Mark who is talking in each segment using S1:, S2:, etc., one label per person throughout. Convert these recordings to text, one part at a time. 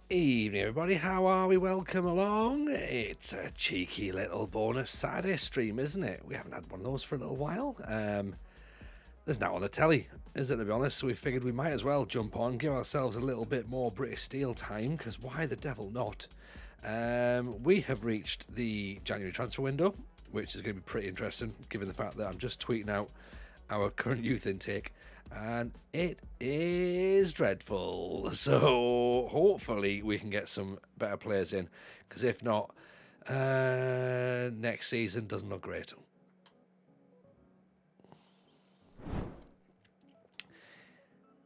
S1: Evening, everybody. How are we? Welcome along. It's a cheeky little bonus Saturday stream, isn't it? We haven't had one of those for a little while. There's now on the telly, is it, to be honest? So we figured we might as well jump on, give ourselves a little bit more British Steel time, because why the devil not? We have reached the January transfer window, which is going to be pretty interesting, given the fact that I'm just tweeting out our current youth intake, and it is dreadful. So hopefully we can get some better players in, because if not, next season doesn't look great.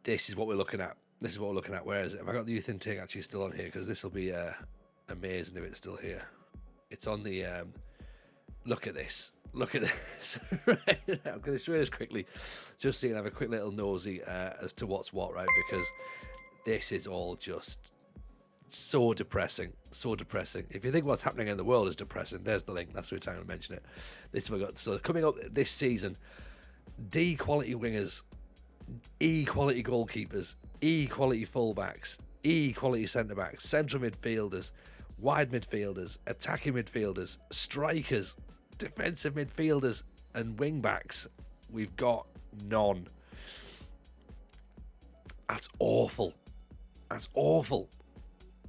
S1: This is what we're looking at. Where is it? Have I got the youth intake actually still on here? Because this will be amazing if it's still here. It's on the look at this. Right, I'm going to show you this quickly, just so you can have a quick little nosy as to what's what, right? Because this is all just so depressing. If you think what's happening in the world is depressing, there's the link. That's what I'm going to mention it. This is what we got. So coming up this season, D quality wingers, E quality goalkeepers, E quality fullbacks, E quality centre backs, central midfielders, wide midfielders, attacking midfielders, strikers, defensive midfielders, and wing backs. We've got none. That's awful.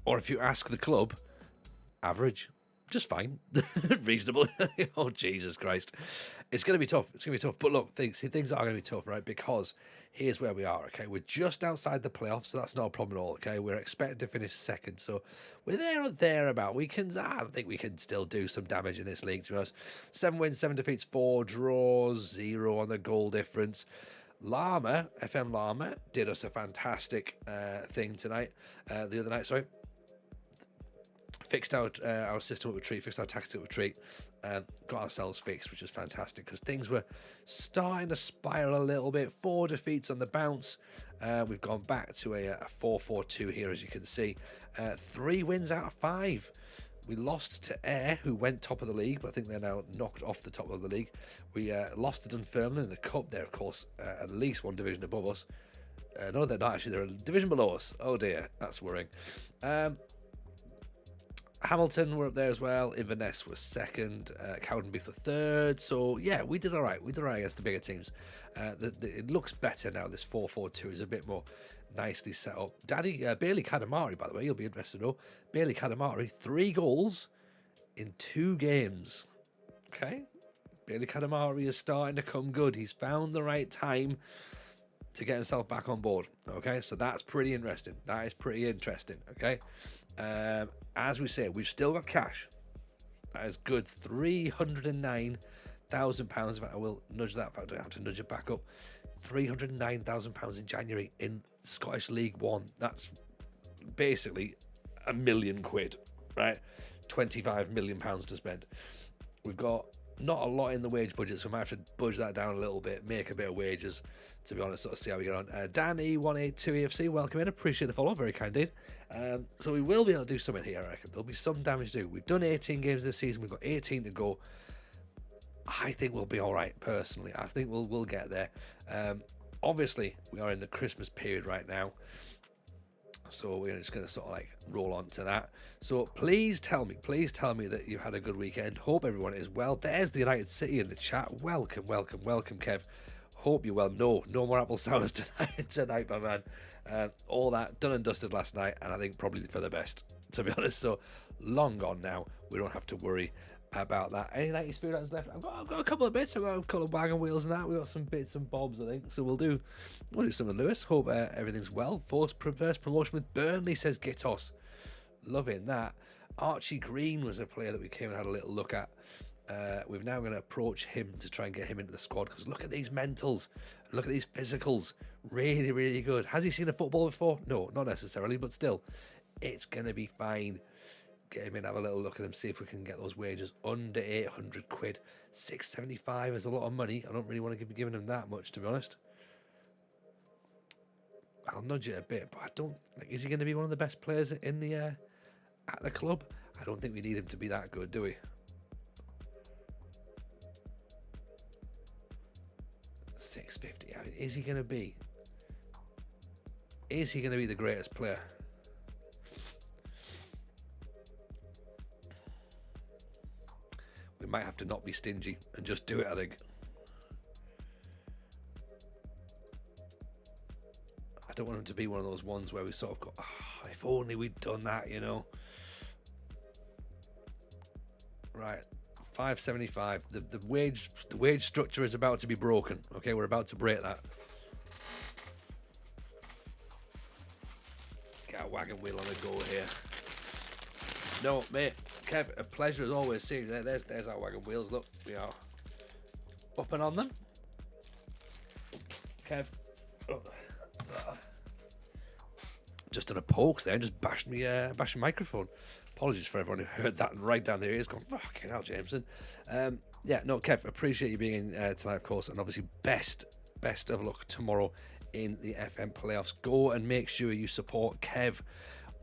S1: Or if you ask the club, average. Just fine. Reasonable. Oh, Jesus Christ. It's going to be tough. But look, things are going to be tough, right? Because here's where we are, okay? We're just outside the playoffs, so that's not a problem at all, okay? We're expected to finish second, so we're there or thereabout. I think we can still do some damage in this league, to be honest. 7 wins, 7 defeats, 4 draws, 0 on the goal difference. FM Llama, did us a fantastic thing tonight. The other night, sorry. Fixed out our system of retreat, fixed our tactics of retreat, got ourselves fixed, which is fantastic because things were starting to spiral a little bit. 4 defeats on the bounce. We've gone back to a 4-4-2 here, as you can see. 3 wins out of 5. We lost to Ayr, who went top of the league, but I think they're now knocked off the top of the league. We lost to Dunfermline in the Cup. They're, of course, at least 1 division above us. No, they're not actually. They're a division below us. Oh, dear. That's worrying. Hamilton were up there as well. Inverness was second. Cowdenbeath were third. So, yeah, we did all right. Against the bigger teams. It looks better now. This 4-4-2 is a bit more nicely set up. Bailey Kadamari, by the way, you'll be interested to know. Bailey Kadamari, 3 goals in 2 games. Okay? Bailey Kadamari is starting to come good. He's found the right time to get himself back on board. Okay? So that's pretty interesting. Okay? As we say, we've still got cash. That is good. £309,000. In fact, I will nudge that. In fact, I have to nudge it back up. £309,000 in January in Scottish League One. That's basically £1 million, right? £25 million to spend. We've got not a lot in the wage budget, so we might have to budge that down a little bit, make a bit of wages, to be honest, sort of see how we get on. Danny182EFC, welcome in, appreciate the follow, very kind indeed. So we will be able to do something here, I reckon. There'll be some damage to do. We've done 18 games this season, we've got 18 to go. I think we'll be all right, personally. I think we'll get there. Obviously, we are in the Christmas period right now, so we're just going to sort of like roll on to that. So please tell me that you had a good weekend. Hope everyone is well. There's the United City in the chat. Welcome, Kev. Hope you're well. No more apple sours tonight, my man. All that done and dusted last night, and I think probably for the best, to be honest. So long gone now. We don't have to worry about that. Any 90s food items left? I've got a couple of bits. I've got a couple of wagon wheels and that. We've got some bits and bobs, I think. So we'll do some with Lewis. Hope everything's well. First promotion with Burnley, says Gitos. Loving that. Archie Green was a player that we came and had a little look at. We're now going to approach him to try and get him into the squad, because look at these mentals. Look at these physicals. Really, really good. Has he seen a football before? No, not necessarily, but still, it's going to be fine. Get him in, have a little look at him, see if we can get those wages under £800. £675 is a lot of money. I don't really want to be giving him that much, to be honest. I'll nudge it a bit, but I don't. Is he going to be one of the best players in the at the club? I don't think we need him to be that good, do we? £650. I mean, is he going to be? Is he going to be the greatest player? we might have to not be stingy and just do it, I think. I don't want him to be one of those ones where we sort of go, oh, if only we'd done that, you know. Right, 575. The wage structure is about to be broken. Okay, we're about to break that. Get a wagon wheel on the go here. No, mate, Kev, a pleasure as always seeing you. There's our wagon wheels. Look, we are up and on them. Kev, just done a pokes there and just bashed my microphone. Apologies for everyone who heard that and right down their ears going, fucking hell, Jameson. Yeah, no, Kev, appreciate you being in tonight, of course, and obviously best of luck tomorrow in the FM playoffs. Go and make sure you support Kev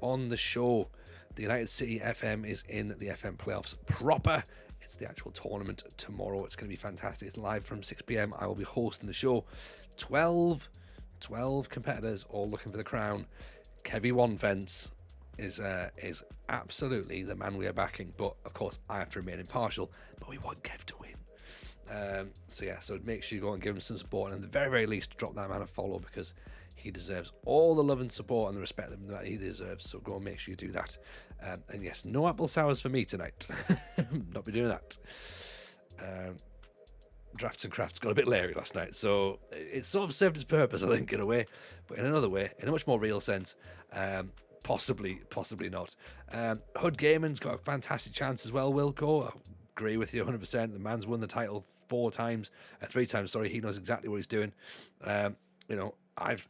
S1: on the show. The United City FM is in the FM playoffs proper. It's the actual tournament tomorrow. It's going to be fantastic. It's live from 6 p.m. I will be hosting the show. 12 competitors all looking for the crown. Kevy One Fence is absolutely the man we are backing, but of course I have to remain impartial, but we want Kev to win. So make sure you go and give him some support, and at the very, very least drop that man a follow, because he deserves all the love and support and the respect that he deserves. So go and make sure you do that. And yes, no apple sours for me tonight. Not be doing that. Drafts and Crafts got a bit leery last night, so it sort of served its purpose, I think, in a way, but in another way, in a much more real sense, possibly not. Hood Gaiman's got a fantastic chance as well, Wilco. I agree with you 100%. The man's won the title 3 times, sorry. He knows exactly what he's doing. I've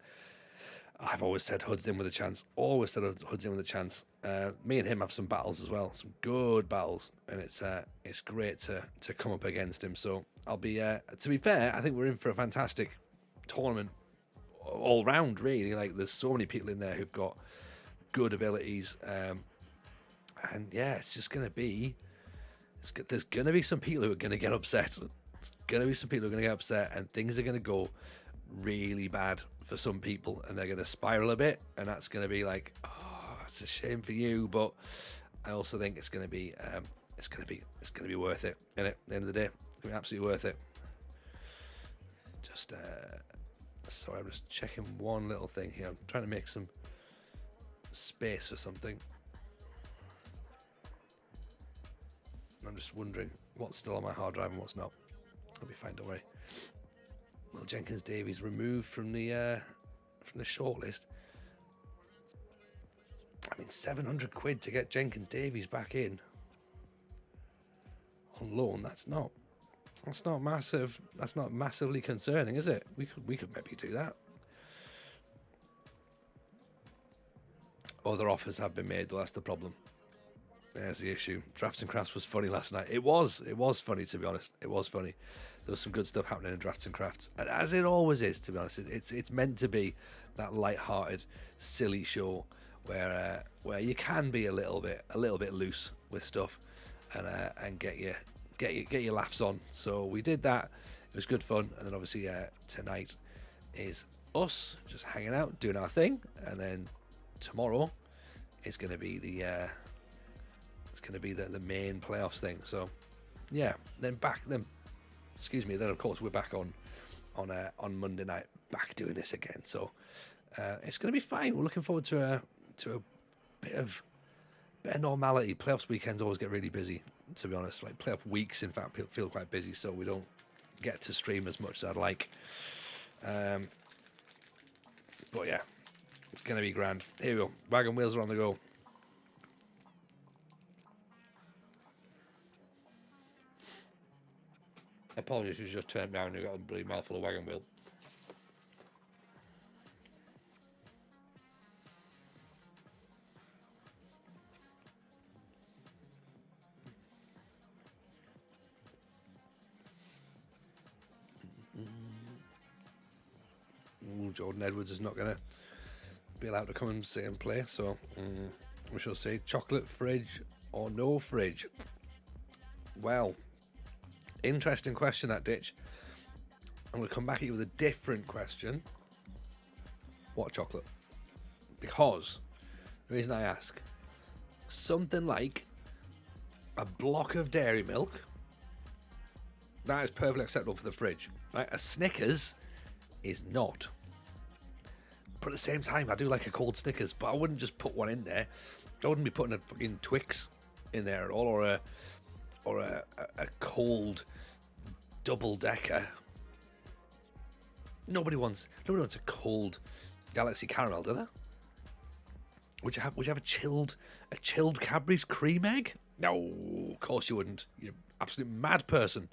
S1: always said Hood's in with a chance. Me and him have some battles as well, some good battles, and it's great to come up against him. So I'll be, to be fair, I think we're in for a fantastic tournament all round, really. Like, there's so many people in there who've got good abilities, and yeah, it's just gonna be. There's gonna be some people who are gonna get upset. And things are gonna go really bad for some people, and they're gonna spiral a bit, and that's gonna be like, oh, it's a shame for you, but I also think it's gonna be worth it. And at the end of the day, it's gonna be absolutely worth it. Just sorry, I'm just checking one little thing here. I'm trying to make some space for something. I'm just wondering what's still on my hard drive and what's not. I'll be fine, don't worry. Well, Jenkins Davies removed from the shortlist. I mean, 700 quid to get Jenkins Davies back in on loan. That's not massive. That's not massively concerning, is it? We could maybe do that. Other offers have been made, though. That's the problem. There's the issue. Drafts and Crafts was funny last night. It was funny, to be honest. It was funny. There was some good stuff happening in Drafts and Crafts, and as it always is, to be honest. It's meant to be that light-hearted, silly show where you can be a little bit loose with stuff, and get your laughs on. So we did that. It was good fun, and then obviously tonight is us just hanging out, doing our thing, and then tomorrow is going to be the main playoffs thing. So yeah, then of course we're back on Monday night, back doing this again. So it's going to be fine. We're looking forward to a bit of normality. Playoffs weekends always get really busy, to be honest. Like, playoff weeks, in fact, feel quite busy, so we don't get to stream as much as I'd like. But yeah, it's going to be grand. Here we go. Wagon wheels are on the go. Apologies, you just turned down and you got a bloody mouthful of wagon wheel. Jordan Edwards is not going to be allowed to come and sit and play, so we shall see. Chocolate fridge or no fridge? Well, interesting question, that, Ditch. I'm going to come back at you with a different question. What chocolate? Because the reason I ask, something like a block of dairy milk That is perfectly acceptable for the fridge. Right? A Snickers is not. But at the same time, I do like a cold Snickers, but I wouldn't just put one in there. I wouldn't be putting a fucking Twix in there at all, or a cold double-decker. Nobody wants a cold Galaxy Caramel, do they? Would you have a chilled Cadbury's cream egg? No, of course you wouldn't. You're an absolute mad person.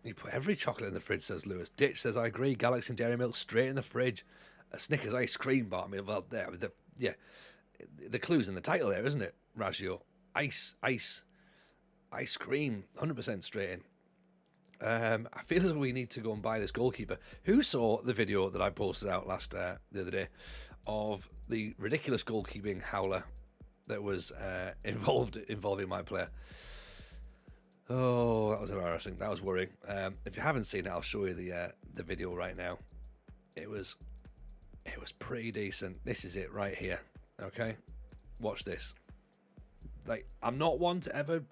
S1: You put every chocolate in the fridge, says Lewis. Ditch says, I agree. Galaxy and Dairy Milk straight in the fridge. A Snickers ice cream bar. I mean, well, there. The clue's in the title there, isn't it, Raggio? Ice cream, 100% straight in. I feel as though we need to go and buy this goalkeeper. Who saw the video that I posted out the other day of the ridiculous goalkeeping howler that was involving my player? Oh, that was embarrassing. That was worrying. If you haven't seen it, I'll show you the video right now. It was pretty decent. This is it right here. Okay, watch this. Like, I'm not one to ever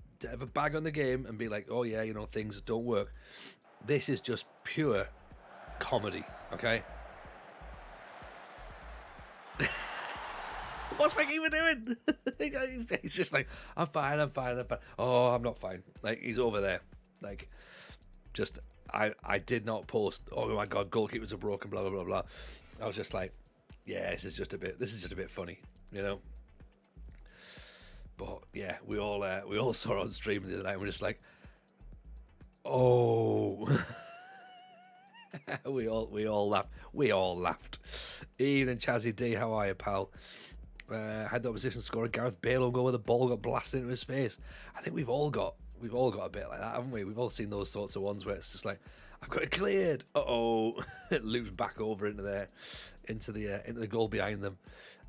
S1: bag on the game and be like, oh yeah, things don't work. This is just pure comedy. Okay. What's McGee doing? He's just like, I'm fine. Oh, I'm not fine. Like, he's over there. Like, just, I did not post, oh my God, goalkeepers are broken, blah, blah, blah, blah. I was just like, yeah, this is just a bit funny, But yeah, we all saw it on stream the other night and we're just like, oh. we all laughed. Ian and Chazzy D, how are you, pal? Had the opposition score a Gareth Bale goal where the ball got blasted into his face. I think we've all got a bit like that, haven't we? We've all seen those sorts of ones where it's just like, I've got it cleared. It loops back over into the goal behind them.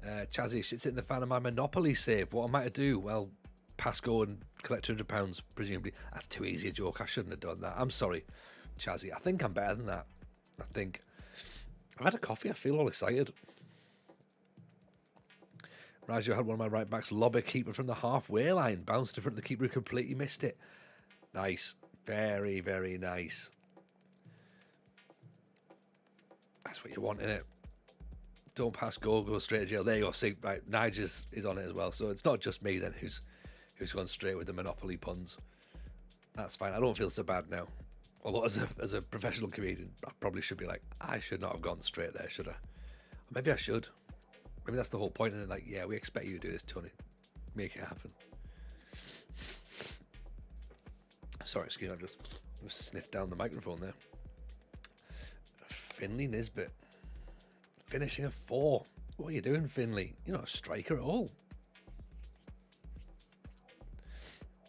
S1: Chazzy, shit's hitting the fan of my Monopoly save. What am I to do? Well, pass go and collect £200, presumably. That's too easy a joke. I shouldn't have done that. I'm sorry, Chazzy. I think I'm better than that. I think I've had a coffee. I feel all excited. Raggio had one of my right backs lob a keeper from the halfway line, bounced in front of the keeper who completely missed it. Nice. Very, very nice. That's what you want, innit? Don't pass go straight to jail. There you go. See, right, Nigel is on it as well. So it's not just me then who's gone straight with the Monopoly puns. That's fine. I don't feel so bad now. Although as a professional comedian, I probably should be like, I should not have gone straight there, should I? Or maybe I should. Maybe that's the whole point. And like, yeah, we expect you to do this, Tony. Make it happen. Sorry, excuse me. I just sniffed down the microphone there. Finley Nisbet. Finishing a 4. What are you doing, Finley? You're not a striker at all.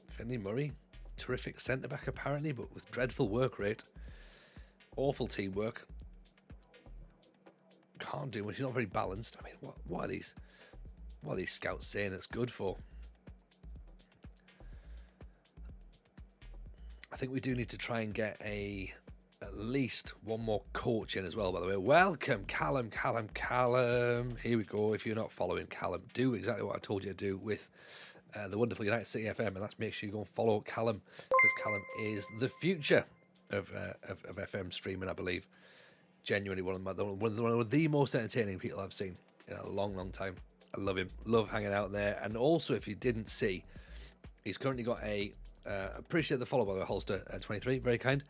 S1: Finley Murray. Terrific centre-back, apparently, but with dreadful work rate. Awful teamwork. Can't do much. He's not very balanced. I mean, what are these scouts saying that's good for? I think we do need to try and get at least one more coach in as well, by the way. Welcome, Callum. Here we go. If you're not following Callum, do exactly what I told you to do with the wonderful United City FM, and that's make sure you go and follow Callum, because Callum is the future of FM streaming, I believe. Genuinely one of the most entertaining people I've seen in a long, long time. I love him. Love hanging out there. And also, if you didn't see, he's currently got appreciate the follow, by the way, Holster 23, very kind.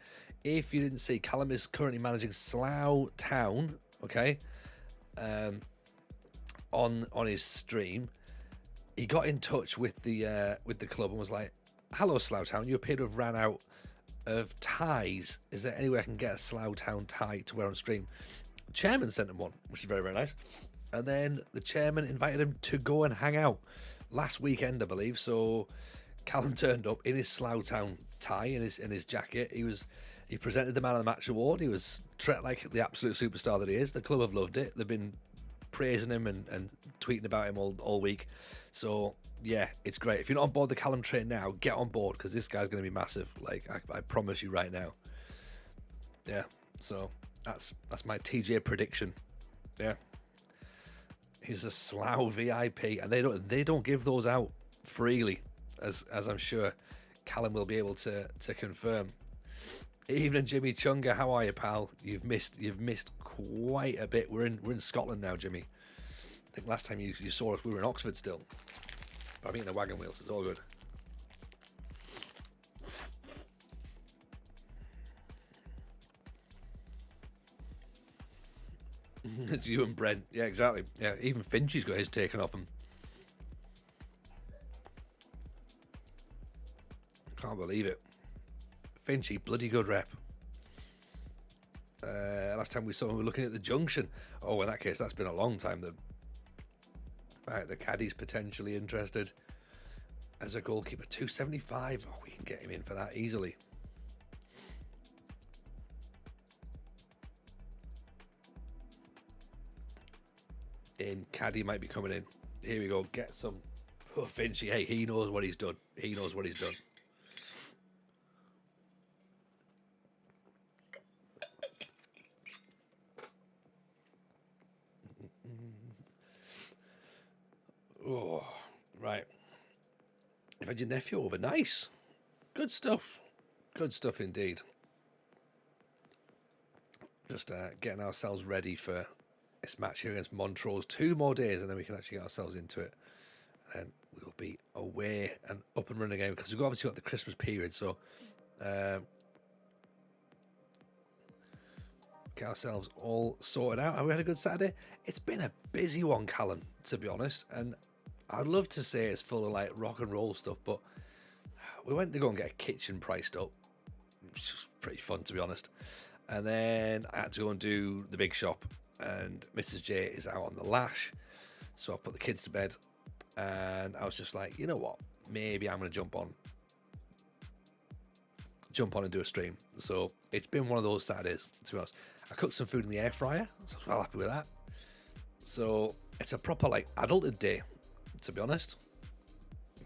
S1: If you didn't see, Callum is currently managing Slough Town, okay, on his stream. He got in touch with the club and was like, hello, Slough Town, you appear to have ran out of ties. Is there any way I can get a Slough Town tie to wear on stream? The chairman sent him one, which is very, very nice. And then the chairman invited him to go and hang out last weekend, I believe. So Callum turned up in his Slough Town tie, in his jacket. He presented the Man of the Match award. He was treated like the absolute superstar that he is. The club have loved it. They've been praising him and tweeting about him all week. So yeah, it's great. If you're not on board the Callum train now, get on board, because this guy's going to be massive. Like I promise you right now. Yeah. So that's my TJ prediction. Yeah. He's a Slough VIP, and they don't give those out freely, as I'm sure Callum will be able to confirm. Evening, Jimmy Chunga. How are you, pal? You've missed quite a bit. We're in Scotland now, Jimmy. I think last time you saw us, we were in Oxford still. But I'm eating a wagon wheel, so it's all good. It's you and Brent. Yeah, exactly. Yeah, even Finchy's got his taken off him. Can't believe it. Finchy, bloody good rep. Last time we saw him, we were looking at the junction. Oh, in that case, that's been a long time then. Right, the caddy's potentially interested. As a goalkeeper, 275. Oh, we can get him in for that easily. Caddy might be coming in. Here we go. Get some. Oh, Finchy. Hey, he knows what he's done. He knows what he's done. Oh, right. You've had your nephew over. Nice. Good stuff. Good stuff indeed. Just getting ourselves ready for this match here against Montrose. 2 more days and then we can actually get ourselves into it. And then we'll be away and up and running again because we've obviously got the Christmas period. So get ourselves all sorted out. Have we had a good Saturday? It's been a busy one, Callum, to be honest. And I'd love to say it's full of like rock and roll stuff, but we went to go and get a kitchen priced up, which was pretty fun, to be honest. And then I had to go and do the big shop, and Mrs. J is out on the lash, so I put the kids to bed, and I was just like, you know what, maybe I'm going to jump on and do a stream. So it's been one of those Saturdays, to be honest. I cooked some food in the air fryer, so I was well happy with that. So it's a proper like adulted day, to be honest.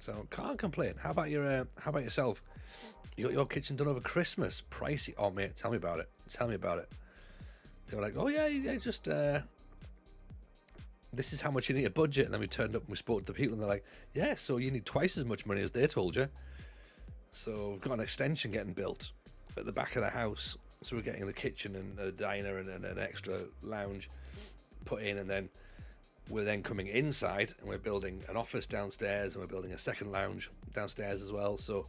S1: So can't complain. How about yourself? You got your kitchen done over Christmas? Pricey. Oh mate, tell me about it. They were like, oh yeah, just this is how much you need a budget. And then we turned up and we spoke to the people and they're like, yeah, so you need twice as much money as they told you. So we've got an extension getting built at the back of the house. So we're getting the kitchen and a diner and an extra lounge put in, and then we're then coming inside and we're building an office downstairs and we're building a second lounge downstairs as well. So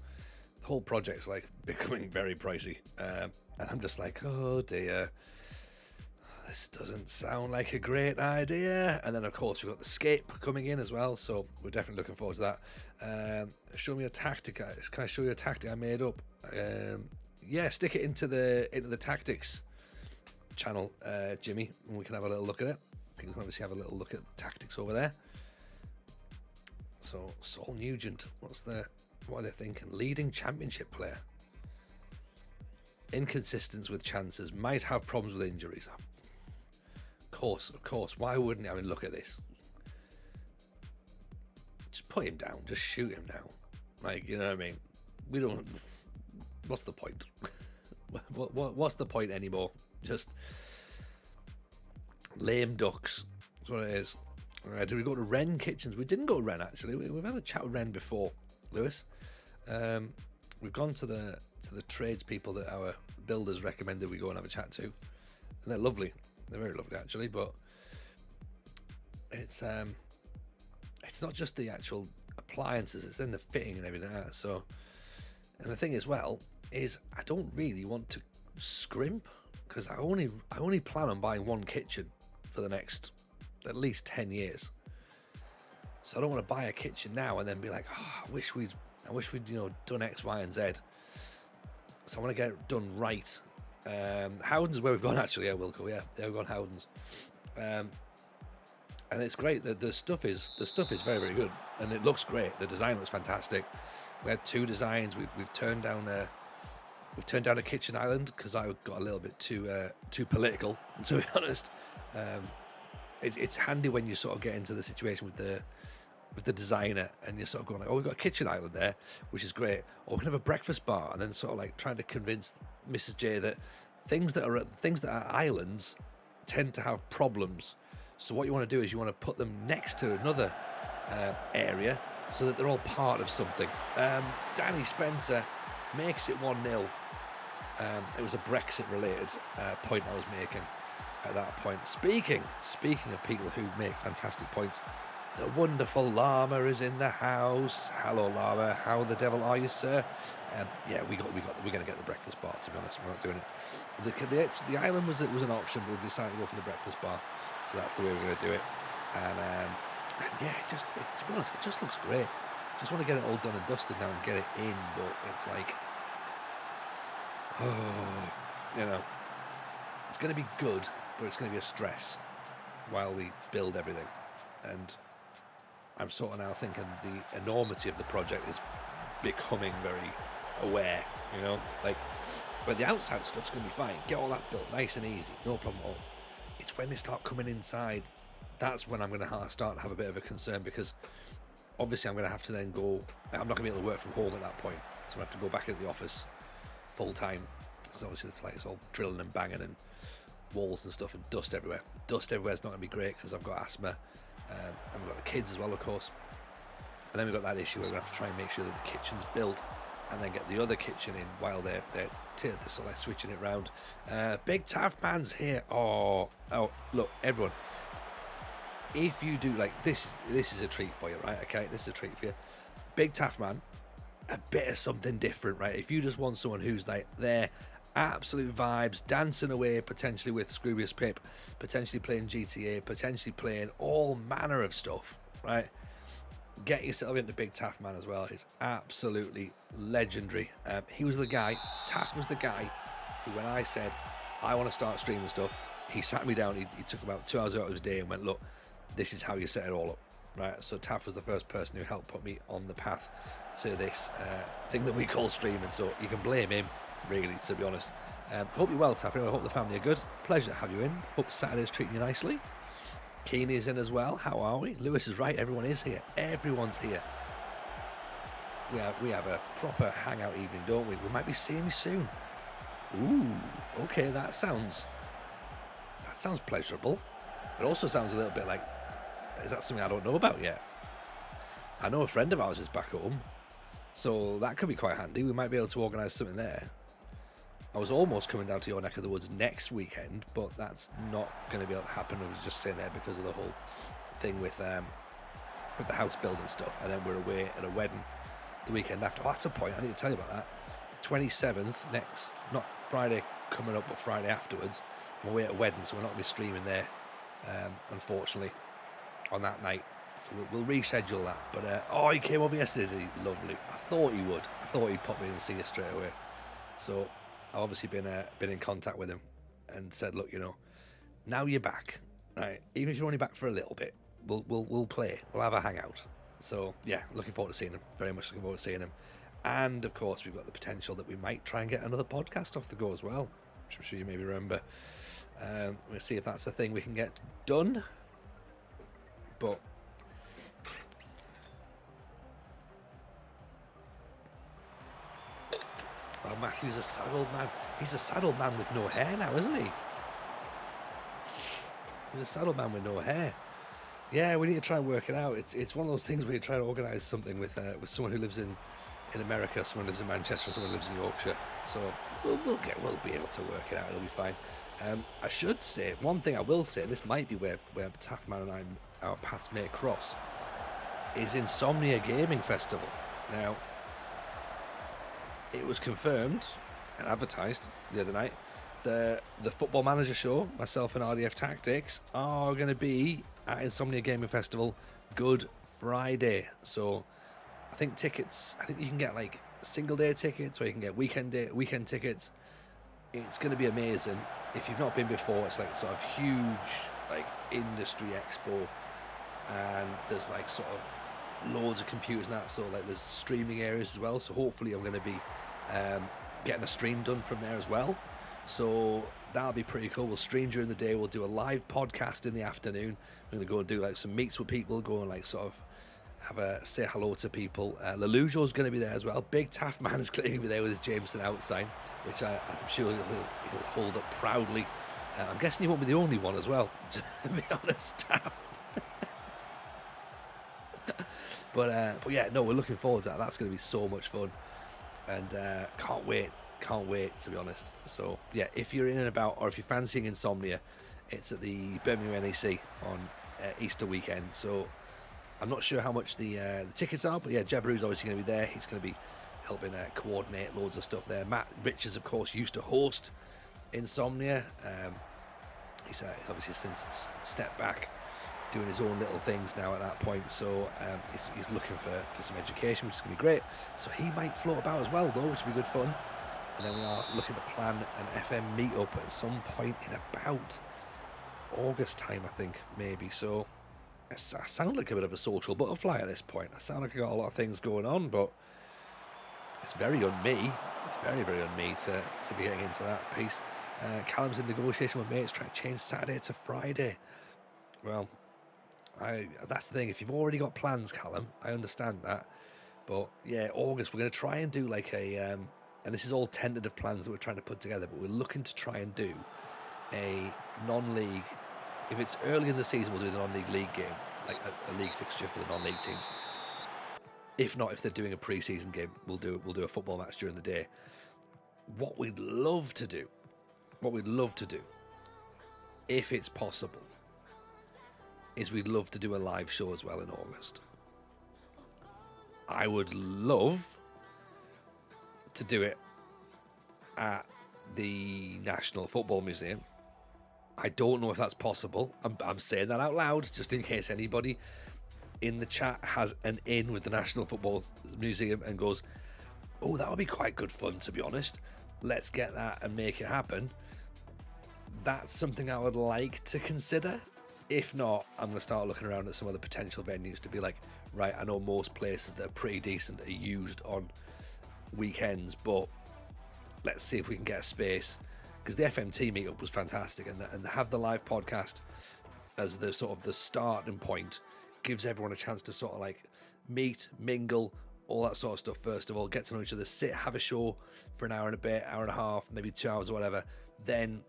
S1: the whole project's like becoming very pricey. And I'm just like, oh dear, this doesn't sound like a great idea. And then of course we've got the scape coming in as well. So we're definitely looking forward to that. Show me a tactic. Can I show you a tactic I made up? Yeah, stick it into the tactics channel, Jimmy, and we can have a little look at it. People can obviously have a little look at tactics over there. So Saul Nugent, what are they thinking? Leading championship player. Inconsistent with chances, might have problems with injuries. Of course. Why wouldn't he? I mean, look at this. Just put him down. Just shoot him now. Like, you know what I mean? We don't. What's the point? What's the point anymore? Just lame ducks. That's what it is. Did we go to Wren Kitchens? We didn't go to Wren actually. We've had a chat with Wren before, Lewis. We've gone to the tradespeople that our builders recommended we go and have a chat to, and they're lovely. They're very lovely actually. But it's not just the actual appliances; it's then the fitting and everything like that. So, and the thing as well is I don't really want to scrimp because I only plan on buying one kitchen for the next at least 10 years. So I don't want to buy a kitchen now and then be like, oh, I wish we'd done X, Y, and Z. So I want to get it done right. Howden's is where we've gone actually. Yeah, Wilco. Yeah, we've gone Howden's. And it's great. The stuff is very, very good, and it looks great. The design looks fantastic. We had 2 designs. We've turned down a kitchen island because I got a little bit too political, to be honest. It's handy when you sort of get into the situation with the designer and you're sort of going like, oh, we've got a kitchen island there, which is great. Or we can have a breakfast bar, and then sort of like trying to convince Mrs. J that things that are islands tend to have problems. So what you want to do is you want to put them next to another area so that they're all part of something. Danny Spencer makes it 1-0. It was a Brexit-related point I was making at that point. Speaking of people who make fantastic points, the wonderful Llama is in the house. Hello, Llama. How the devil are you, sir? Yeah, we're going to get the breakfast bar. To be honest, we're not doing it. The island was an option, but we decided to go for the breakfast bar, so that's the way we're going to do it. And yeah, to be honest, it just looks great. Just want to get it all done and dusted now and get it in, but it's like, it's going to be good, but it's going to be a stress while we build everything. And I'm sort of now thinking the enormity of the project is becoming very aware, but the outside stuff's going to be fine. Get all that built nice and easy, no problem at all. It's when they start coming inside, that's when I'm going to start to have a bit of a concern, because obviously I'm going to have to then go, I'm not going to be able to work from home at that point, so I have to go back into the office full time, because obviously the flag's all drilling and banging and walls and stuff and dust everywhere. Dust everywhere is not going to be great because I've got asthma, and we've got the kids as well, of course. And then we've got that issue where we're going to have to try and make sure that the kitchen's built and then get the other kitchen in while they're sort of switching it round. Big Taff Man's here. Oh, look, everyone. If you do, this is a treat for you, right? Okay, this is a treat for you. Big Taff Man, a bit of something different, right? If you just want someone who's there, absolute vibes, dancing away, potentially with Scroobius Pip, potentially playing GTA, potentially playing all manner of stuff, right? Get yourself into Big Taff Man as well. He's absolutely legendary. He was the guy, Taff was the guy who, when I said, I want to start streaming stuff, he sat me down, he took about 2 hours out of his day and went, look, this is how you set it all up, right? So Taff was the first person who helped put me on the path to this thing that we call streaming, so you can blame him, really, to be honest. Hope you're well, Taff. I hope the family are good. Pleasure to have you in. Hope Saturday's treating you nicely. Keeney's in as well. How are we? Lewis is right. Everyone is here. Everyone's here. We have a proper hangout evening, don't we? We might be seeing you soon. Ooh, okay. That sounds pleasurable. It also sounds a little bit like, is that something I don't know about yet? I know a friend of ours is back home, so that could be quite handy. We might be able to organise something there. I was almost coming down to your neck of the woods next weekend, but that's not going to be able to happen. I was just saying there because of the whole thing with the house building stuff, and then we're away at a wedding the weekend after. Oh, that's a point. I need to tell you about that. 27th, next, not Friday coming up, but Friday afterwards, I'm away at a wedding, so we're not going to be streaming there, unfortunately, on that night. So we'll reschedule that. But he came over yesterday. Lovely. I thought he would. I thought he'd pop in and see you straight away. So I've obviously been in contact with him and said, look, now you're back, right? Even if you're only back for a little bit, we'll play. We'll have a hangout. So yeah, looking forward to seeing him. Very much looking forward to seeing him. And of course, we've got the potential that we might try and get another podcast off the go as well, which I'm sure you maybe remember. We'll see if that's a thing we can get done. But well, Matthew's a sad old man. He's a sad old man with no hair now, isn't he? He's a sad old man with no hair. Yeah, we need to try and work it out. It's one of those things where you try to organise something with someone who lives in America, someone who lives in Manchester, someone who lives in Yorkshire. So we'll be able to work it out. It'll be fine. I should say, one thing I will say, this might be where Taffman and our paths may cross, is Insomnia Gaming Festival. Now, it was confirmed and advertised the other night. The Football Manager show, myself and RDF Tactics, are going to be at Insomnia Gaming Festival Good Friday. So I think you can get single day tickets, or you can get weekend tickets. It's going to be amazing. If you've not been before, it's sort of huge industry expo, and there's sort of loads of computers and that, so there's streaming areas as well. So hopefully I'm going to be getting a stream done from there as well. So that'll be pretty cool. We'll stream during the day. We'll do a live podcast in the afternoon. We're going to go and do some meets with people, go and sort of say hello to people. Lelujo's going to be there as well. Big Taff Man is going to be there with his Jameson out sign, which I'm sure he'll hold up proudly. I'm guessing he won't be the only one as well, to be honest, Taff. But yeah, no, we're looking forward to that. That's going to be so much fun, and can't wait to be honest. So yeah, if you're in and about, or if you're fancying Insomnia, it's at the Birmingham NEC on Easter weekend. So I'm not sure how much the tickets are, but yeah, Jabberoo's obviously going to be there. He's going to be helping coordinate loads of stuff there. Matt Richards, of course, used to host Insomnia. He's obviously since stepped back, doing his own little things now at that point. So he's looking for some education, which is going to be great. So he might float about as well, though, which will be good fun. And then we are looking to plan an FM meetup at some point in about August time, I think, maybe. So I sound like a bit of a social butterfly at this point. I sound like I got a lot of things going on, but it's very on me. It's very, very on me to be getting into that piece. Callum's in negotiation with mates trying to change Saturday to Friday. Well, that's the thing. If you've already got plans, Callum, I understand that. But yeah, August, we're going to try and do like a... and this is all tentative plans that we're trying to put together, but we're looking to try and do a non-league. If it's early in the season, we'll do the non-league league game, like a league fixture for the non-league teams. If not, if they're doing a pre-season game, we'll do a football match during the day. What we'd love to do, if it's possible, is we'd love to do a live show as well in August. I would love to do it at the National Football Museum. I don't know if that's possible. I'm saying that out loud, just in case anybody in the chat has an in with the National Football Museum and goes, oh, that would be quite good fun, to be honest. Let's get that and make it happen. That's something I would like to consider. If not, I'm going to start looking around at some other potential venues to be like, right, I know most places that are pretty decent are used on weekends, but let's see if we can get a space, because the FMT meetup was fantastic, and have the live podcast as the sort of the starting point gives everyone a chance to sort of like meet, mingle, all that sort of stuff. First of all, get to know each other, sit, have a show for an hour and a bit, hour and a half, maybe 2 hours or whatever, then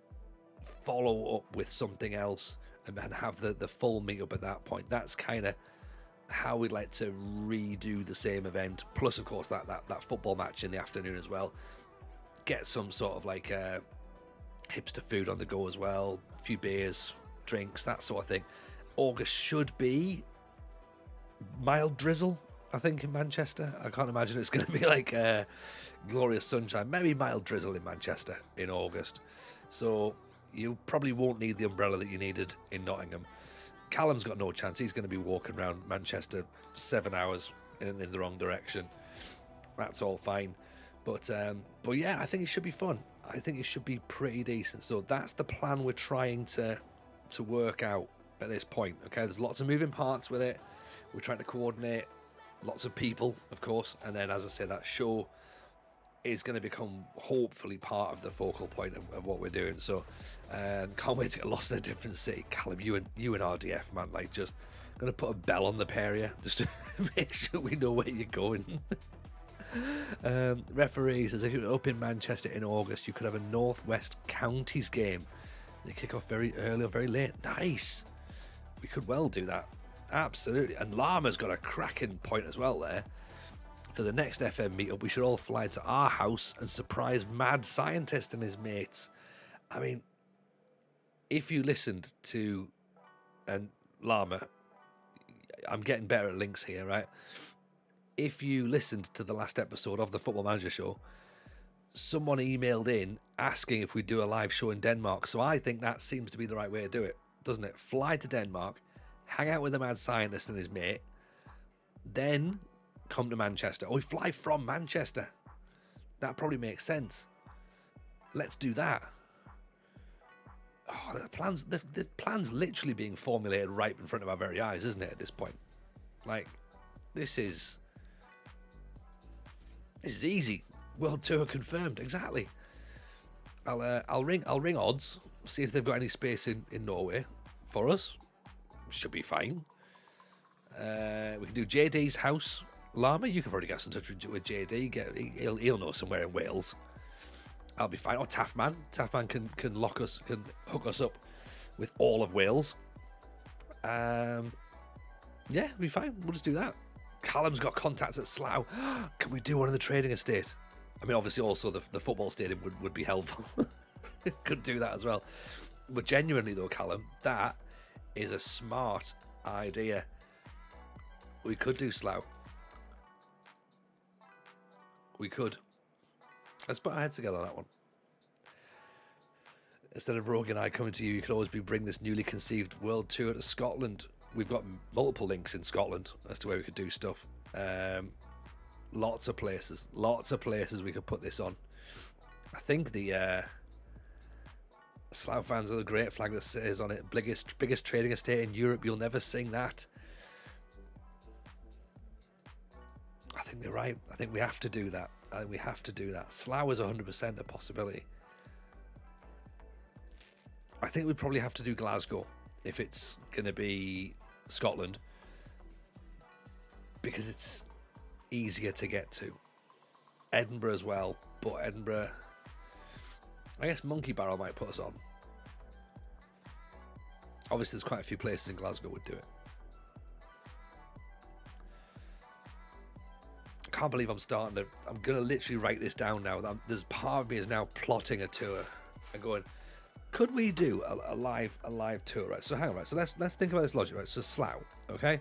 S1: follow up with something else and have the full meetup at that point. That's kind of how we'd like to redo the same event, plus of course that football match in the afternoon as well. Get some sort of like hipster food on the go as well, a few beers, drinks, that sort of thing. August should be mild drizzle, I think, in Manchester. I can't imagine it's going to be like glorious sunshine. Maybe mild drizzle in Manchester in August. So you probably won't need the umbrella that you needed in Nottingham. Callum's got no chance. He's going to be walking around Manchester for 7 hours in the wrong direction. That's all fine. But yeah, I think it should be fun. I think it should be pretty decent. So that's the plan we're trying to work out at this point. Okay, there's lots of moving parts with it. We're trying to coordinate lots of people, of course. And then, as I say, that show is going to become hopefully part of the focal point of what we're doing. So can't wait to get lost in a different city. Callum, you and RDF, man, like, just going to put a bell on the pair here just to make sure we know where you're going. Referee says if you were up in Manchester in August, you could have a Northwest Counties game. They kick off very early or very late. Nice. We could well do that. Absolutely. And Llama's got a cracking point as well there. For the next FM meetup, we should all fly to our house and surprise Mad Scientist and his mates. I mean, if you listened to Llama, I'm getting better at links here, right? If you listened to the last episode of the Football Manager Show, someone emailed in asking if we do a live show in Denmark. So I think that seems to be the right way to do it, doesn't it? Fly to Denmark, hang out with the Mad Scientist and his mate, then come to Manchester. Or we fly from Manchester. That probably makes sense. Let's do that. Oh, the plan's literally being formulated right in front of our very eyes, isn't it, at this point? Like, this is easy. World tour confirmed. Exactly. I'll ring odds, see if they've got any space in Norway for us. Should be fine. We can do JD's house. Llama, you can probably get in touch with JD. He'll know somewhere in Wales. I'll be fine. Or Taffman. Taffman can hook us up with all of Wales. Yeah, we'll be fine. We'll just do that. Callum's got contacts at Slough. Can we do one in the trading estate? I mean, obviously, also the football stadium would be helpful. Could do that as well. But genuinely, though, Callum, that is a smart idea. We could do Slough. We could. Let's put our heads together on that one. Instead of Rogue and I coming to you, you could always bring this newly conceived world tour to Scotland. We've got multiple links in Scotland as to where we could do stuff. Lots of places we could put this on. I think the Slough fans are the great flag that says on it, biggest trading estate in Europe. You'll never sing that. I think they're right. I think we have to do that. Slough is 100% a possibility. I think we'd probably have to do Glasgow if it's going to be Scotland, because it's easier to get to. Edinburgh as well, but Edinburgh, I guess Monkey Barrel might put us on. Obviously, there's quite a few places in Glasgow would do it. I can't believe I'm going to literally write this down now. There's part of me is now plotting a tour and going, could we do a live tour? Right. So hang on. Right. So let's think about this logic. Right. So Slough. Okay.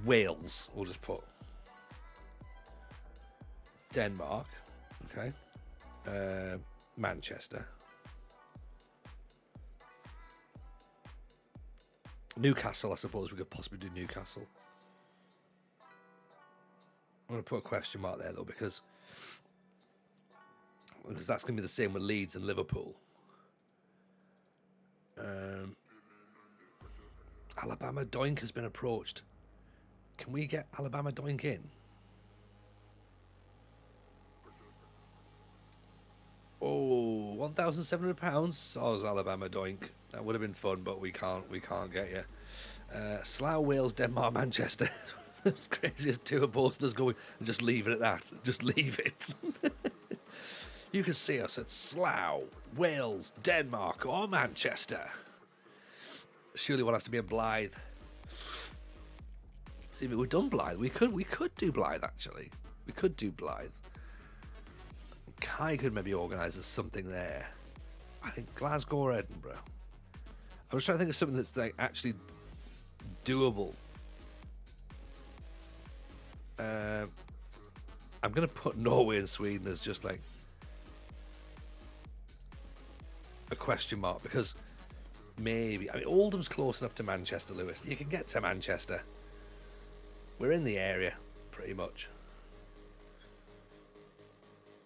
S1: Wales. We'll just put Denmark. Okay. Manchester. Newcastle. I suppose we could possibly do Newcastle. I'm going to put a question mark there though, because that's going to be the same with Leeds and Liverpool. Alabama Doink has been approached. Can we get Alabama Doink in? Oh, £1,700. Oh, it's Alabama Doink. That would have been fun, but we can't get you. Slough, Wales, Denmark, Manchester. The craziest tour posters going, and just leave it at that. Just leave it. You can see us at Slough, Wales, Denmark, or Manchester. Surely one has to be in Blythe. See, we've done Blythe. We could do Blythe, actually. We could do Blythe. Kai could maybe organise us something there. I think Glasgow or Edinburgh. I was trying to think of something that's like actually doable. I'm going to put Norway and Sweden as just like a question mark, because maybe, I mean, Oldham's close enough to Manchester, Lewis. You can get to Manchester. We're in the area, pretty much.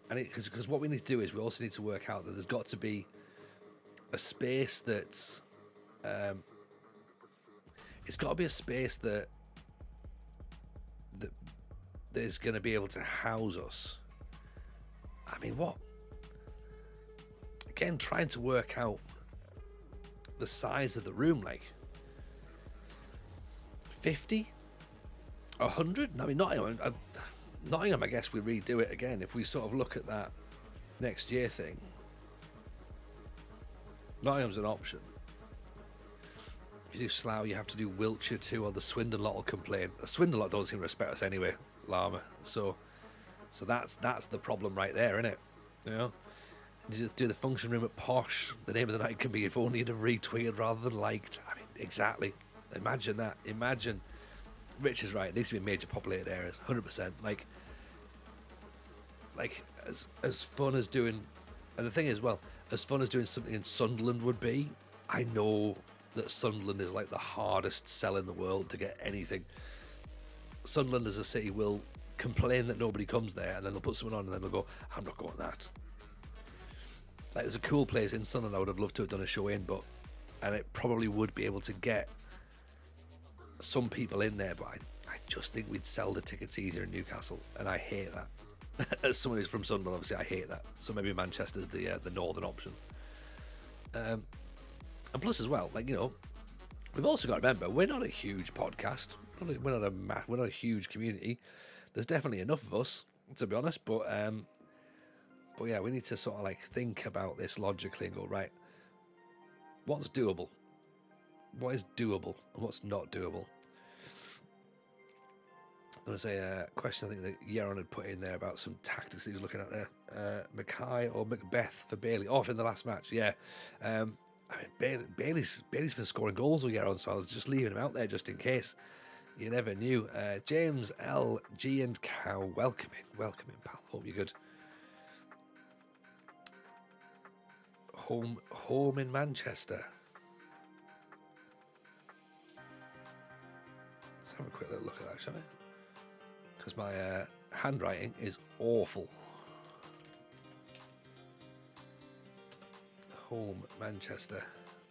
S1: And because what we need to do is we also need to work out that there's got to be a space that's it's got to be a space that is going to be able to house us. I mean, what? Again, trying to work out the size of the room, like 50, 100. I mean, Nottingham, I guess we redo it again if we sort of look at that next year thing. Nottingham's an option. If you do Slough, you have to do Wiltshire too, or the Swindon lot will complain. The Swindon lot don't seem to respect us anyway, Llama. So that's the problem right there, isn't it? You know, you just do the function room at Posh. The name of the night can be if only you'd have retweeted rather than liked. I mean, exactly. Imagine that. Imagine. Rich is right. It needs to be in major populated areas, 100%. Like as fun as doing, and the thing is, well, as fun as doing something in Sunderland would be, I know that Sunderland is like the hardest sell in the world to get anything. Sunderland as a city will complain that nobody comes there, and then they'll put someone on, and then they'll go, I'm not going to that. Like, there's a cool place in Sunderland I would have loved to have done a show in, and it probably would be able to get some people in there, but I just think we'd sell the tickets easier in Newcastle, and I hate that. As someone who's from Sunderland, obviously I hate that. So maybe Manchester's the northern option. And plus as well, like, you know, we've also got to remember, we're not a huge podcast. We're not a huge community. There's definitely enough of us, to be honest, but yeah, we need to sort of like think about this logically and go, right, what's doable? What is doable and what's not doable? going to say a question I think that Yaron had put in there about some tactics that he was looking at there. Mackay or Macbeth for Bailey. Off in the last match, yeah. I mean, Bailey's been scoring goals with Yaron, so I was just leaving him out there just in case. You never knew. James L. G and Cow, welcome in, pal. Hope you're good. Home in Manchester. Let's have a quick little look at that, shall we? Because my handwriting is awful. Home Manchester.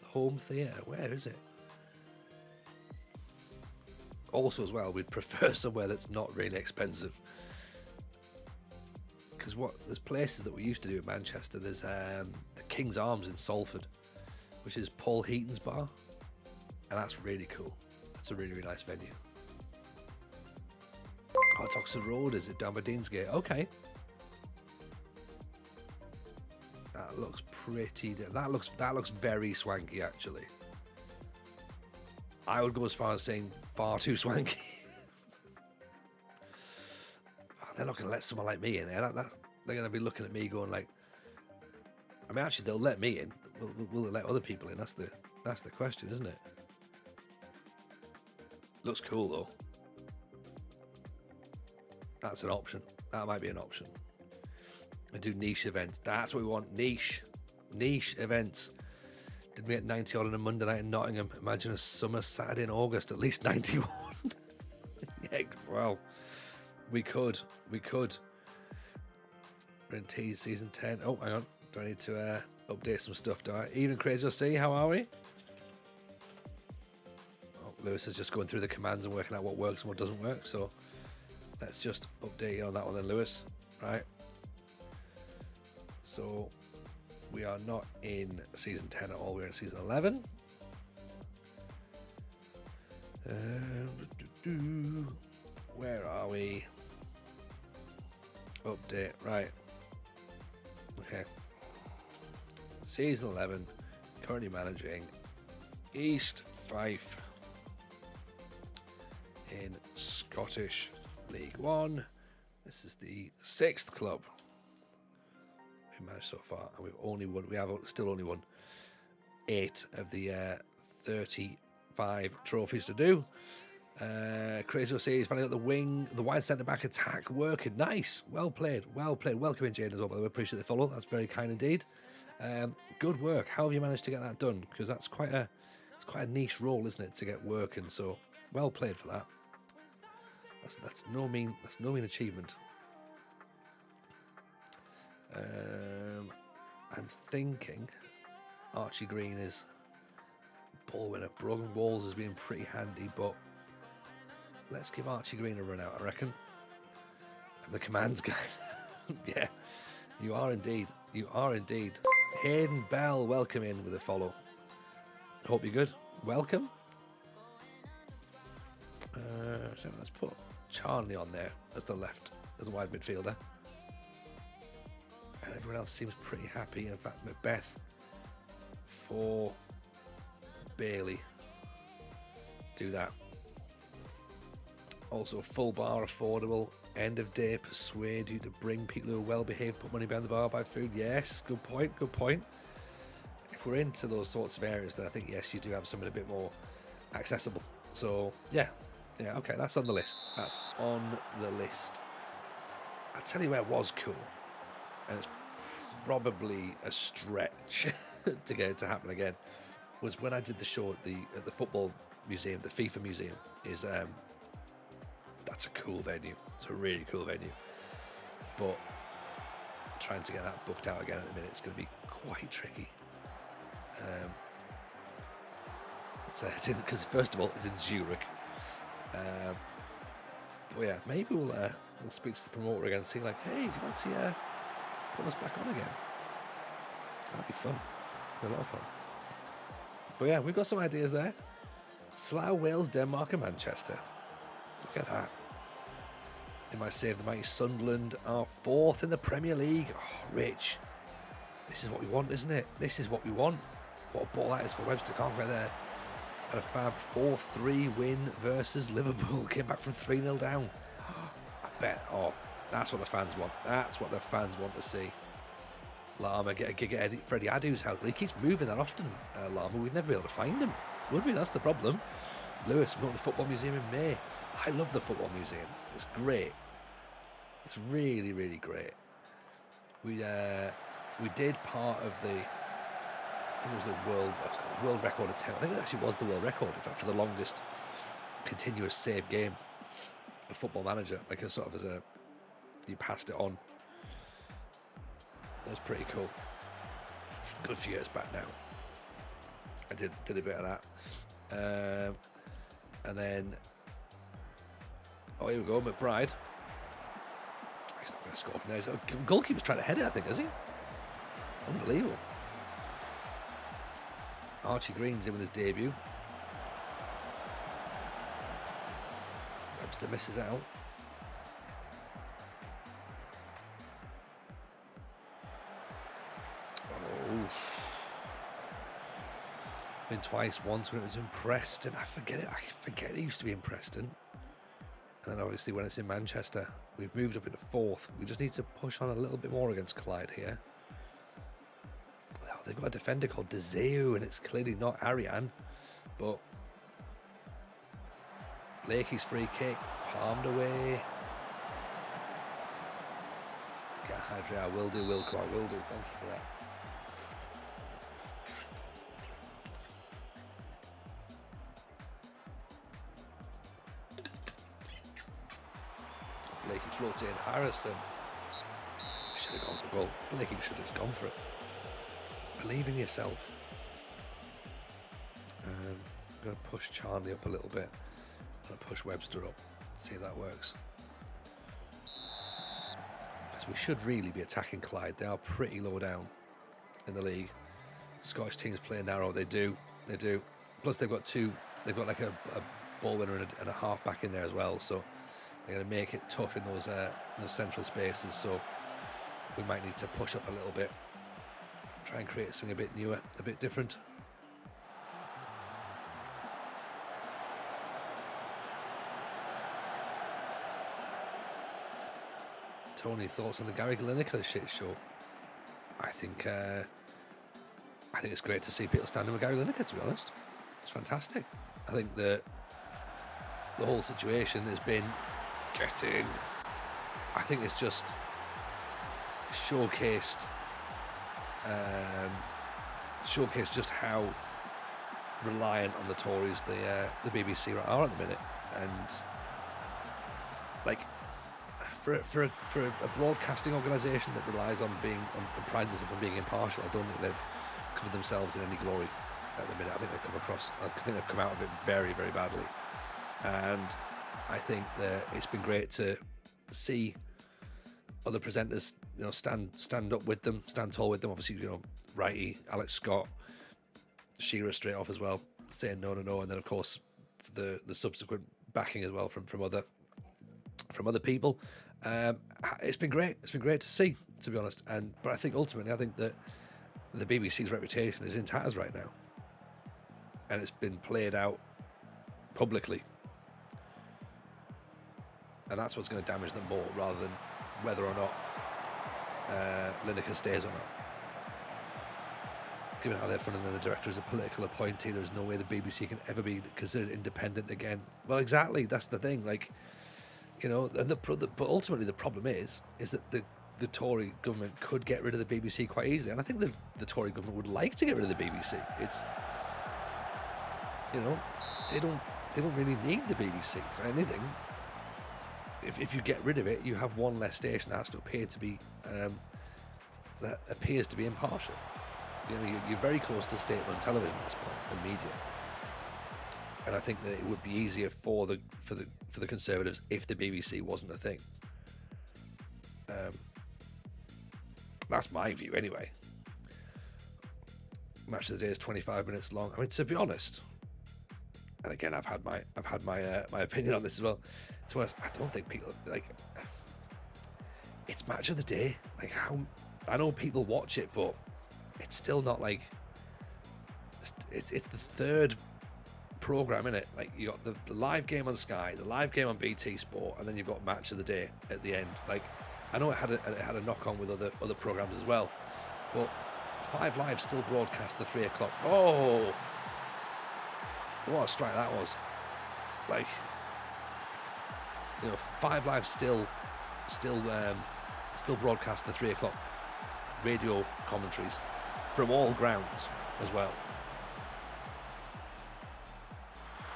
S1: Home Theatre, where is it? Also as well, we'd prefer somewhere that's not really expensive. Because there's places that we used to do in Manchester. There's the King's Arms in Salford, which is Paul Heaton's bar. And that's really cool. That's a really, really nice venue. Hot Oxford Road, is it down by Deansgate? Okay. That looks pretty... That looks very swanky, actually. I would go as far as saying far too swanky. They're not going to let someone like me in there. They're going to be looking at me going like... I mean, actually, they'll let me in. Will they let other people in? That's the question, isn't it? Looks cool, though. That's an option. That might be an option. I do niche events. That's what we want. Niche events. Did we get 90 odd on a Monday night in Nottingham? Imagine a summer Saturday in August, at least 91. Yeah, well, we could. We're in T season 10. Oh, hang on. Do I need to update some stuff, do I? Evening Crazy C, how are we? Oh, Lewis is just going through the commands and working out what works and what doesn't work, so let's just update you on that one then, Lewis. Right. So we are not in season 10 at all. We're in season 11. Where are we? Update. Right. Okay. Season 11. Currently managing East Fife in Scottish League One. This is the 6th club we managed so far, and we have still only won 8 of the 35 trophies to do. Crazy OC is finally got the wide centre back attack working. Nice, well played. Welcome in, Jane, as well. By the way, appreciate the follow. That's very kind indeed. Good work. How have you managed to get that done? Because that's quite a niche role, isn't it, to get working? So well played for that. That's no mean achievement. I'm thinking Archie Green is ball winner. Brogan Walls has been pretty handy, but let's give Archie Green a run out, I reckon. I'm the commands guy. Yeah, you are indeed. Hayden Bell, welcome in with a follow. Hope you're good. Welcome. So let's put Charlie on there as the wide midfielder. And everyone else seems pretty happy. In fact, Macbeth for Bailey. Let's do that. Also, full bar affordable. End of day, persuade you to bring people who are well behaved, put money behind the bar, buy food. Yes, good point. If we're into those sorts of areas, then I think, yes, you do have something a bit more accessible. So, yeah, okay, that's on the list. I'll tell you where it was cool, and it's probably a stretch to get it to happen again, was when I did the show at the football museum, the FIFA museum. That's a cool venue. It's a really cool venue. But trying to get that booked out again at the minute, it's going to be quite tricky. Because first of all, it's in Zurich. But yeah, maybe we'll speak to the promoter again and see, like, hey, do you fancy putting us back on again? That'd be fun. Be a lot of fun. But yeah, we've got some ideas there. Slough, Wales, Denmark and Manchester. Look at that. They might save the mighty Sunderland are 4th in the Premier League. Oh, Rich. This is what we want, isn't it? This is what we want. What a ball that is for Webster. Can't get there. Had a fab 4-3 win versus Liverpool. Came back from 3-0 down. That's what the fans want. That's what the fans want to see. Lama get a gig at Freddie Adu's house. He keeps moving that often, Lama. We'd never be able to find him, would we? That's the problem. Lewis, we're going to the Football Museum in May. I love the Football Museum. It's great. It's really, really great. We did part of the, I think it was the world record attempt. I think it actually was the world record, in fact, for the longest continuous save game of Football Manager. Like a sort of you passed it on. That was pretty cool. Good few years back now. I did a bit of that. And then, here we go, McBride. He's not going to score from there. Goalkeeper's trying to head it, I think, is he? Unbelievable. Archie Green's in with his debut. Webster misses out. Been twice, once when it was in Preston. I forget it used to be in Preston. And then obviously when it's in Manchester, we've moved up into fourth. We just need to push on a little bit more against Clyde here. Oh, they've got a defender called Dezeu, and it's clearly not Ariane. But Blakey's free kick, palmed away. Get a hydrate. I will do, Wilco. I will do. Thank you for that. Blakey floats in. Harrison should have gone for goal. Blakey should have gone for it. Believe in yourself. I'm going to push Charlie up a little bit. I'm going to push Webster up. See if that works. Because we should really be attacking Clyde. They are pretty low down in the league. Scottish teams play narrow. They do. Plus they've got like a ball winner and a half back in there as well. So they're going to make it tough in those central spaces, so we might need to push up a little bit, try and create something a bit newer, a bit different. Tony, thoughts on the Gary Lineker shit show? I think it's great to see people standing with Gary Lineker, to be honest. It's fantastic. I think that the whole situation has been I think it's just showcased just how reliant on the Tories the BBC are at the minute, and like for a broadcasting organisation that relies on being on prides itself on being impartial, I don't think they've covered themselves in any glory at the minute. I think they've come out of it very, very badly, and I think that it's been great to see other presenters, stand up with them, stand tall with them. Obviously, Righty, Alex Scott, Shearer straight off as well, saying no, and then of course the subsequent backing as well from other people. It's been great. It's been great to see, to be honest. But I think ultimately, that the BBC's reputation is in tatters right now, and it's been played out publicly. And that's what's going to damage them more, rather than whether or not Lineker stays or not. Given how they're funding the director as a political appointee, there's no way the BBC can ever be considered independent again. Well, exactly, that's the thing. But ultimately the problem is that the Tory government could get rid of the BBC quite easily, and I think the Tory government would like to get rid of the BBC. It's they don't really need the BBC for anything. If you get rid of it, you have one less station that has to appear to be that appears to be impartial. You're very close to state-run television at this point, and media. And I think that it would be easier for the Conservatives if the BBC wasn't a thing. That's my view, anyway. Match of the day is 25 minutes long. I mean, to be honest, and again, I've had my opinion on this as well. To be honest, I don't think people it's match of the day. Like, how I know people watch it, but it's still not like it's the third program in it. Like you got the live game on Sky, the live game on BT Sport, and then you've got Match of the Day at the end. Like I know it had a knock on with other programs as well, but 5 Live still broadcast the 3 o'clock. Oh, what a strike that was! Like 5 Live still broadcast the 3 o'clock radio commentaries from all grounds as well,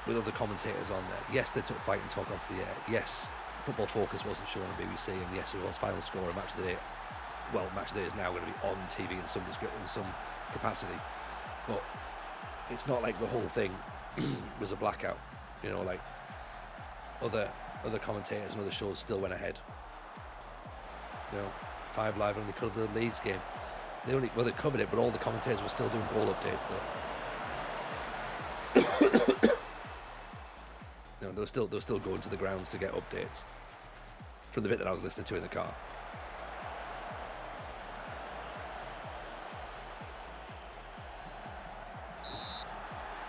S1: with other commentators on there. Yes, they took Fight and Talk off the air. Yes, Football Focus wasn't shown on BBC, and yes, it was Final Score and Match of the Day. Well, Match of the Day is now going to be on TV in some capacity, but it's not like the whole thing was a blackout. Like other commentators and other shows still went ahead. 5 Live only covered the Leeds game. They covered it, but all the commentators were still doing goal updates though. They were still going to the grounds to get updates from the bit that I was listening to in the car.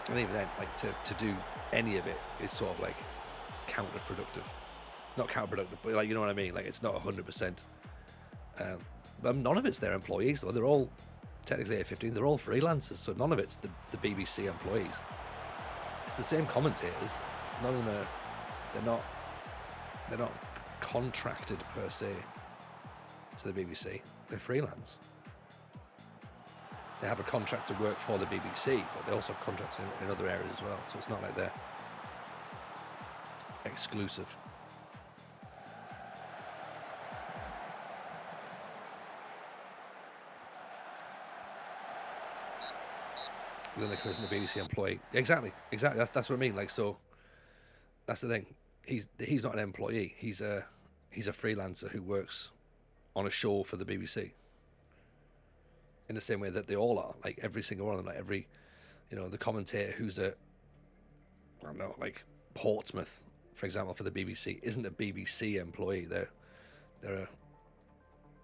S1: And even then, like to do any of it is sort of like counterproductive. Not counterproductive, but like, you know what I mean? Like it's not 100%. But none of it's their employees, though. They're all technically A15. They're all freelancers, so none of it's the BBC employees. It's the same commentators. None of them are. They're not contracted per se to the BBC. They're freelance. They have a contract to work for the BBC, but they also have contracts in other areas as well. So it's not like they're exclusive. Lineker isn't a BBC employee. Exactly. That's what I mean. Like, so that's the thing. He's not an employee. He's a freelancer who works on a show for the BBC. In the same way that they all are. Like every single one of them. Like every, the commentator who's I don't know, like Portsmouth, for example, for the BBC, isn't a BBC employee. They're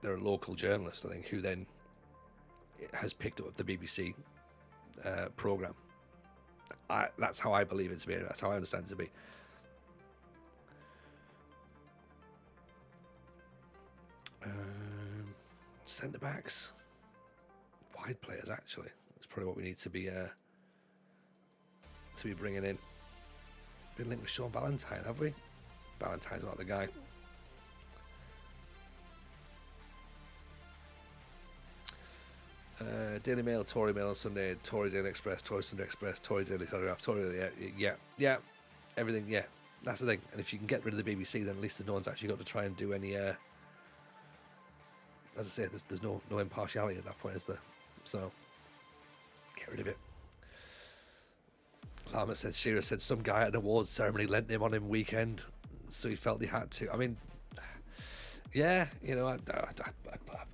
S1: a local journalist, I think, who then has picked up the BBC program. That's how I believe it to be. That's how I understand it to be. Centre backs, wide players. Actually, that's probably what we need to be bringing in. Been linked with Sean Ballantyne, have we? Ballantyne's not the guy. Daily Mail, Tory Mail on Sunday, Tory Daily Express, Tory Sunday Express, Tory Daily Telegraph, Tory yeah, everything, yeah. That's the thing. And if you can get rid of the BBC, then at least no one's actually got to try and do any. As I say, there's no impartiality at that point, is there? So get rid of it. Lama said, Shearer said some guy at an awards ceremony lent him on him weekend, so he felt he had to. I mean, yeah,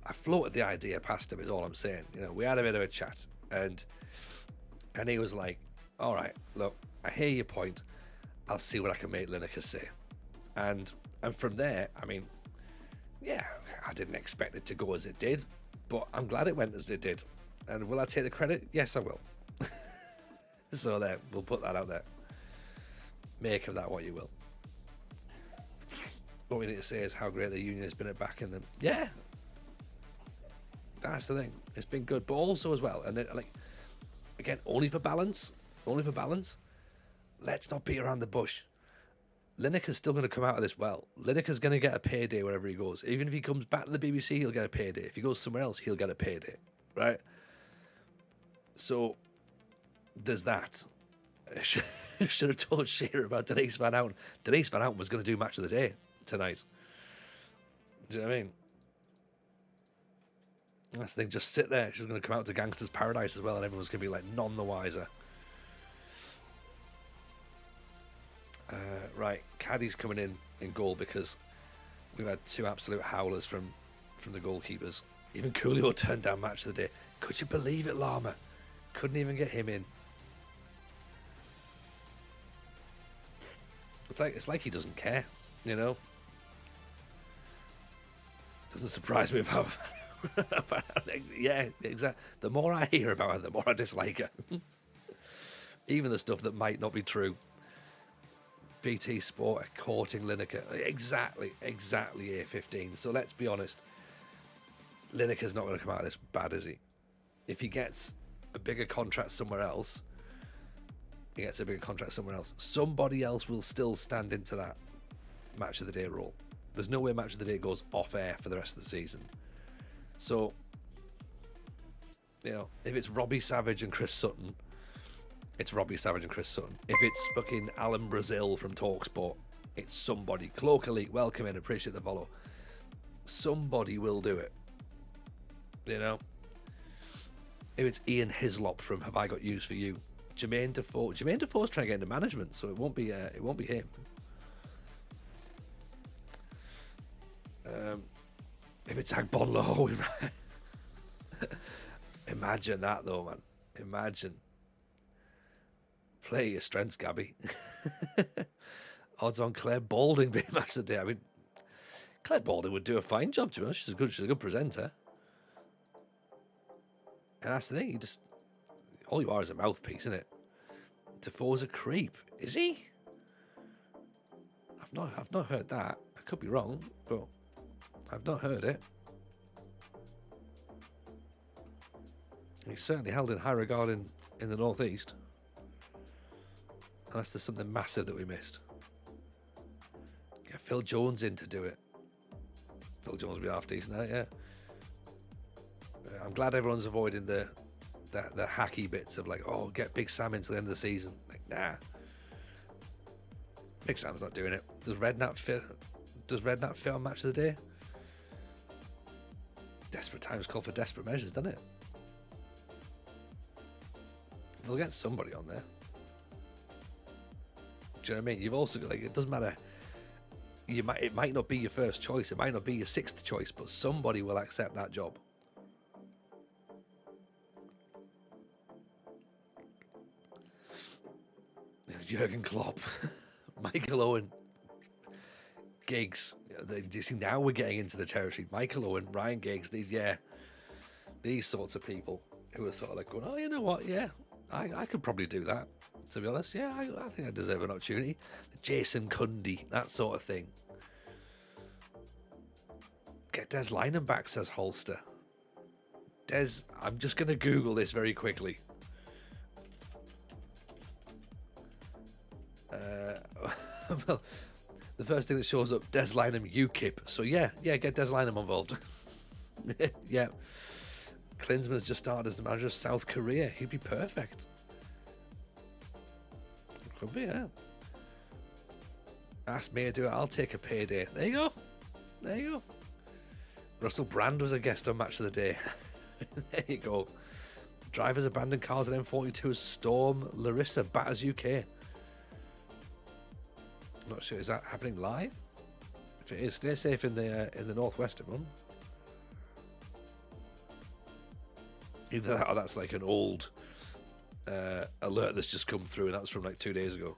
S1: I floated the idea past him, is all I'm saying. We had a bit of a chat, and he was like, all right, look, I hear your point. I'll see what I can make Lineker say. And from there, I mean, yeah, I didn't expect it to go as it did, but I'm glad it went as it did. And will I take the credit? Yes, I will. So there, we'll put that out there. Make of that what you will. What we need to say is how great the union has been at backing them. Yeah, that's the thing. It's been good, but also as well, and like, again, only for balance. Let's not beat around the bush. Lineker's still going to come out of this well. Lineker's going to get a payday wherever he goes. Even if he comes back to the BBC, he'll get a payday. If he goes somewhere else, he'll get a payday, right? So there's that. I should have told Shearer about Denise Van Houten. Denise Van Houten was going to do Match of the Day tonight. Do you know what I mean? That's the thing, just sit there. She's going to come out to Gangster's Paradise as well, and everyone's going to be like none the wiser. Right, Caddy's coming in goal because we've had 2 absolute howlers from the goalkeepers. Even Coolio turned down Match of the Day. Could you believe it, Lama? Couldn't even get him in. It's like he doesn't care, Doesn't surprise me about yeah, exactly. The more I hear about her, the more I dislike her. Even the stuff that might not be true. BT Sport are courting Lineker. Exactly A15. So let's be honest. Lineker's not going to come out of this bad, is he? If he gets a bigger contract somewhere else, somebody else will still stand into that match of the day role. There's no way match of the day goes off air for the rest of the season. So, if it's Robbie Savage and Chris Sutton, it's Robbie Savage and Chris Sutton. If it's fucking Alan Brazil from TalkSport, it's somebody. Cloak Elite, welcome in, appreciate the follow. Somebody will do it. If it's Ian Hislop from Have I Got News for You, Jermaine Defoe's trying to get into management, so it won't be him. If it's Agbonlahor, imagine that though, man. Imagine. Play your strengths, Gabby. Odds on Claire Balding being match of the day. I mean, Claire Balding would do a fine job, to be honest. She's a good presenter. And that's the thing, all you are is a mouthpiece, isn't it? Defoe's a creep. Is he? I've not heard that. I could be wrong, but I've not heard it. He's certainly held in high regard in the Northeast. Unless there's something massive that we missed. Get Phil Jones in to do it. Phil Jones will be half decent, yeah. I'm glad everyone's avoiding the hacky bits of get Big Sam into the end of the season. Nah. Big Sam's not doing it. Does Redknapp fit on match of the day? Desperate times call for desperate measures, doesn't it? They'll get somebody on there. Do you know what I mean? You've also got, it doesn't matter. It might not be your first choice. It might not be your sixth choice, but somebody will accept that job. Jurgen Klopp, Michael Owen, Giggs. You see, now we're getting into the territory. Michael Owen, Ryan Giggs, these sorts of people who are sort of going, oh, you know what? Yeah, I could probably do that. To be honest, yeah, I think I deserve an opportunity. Jason Cundy, that sort of thing. Get Des Lynam back, says Holster. Des, I'm just going to Google this very quickly. Well, the first thing that shows up, Des Lynam UKIP. So yeah, get Des Lynam involved. Yeah. Klinsmann's just started as the manager of South Korea. He'd be perfect. Could be, yeah. Ask me to do it, I'll take a payday. There you go. Russell Brand was a guest on Match of the Day. There you go. Drivers abandon cars at M42 Storm Larissa batters UK. Not sure, is that happening live? If it is, stay safe in the northwest, everyone. Either that or that's like an old alert that's just come through, and that's from 2 days ago.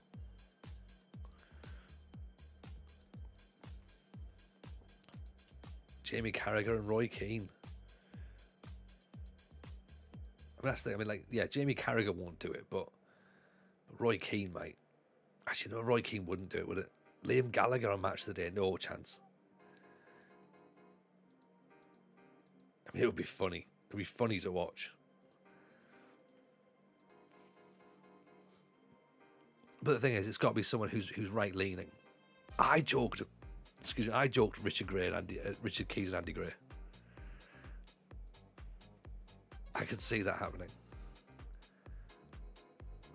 S1: Jamie Carragher and Roy Keane. That's the thing. Jamie Carragher won't do it, but Roy Keane might. Actually, no, Roy Keane wouldn't do it, would it? Liam Gallagher on Match of the Day, no chance. I mean, it would be funny. It would be funny to watch. But the thing is, it's got to be someone who's right-leaning. I joked Richard Keys and Andy Gray. I could see that happening.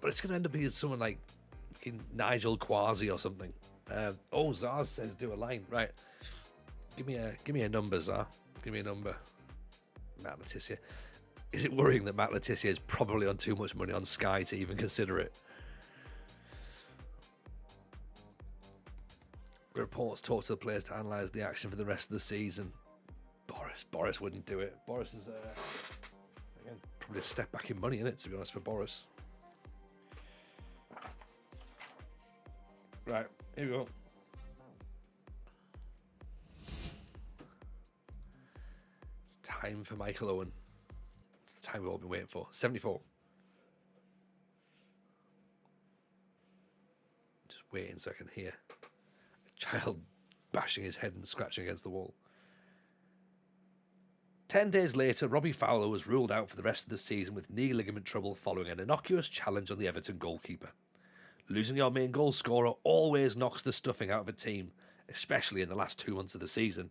S1: But it's going to end up being someone like Nigel Quasi or something. Zaz says do a line. Right. Give me a number, Zaz. Give me a number. Matt Letizia. Is it worrying that Matt Letizia is probably on too much money on Sky to even consider it? Reports talk to the players to analyse the action for the rest of the season. Boris wouldn't do it. Boris is again, probably a step back in money, isn't it, to be honest, for Boris. Right, here we go. It's time for Michael Owen. It's the time we've all been waiting for. 74. waiting so I can hear a child bashing his head and scratching against the wall. 10 days later, Robbie Fowler was ruled out for the rest of the season with knee ligament trouble following an innocuous challenge on the Everton goalkeeper. Losing your main goal scorer always knocks the stuffing out of a team, especially in the last 2 months of the season.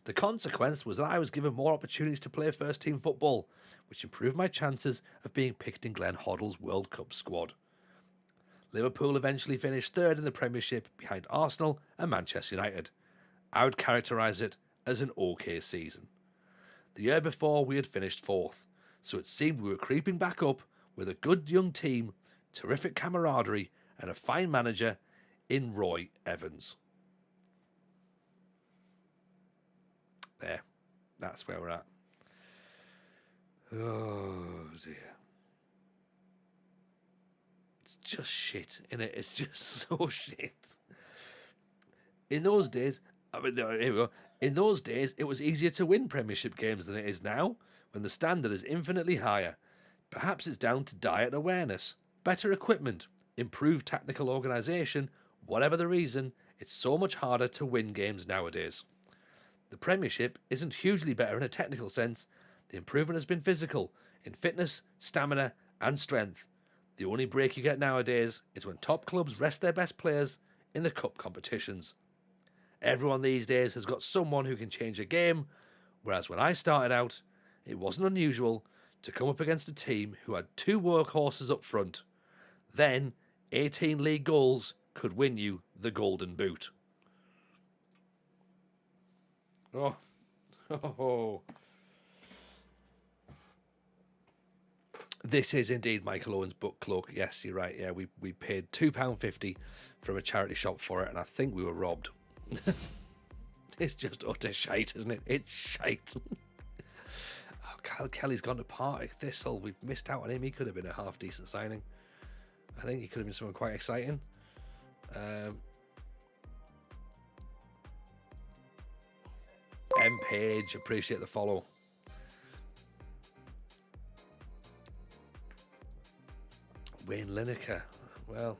S1: The consequence was that I was given more opportunities to play first-team football, which improved my chances of being picked in Glenn Hoddle's World Cup squad. Liverpool eventually finished third in the Premiership behind Arsenal and Manchester United. I would characterise it as an okay season. The year before, we had finished fourth, so it seemed we were creeping back up with a good young team, terrific camaraderie, and a fine manager in Roy Evans. There, that's where we're at. Oh dear. It's just shit, innit? It's just so shit. In those days, here we go. In those days, it was easier to win Premiership games than it is now, when the standard is infinitely higher. Perhaps it's down to diet awareness, better equipment, improved tactical organisation. Whatever the reason, it's so much harder to win games nowadays. The Premiership isn't hugely better in a technical sense. The improvement has been physical, in fitness, stamina and strength. The only break you get nowadays is when top clubs rest their best players in the cup competitions. Everyone these days has got someone who can change a game, whereas when I started out, it wasn't unusual to come up against a team who had 2 workhorses up front. Then, 18 league goals could win you the Golden Boot. Oh. This is indeed Michael Owen's book cloak. Yes, you're right. Yeah, we paid £2.50 from a charity shop for it, and I think we were robbed. It's just utter shite, isn't it? It's shite. Oh, Kyle Kelly's gone to Partick Thistle. We've missed out on him. He could have been a half decent signing. I think he could have been someone quite exciting. M Page, appreciate the follow. Wayne Lineker, well,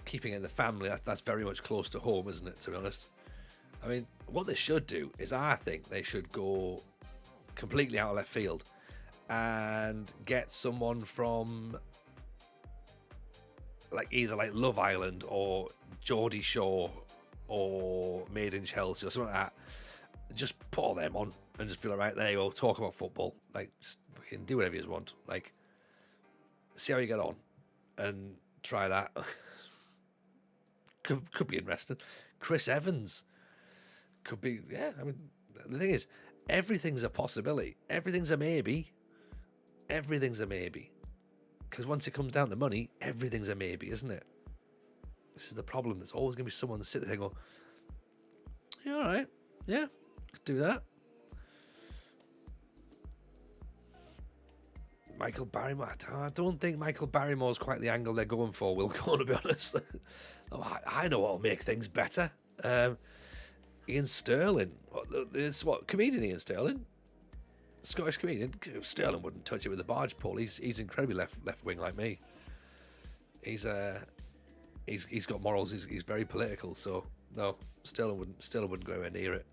S1: keeping it in the family, that's very much close to home, isn't it, to be honest? I mean, what they should do is I think they should go completely out of left field and get someone from either Love Island or Geordie Shore or Made in Chelsea or something like that. Just put all them on and just be like, right, there you go, talk about football. Just fucking do whatever you want. See how you get on and try that. Could be interesting. Chris Evans could be, yeah. I mean, the thing is, everything's a possibility. Everything's a maybe. Everything's a maybe. Because once it comes down to money, everything's a maybe, isn't it? This is the problem. There's always going to be someone to sit there and go, yeah, all right, yeah, could do that. Michael Barrymore, I don't think Michael Barrymore's quite the angle they're going for, Will Cole, to be honest. I know what'll make things better. Ian Sterling. Comedian Ian Sterling? Scottish comedian? Sterling wouldn't touch it with a barge pole. He's incredibly left wing like me. He's got morals. He's very political. So no, Sterling wouldn't go anywhere near it.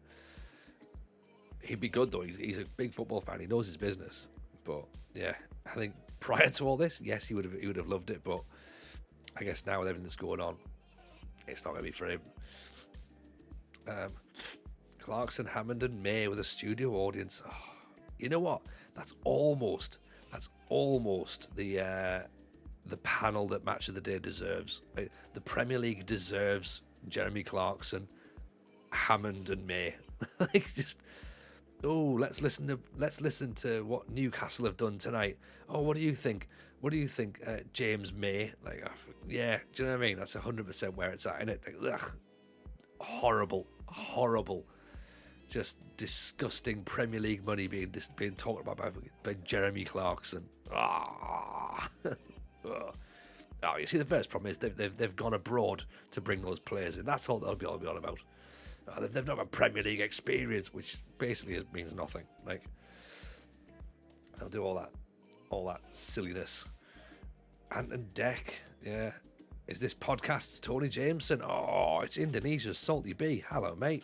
S1: He'd be good though. He's a big football fan. He knows his business. But yeah, I think prior to all this, yes, he would have loved it. But I guess now with everything that's going on, it's not going to be for him. Clarkson, Hammond, and May with a studio audience. Oh, you know what? That's almost the panel that Match of the Day deserves. The Premier League deserves Jeremy Clarkson, Hammond, and May. Let's listen to what Newcastle have done tonight. Oh, what do you think? James May? Yeah, do you know what I mean? That's 100% where it's at, isn't it? Horrible, just disgusting Premier League money being talked about by Jeremy Clarkson. Oh, you see, the first problem is they've gone abroad to bring those players in. That's all they'll be on about. They've not got Premier League experience, which basically means nothing. They'll do all that silliness. And Deck, yeah. Is this podcast's Tony Jameson? Oh, it's Indonesia's Salty B. Hello, mate.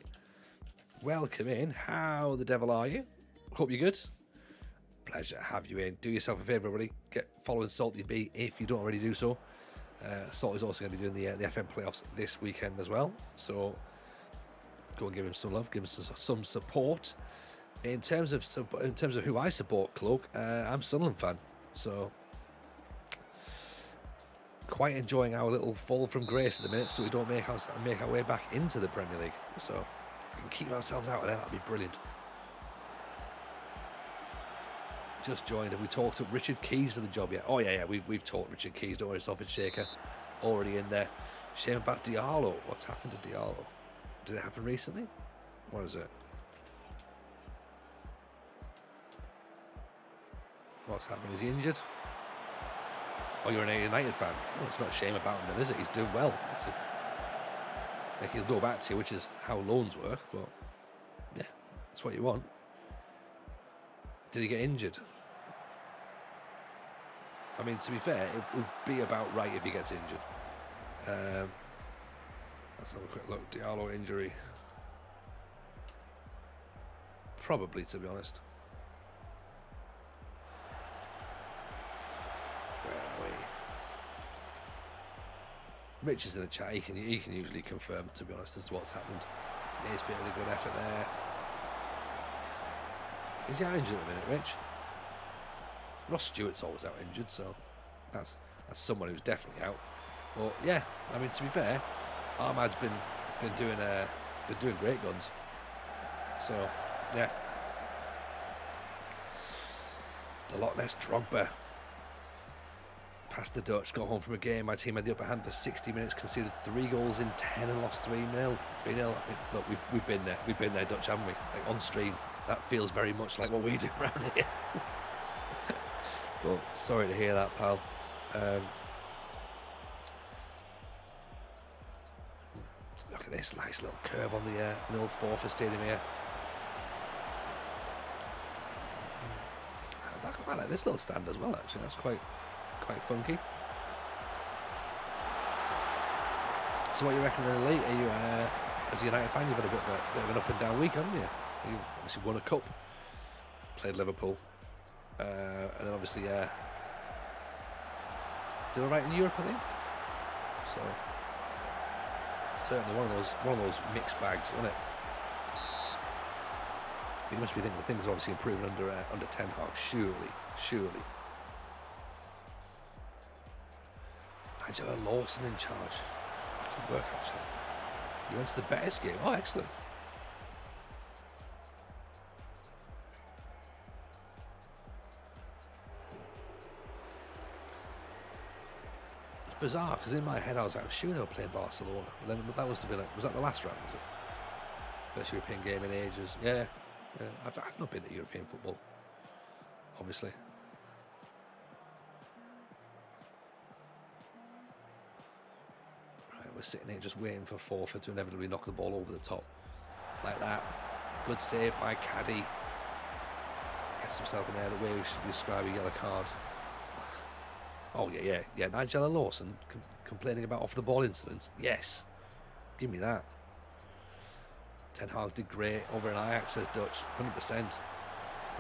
S1: Welcome in. How the devil are you? Hope you're good. Pleasure to have you in. Do yourself a favour, everybody. Get following Salty B if you don't already do so. Salty's also going to be doing the FM playoffs this weekend as well. So go and give him some love, give him some support. In terms of who I support, Cloak, I'm a Sunderland fan. So quite enjoying our little fall from grace at the minute, so we don't make our way back into the Premier League. So if we can keep ourselves out of there, that'd be brilliant. Just joined. Have we talked to Richard Keys for the job yet? Oh yeah, we've talked Richard Keys. Don't worry, Sausage Shaker already in there. Shame about Diallo. What's happened to Diallo? Did it happen recently? What is it? What's happened? Is he injured? Oh, you're an United fan. Well, it's not a shame about him then, is it? He's doing well. Like, he'll go back to you, which is how loans work, but yeah, that's what you want. Did he get injured? I mean, to be fair, it would be about right if he gets injured. Let's have a quick look. Diallo injury. Probably, to be honest. Where are we? Rich is in the chat. He can usually confirm, to be honest, as to what's happened. Naismith with a good effort there. Is he out injured at the minute, Rich? Ross Stewart's always out injured, so that's someone who's definitely out. But yeah, I mean, to be fair, Ahmad's been doing great guns. So yeah, the Loch Ness Drogba passed the Dutch, got home from a game. My team had the upper hand for 60 minutes, conceded 3 goals in 10 and lost 3-0. 3-0. I mean, look, we've been there. We've been there, Dutch, haven't we? Like on stream. That feels very much like what we do around here. But sorry to hear that, pal. Look at this nice little curve on the old Forfeit Stadium here. I quite like this little stand as well, actually. That's quite funky. So what you reckon in the league? Are you, as a United fan, you've had a bit of an up and down week, haven't you? You obviously won a cup, played Liverpool, and then obviously did all right in Europe, I think. So certainly one of those mixed bags, wasn't it? You must be thinking things are obviously improving under Ten Hag, surely. Angela Lawson in charge. Good work, actually. You went to the Betis game. Oh, excellent. Bizarre, because in my head I was sure they were playing Barcelona, but then that must have been was that the last round, was it? First European game in ages. Yeah. I've not been to European football, obviously. Right, we're sitting here just waiting for Forfeit to inevitably knock the ball over the top, like that. Good save by Caddy. Gets himself in there the way we should be describing a yellow card. Oh, yeah. Nigella Lawson complaining about off-the-ball incidents. Yes. Give me that. Ten Hag did great over in Ajax, says Dutch. 100%. He'll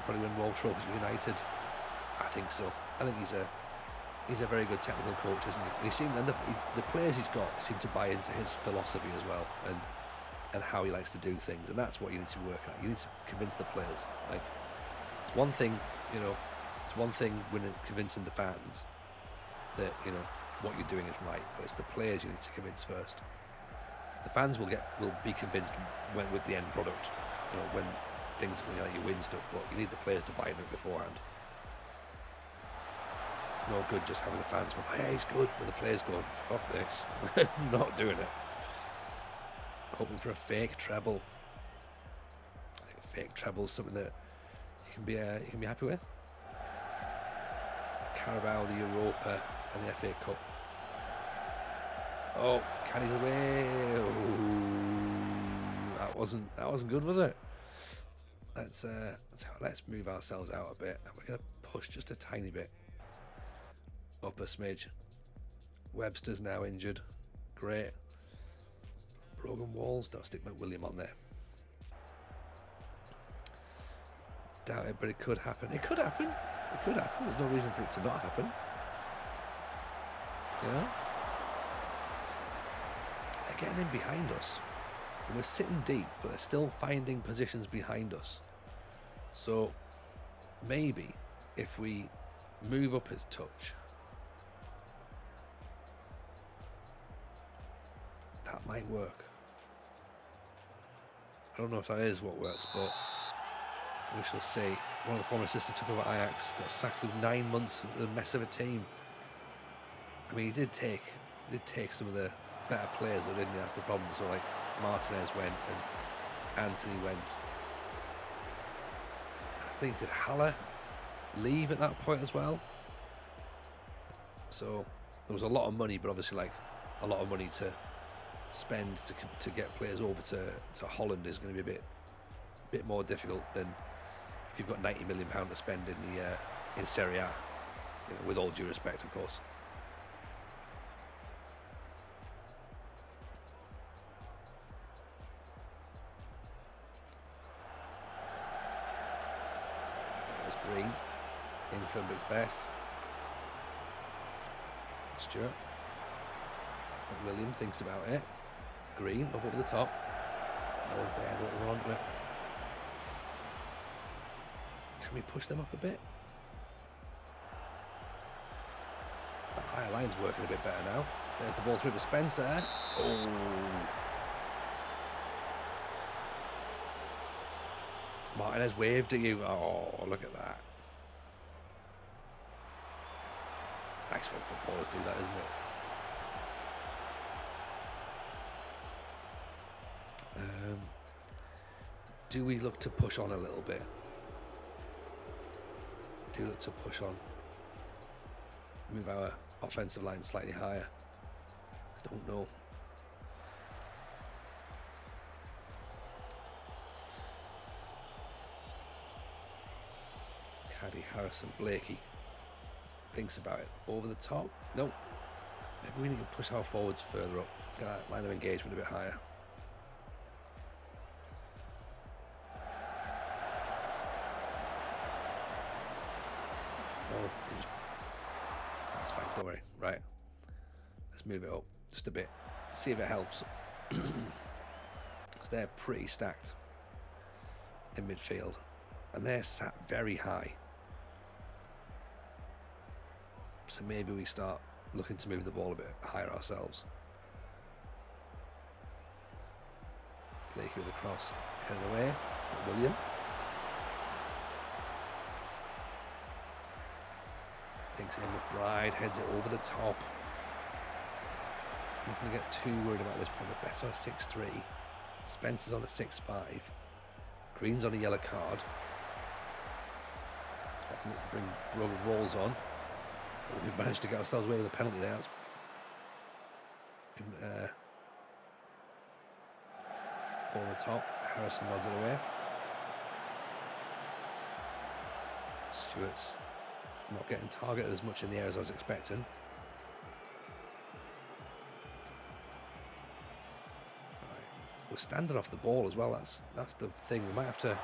S1: probably win World Trophies with United. I think so. I think he's a very good technical coach, isn't he? And the players he's got seem to buy into his philosophy as well, and how he likes to do things. And that's what you need to work at. You need to convince the players. Like, it's one thing, it's one thing when convincing the fans that what you're doing is right, but it's the players you need to convince first. The fans will be convinced with the end product, when things you win stuff, but you need the players to buy into it beforehand. It's no good just having the fans go, hey, he's good, but the players go, fuck this. Not doing it. Hoping for a fake treble. I think a fake treble is something that you can be happy with. Carabao, the Europa, and the FA Cup. Oh, carried away. Ooh, that wasn't good, was it? Let's move ourselves out a bit, and we're gonna push just a tiny bit up a smidge. Webster's now injured. Great. Brogan walls. Don't stick McWilliam on there. Doubt it, but it could happen. It could happen. It could happen. There's no reason for it to not happen. You know? They're getting in behind us. And we're sitting deep, but they're still finding positions behind us. So maybe if we move up his touch, that might work. I don't know if that is what works, but we shall see. One of the former assistants took over Ajax, got sacked with 9 months of the mess of a team. I mean, he did take some of the better players, though, didn't he? That's the problem. So, like, Martinez went and Anthony went. I think, did Haller leave at that point as well? So, there was a lot of money, but obviously, like, a lot of money to spend to get players over to Holland is going to be a bit more difficult than if you've got £90 million to spend in Serie A, you know, with all due respect, of course. There's Green in for Macbeth. Stewart. William thinks about it. Green up over the top. No one's there. They don't run onto it. Can we push them up a bit? The higher line's working a bit better now. There's the ball through to Spencer. Oh. Martinez waved at you. Oh, look at that. Nice when footballers do that, isn't it? Do we look to push on a little bit? Do we look to push on? Move our offensive line slightly higher? I don't know. Caddy, Harrison, Blakey thinks about it. Over the top? Nope. Maybe we need to push our forwards further up. Get that line of engagement a bit higher. That's fine, don't worry. Right, let's move it up just a bit, see if it helps. Because they're pretty stacked in midfield and they're sat very high, so maybe we start looking to move the ball a bit higher ourselves. Blakey with the cross, headed away. William. Thinks in McBride, heads it over the top. I'm not going to get too worried about this point, but better on a 6-3. Spencer's on a 6-5. Green's on a yellow card. Expecting it to bring Brogan Walls on. But we've managed to get ourselves away with a penalty there. That's ball on the top. Harrison nods it away. Stewart's not getting targeted as much in the air as I was expecting. Right. We're standing off the ball as well. That's the thing. We might have to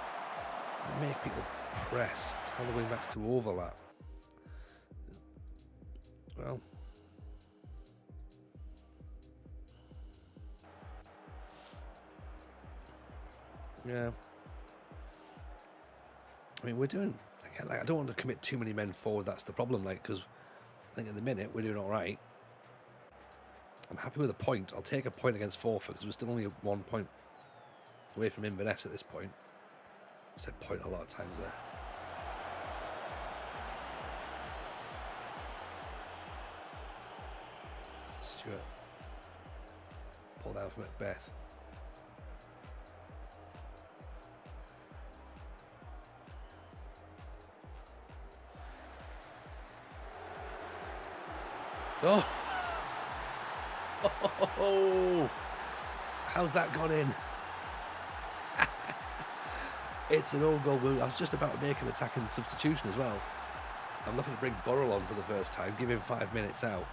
S1: make people press, tell the wing backs to overlap. Well, yeah. I mean, we're doing. Like, I don't want to commit too many men forward. That's the problem. Like, because I think at the minute we're doing all right. I'm happy with a point. I'll take a point against Forfar because we're still only 1 point away from Inverness at this point. I said point a lot of times there. Stewart. Pull down from Macbeth. Oh. Oh, how's that gone in? It's an own goal. I was just about to make an attacking substitution as well. I'm looking to bring Burrell on for the first time, give him 5 minutes out.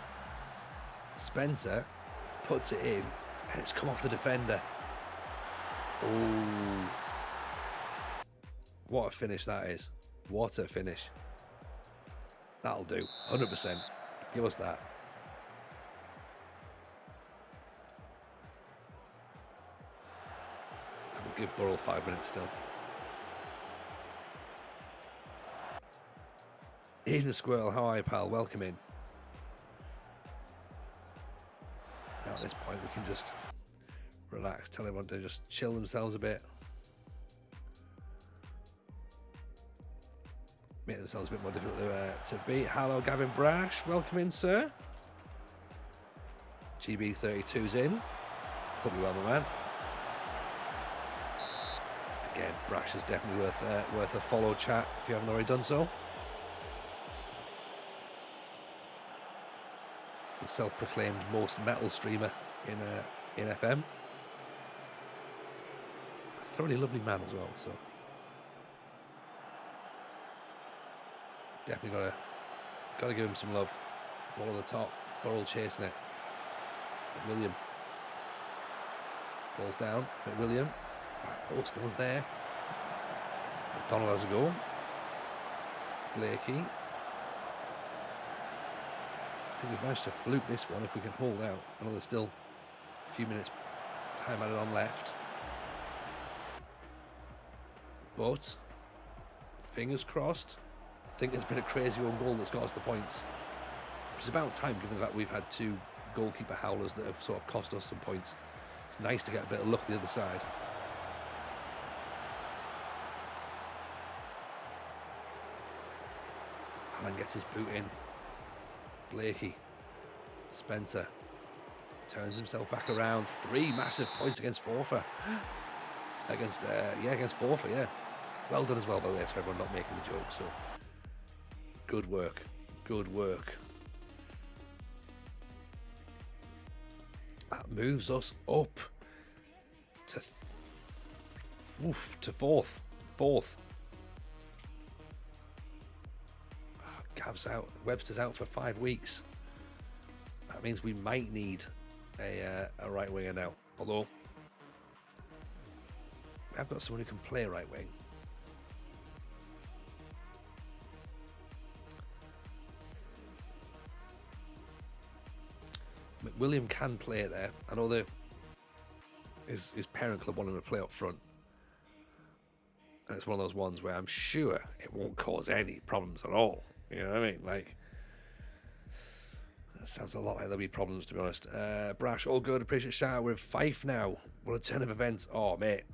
S1: Spencer puts it in, and it's come off the defender. Oh, what a finish that is. What a finish. That'll do. 100%. Give us that. We'll give Burrell 5 minutes still. Eden Squirrel, how are you, pal? Welcome in. Now at this point we can just relax, tell everyone to just chill themselves a bit. Make themselves a bit more difficult to beat. Hello, Gavin Brash. Welcome in, sir. GB32's in. Hope you're well, my man. Again, Brash is definitely worth a follow, chat, if you haven't already done so. The self-proclaimed most metal streamer in FM. A thoroughly lovely man as well, so definitely gotta give him some love. Ball on the top, Burrell chasing it. McWilliam. Ball's down. McWilliam. Back post, no one's there. McDonald has a go. Blakey. I think we've managed to fluke this one if we can hold out. I know there's still a few minutes time added on left. But, fingers crossed, I think there's been a crazy own goal that's got us the points. Which is about time, given the fact we've had two goalkeeper howlers that have sort of cost us some points. It's nice to get a bit of luck the other side. Alan gets his boot in. Blakey. Spencer. Turns himself back around. 3 massive points against Forfar. Against Forfar, yeah. Well done as well, by the way, for everyone not making the joke, so. Good work. Good work. That moves us up to fourth. Gav's out. Webster's out for 5 weeks. That means we might need a right winger now. Although I've got someone who can play right wing. McWilliam can play there. I know his parent club want him to play up front. And it's one of those ones where I'm sure it won't cause any problems at all. You know what I mean? Like, that sounds a lot like there'll be problems, to be honest. Brash, all good. Appreciate the shout out. We're in Fife now. What a turn of events. Oh, mate.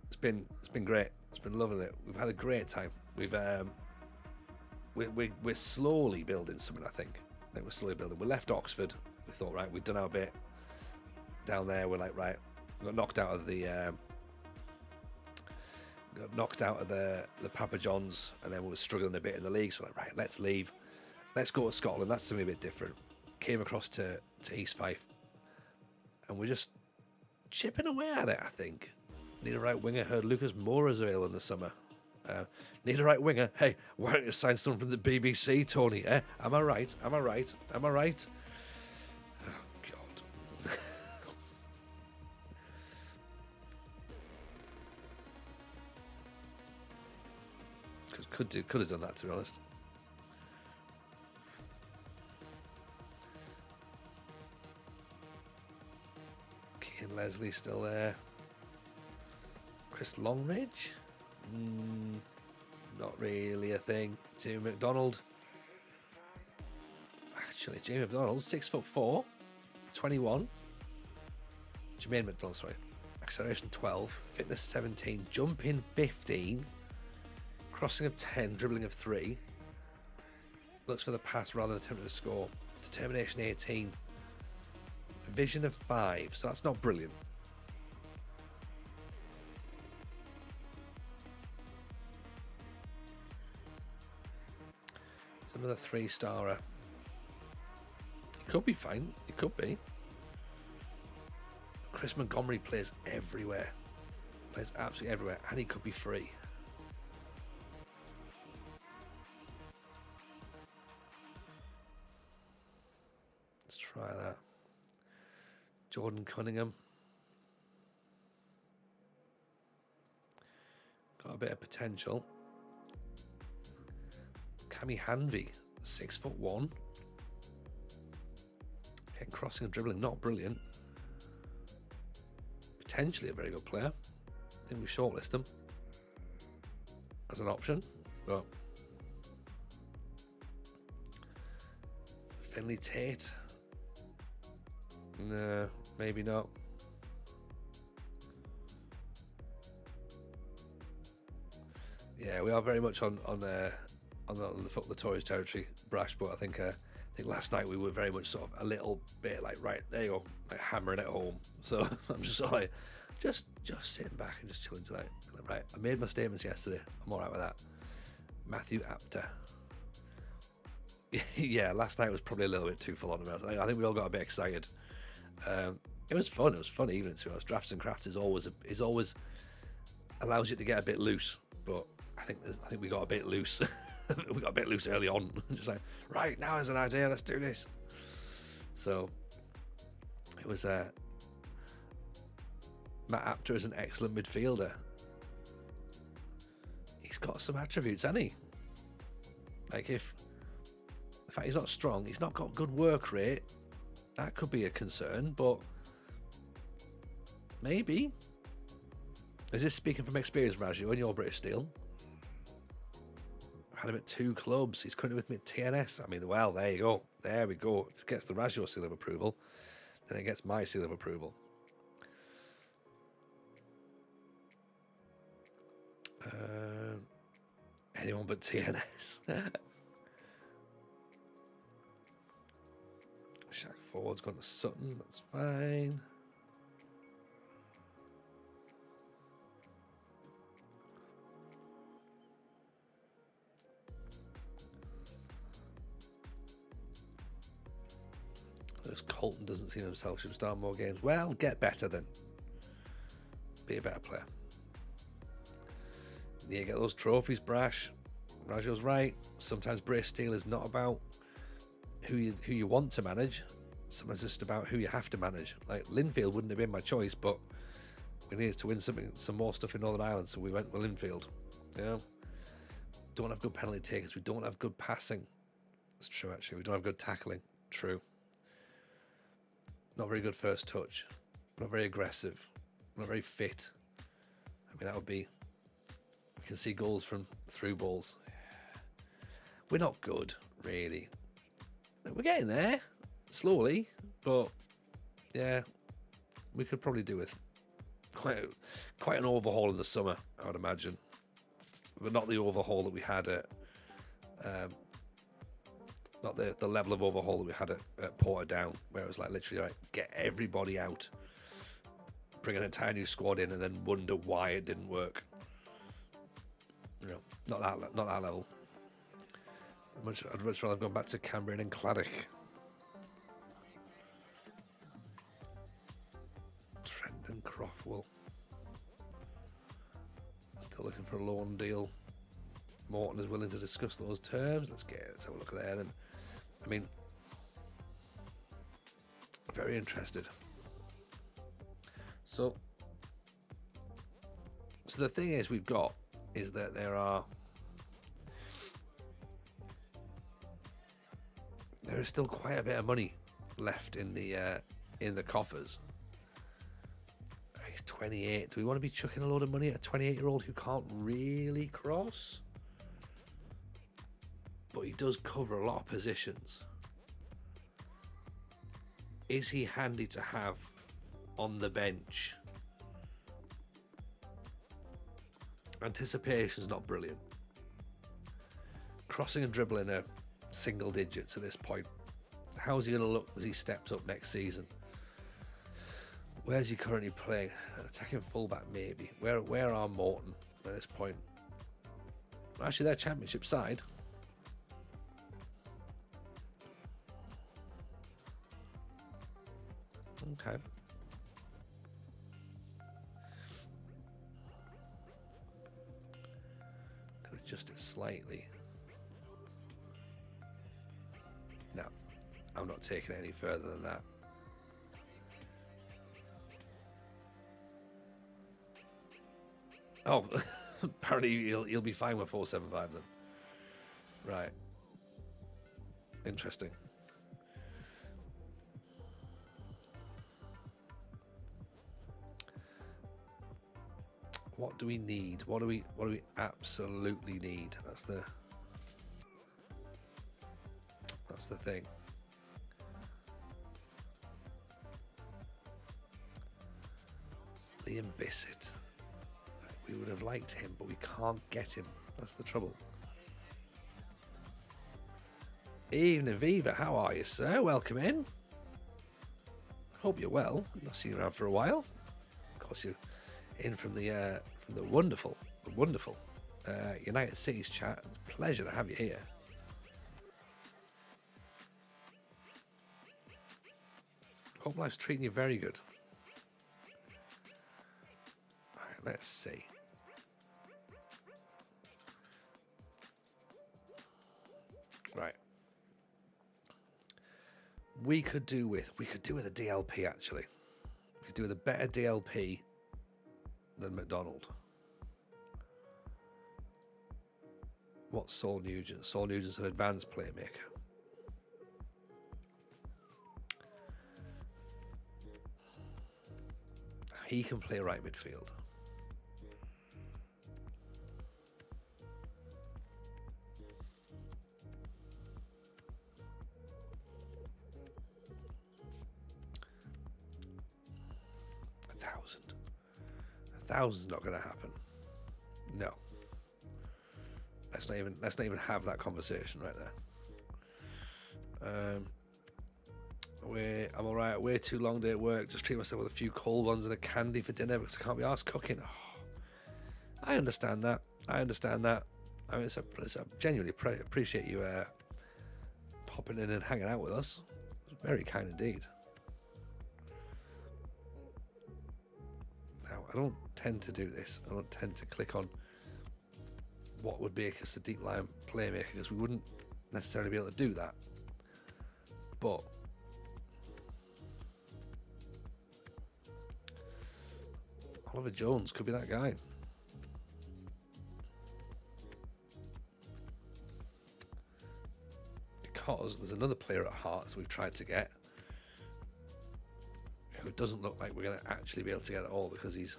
S1: It's been great. It's been loving it. We've had a great time. We're slowly building something, I think. We're slowly building. We left Oxford. We thought, right, we've done our bit. Down there, we're like, right, we got knocked out of the Papa John's, and then we were struggling a bit in the league, so like, right, let's leave. Let's go to Scotland. That's something a bit different. Came across to East Fife, and we're just chipping away at it, I think. Need a right winger. Heard Lucas Moura's available in the summer. Need a right winger. Hey, why don't you sign someone from the BBC, Tony? Am I right? Am I right? Am I right? Oh, God. Could have done that, to be honest. Keane Leslie still there. Chris Longridge? Not really a thing. Jamie McDonald. Actually, Jamie McDonald, 6'4", 21. Jermaine McDonald, sorry. Acceleration 12, fitness 17, jumping 15. Crossing of 10, dribbling of 3. Looks for the pass rather than attempting to score. Determination 18. Vision of 5, so that's not brilliant. It's another 3-starer. It could be fine. It could be. Chris Montgomery plays everywhere. Plays absolutely everywhere, and he could be free. Try that. Jordan Cunningham. Got a bit of potential. Cammy Hanvey, 6'1". Getting crossing and dribbling, not brilliant. Potentially a very good player. I think we shortlist him as an option, but Finley Tate, no, maybe not. Yeah, we are very much on the Tories territory, Brash. But I think last night we were very much sort of a little bit like, right, there you go, like hammering it home. So I'm just sort of like, just sitting back and just chilling tonight. Like, right, I made my statements yesterday. I'm all right with that. Matthew Apter. Yeah, last night was probably a little bit too full on about it. I think we all got a bit excited. It was fun. It was fun evening to us. Drafts and crafts is always allows you to get a bit loose, but I think we got a bit loose. We got a bit loose early on. Just like, right, now is an idea. Let's do this. So it was. Matt Apter is an excellent midfielder. He's got some attributes, hasn't he? Like, if the fact he's not strong, he's not got good work rate. That could be a concern, but maybe. Is this speaking from experience, Raju, and your British Steel? I had him at 2 clubs. He's currently with me at TNS. I mean, well, there you go. There we go. If it gets the Raju seal of approval, then it gets my seal of approval. Anyone but TNS. Shaq Ford's gone to Sutton. That's fine. Lewis Colton doesn't see himself should start more games. Well, get better then. Be a better player. You get those trophies, Brash. Rajo's right. Sometimes British Steel is not about who you want to manage. Sometimes it's just about who you have to manage. Like, Linfield wouldn't have been my choice, but we needed to win some more stuff in Northern Ireland, so we went with Linfield. You know? Don't have good penalty takers. We don't have good passing. It's true, actually. We don't have good tackling. True. Not very good first touch. Not very aggressive. Not very fit. I mean, that would be... We can see goals from through balls. We're not good, really. We're getting there, slowly, but yeah, we could probably do with quite an overhaul in the summer, I would imagine. But not the overhaul that we had at... not the level of overhaul that we had at Portadown, where it was like literally like get everybody out, bring an entire new squad in, and then wonder why it didn't work. You know, not that level. I'd much rather have gone back to Cambrian and Claddock. Trent and Croftwell. Still looking for a loan deal. Morton is willing to discuss those terms. Let's have a look at there then. I mean, very interested. So the thing we've got is that there is still quite a bit of money left in the coffers. He's 28. Do we want to be chucking a load of money at a 28-year-old who can't really cross? But he does cover a lot of positions. Is he handy to have on the bench? Anticipation's not brilliant. Crossing and dribbling are single digits at this point. How's he going to look as he steps up next season? Where's he currently playing? Attacking fullback, maybe. Where are Morton at this point? Actually, they're championship side. Okay. Could adjust it slightly. No, I'm not taking it any further than that. Oh, apparently he'll be fine with 475 then. Right. Interesting. What do we need? What do we absolutely need? That's the thing. Liam Bissett. We would have liked him, but we can't get him. That's the trouble. Evening, Viva. How are you, sir? Welcome in. Hope you're well. Not seen you around for a while. Of course, you're in from the wonderful United Cities chat. It's a pleasure to have you here. Hope life's treating you very good. All right, let's see. Right. We could do with a DLP actually. We could do with a better DLP than McDonald. What's Saul Nugent? Saul Nugent's an advanced playmaker. He can play right midfield. A thousand's not going to happen. No. Let's not even have that conversation right there. I'm all right. Way too long day at work. Just treat myself with a few cold ones and a candy for dinner because I can't be arsed cooking. Oh, I understand that. I mean, I genuinely appreciate you popping in and hanging out with us. It's very kind indeed. Now, I don't tend to do this. I don't tend to click on what would make us a deep line playmaker because we wouldn't necessarily be able to do that. But Oliver Jones could be that guy. Because there's another player at Hearts we've tried to get who doesn't look like we're going to actually be able to get at all because he's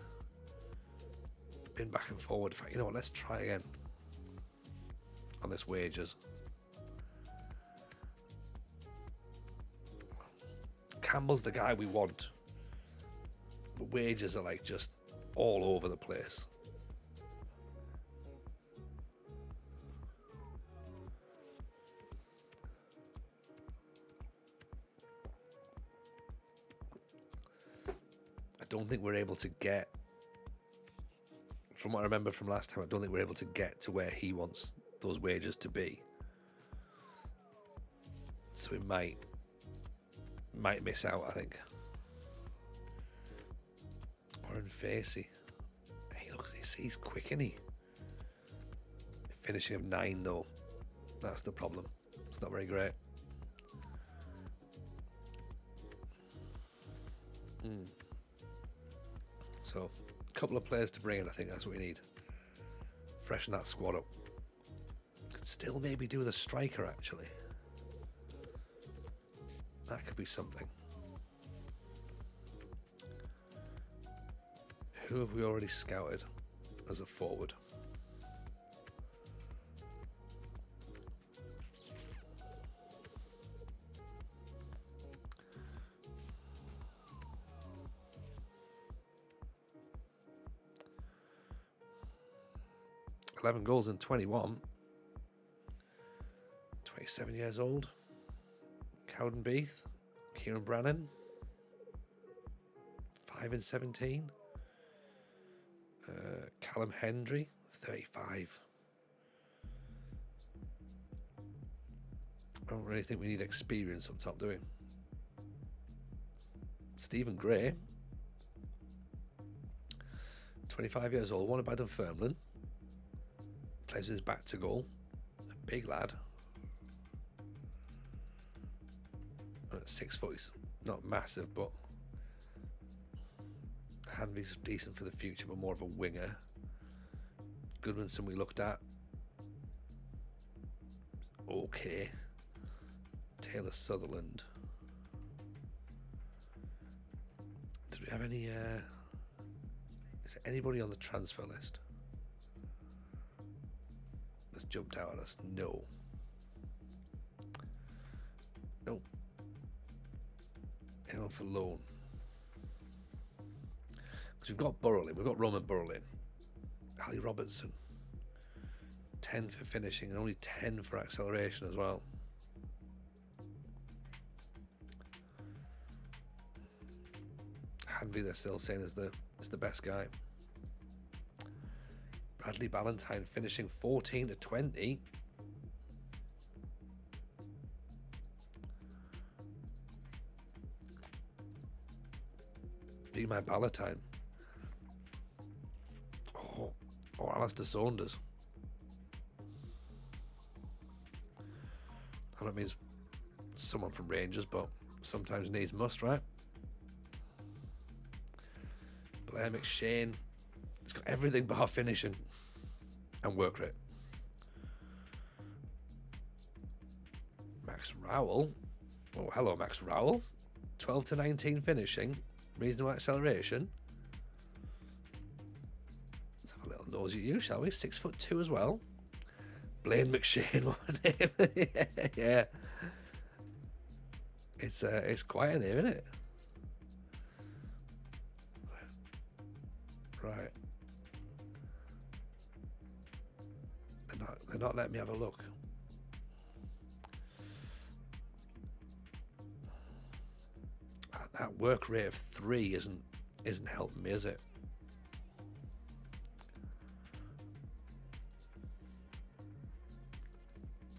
S1: been back and forward. In fact, you know what, let's try again on this wages. Campbell's the guy we want. But wages are like just all over the place. I don't think we're able to get, from what I remember from last time, I don't think we're able to get to where he wants those wages to be. So we might miss out, I think. Warren Facey. He's quick, isn't he? Finishing of 9 though. That's the problem. It's not very great. So, a couple of players to bring in, I think that's what we need. Freshen that squad up. Could still maybe do with a striker, actually. That could be something. Who have we already scouted as a forward? $11 goals in 21. 27 years old. Cowden Beath. Kieran Brannan. 5 in 17. Callum Hendry, 35. I don't really think we need experience up top, do we? Stephen Gray, 25 years old, wanted by Dunfermline. Plays with his back to goal. A big lad. 6 foot, he's not massive, but Hanvy's decent for the future, but more of a winger. Goodmanson we looked at. Okay. Taylor Sutherland. Did we have any... is there anybody on the transfer list that's jumped out at us? No. Nope. Anyone for loan? Because we've got Burrell in. We've got Roman Burrell in. Ali Robertson. 10 for finishing and only 10 for acceleration as well. Hanvey they're still saying is the best guy. Bradley Ballantyne finishing 14 to 20. Be my Ballantyne. Oh, Alistair Saunders. I don't mean someone from Rangers, but sometimes needs must, right? Blair McShane. It's got everything but finishing and work rate. Max Rowell. Oh, hello, Max Rowell. 12 to 19 finishing. Reasonable acceleration. Let's have a little nosy at you, shall we? 6'2" as well. Blaine McShane, what a name. Yeah. It's quite a name, isn't it? Right. They're not letting me have a look. That work rate of 3 isn't helping me, is it?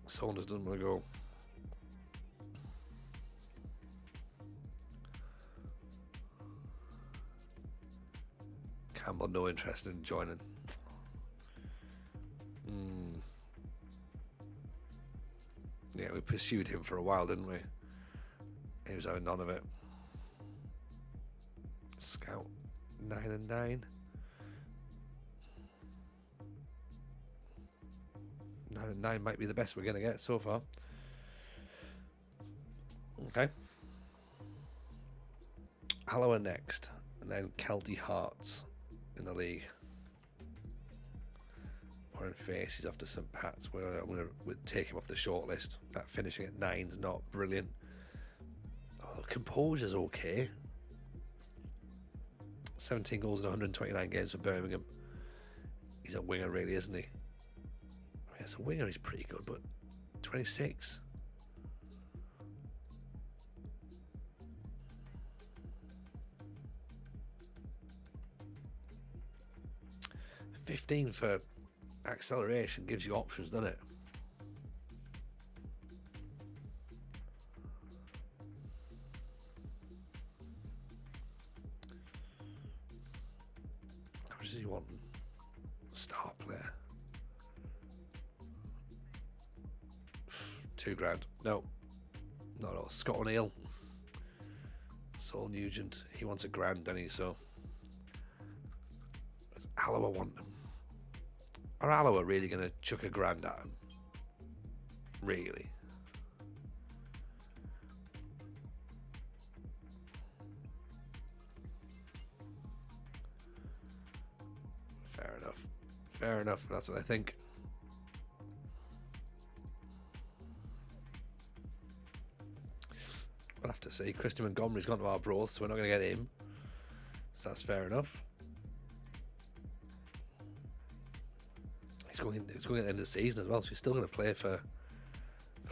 S1: Saunders doesn't want to go. Campbell, no interest in joining. Yeah, we pursued him for a while, didn't we? He was having none of it. Scout 9 and 9. 9 and 9 might be the best we're going to get so far. Okay. Alloa next, and then Kelty Hearts in the league. Warren Face, he's off to St Pat's. We're going to take him off the shortlist. That finishing at 9's not brilliant. Oh, Composure's okay. 17 goals in 129 games for Birmingham. He's a winger, really, isn't he? I mean, as a winger, he's pretty good, but 26. $15 for acceleration gives you options, doesn't it? How much does he want? Star player. $2,000. No. Not at all. Scott O'Neill. Saul Nugent. He wants $1,000, doesn't he? So does Alloa want him? Are Alloa really going to chuck $1,000 at him? Really? Fair enough. Fair enough. That's what I think. We'll have to see. Christian Montgomery's gone to Arbroath, so we're not going to get him. So that's fair enough. He's going at the end of the season as well, so he's still going to play for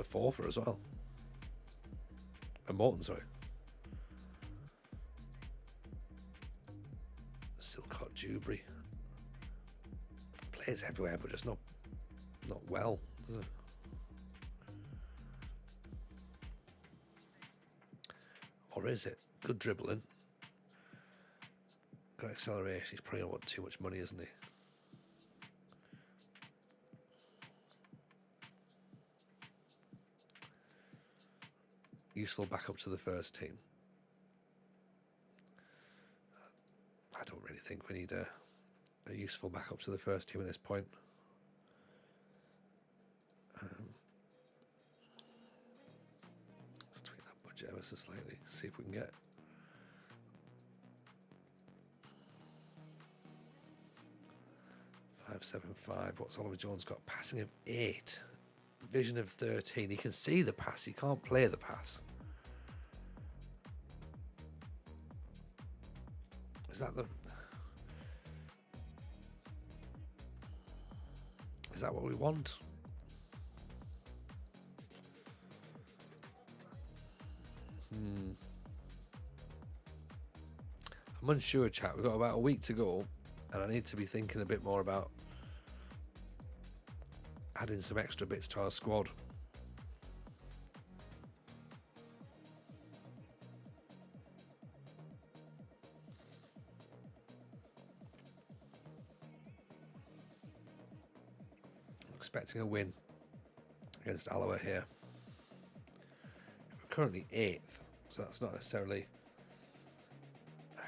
S1: Forfar as well. And Morton, sorry. Silcott Dewberry. Plays everywhere, but just not well, does it? Or is it? Good dribbling. Good acceleration. He's probably going to want too much money, isn't he? Useful backup to the first team. I don't really think we need a useful backup to the first team at this point. Let's tweak that budget ever so slightly. See if we can get 575. What's Oliver Jones got? Passing of 8. Vision of 13. He can see the pass. He can't play the pass. Is that what we want? I'm unsure, chat. We've got about a week to go, and I need to be thinking a bit more about adding some extra bits to our squad. I'm expecting a win against Alloa here. We're currently 8th, so that's not necessarily...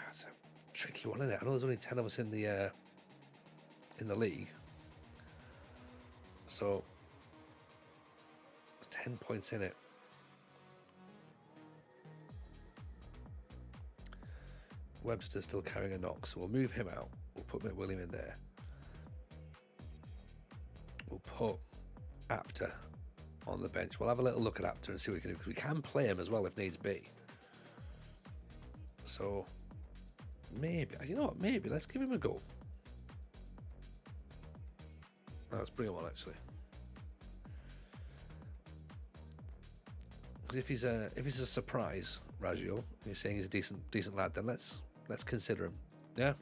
S1: It's a tricky one, isn't it? I know there's only 10 of us in the league. So, there's 10 points in it. Webster's still carrying a knock, so we'll move him out. We'll put McWilliam in there. We'll put Apter on the bench. We'll have a little look at Apter and see what we can do, because we can play him as well if needs be. So, maybe, you know what, maybe let's give him a go. Let's bring him on, actually. Because if he's a surprise, Raggio, you're saying he's a decent lad, then let's consider him. Yeah.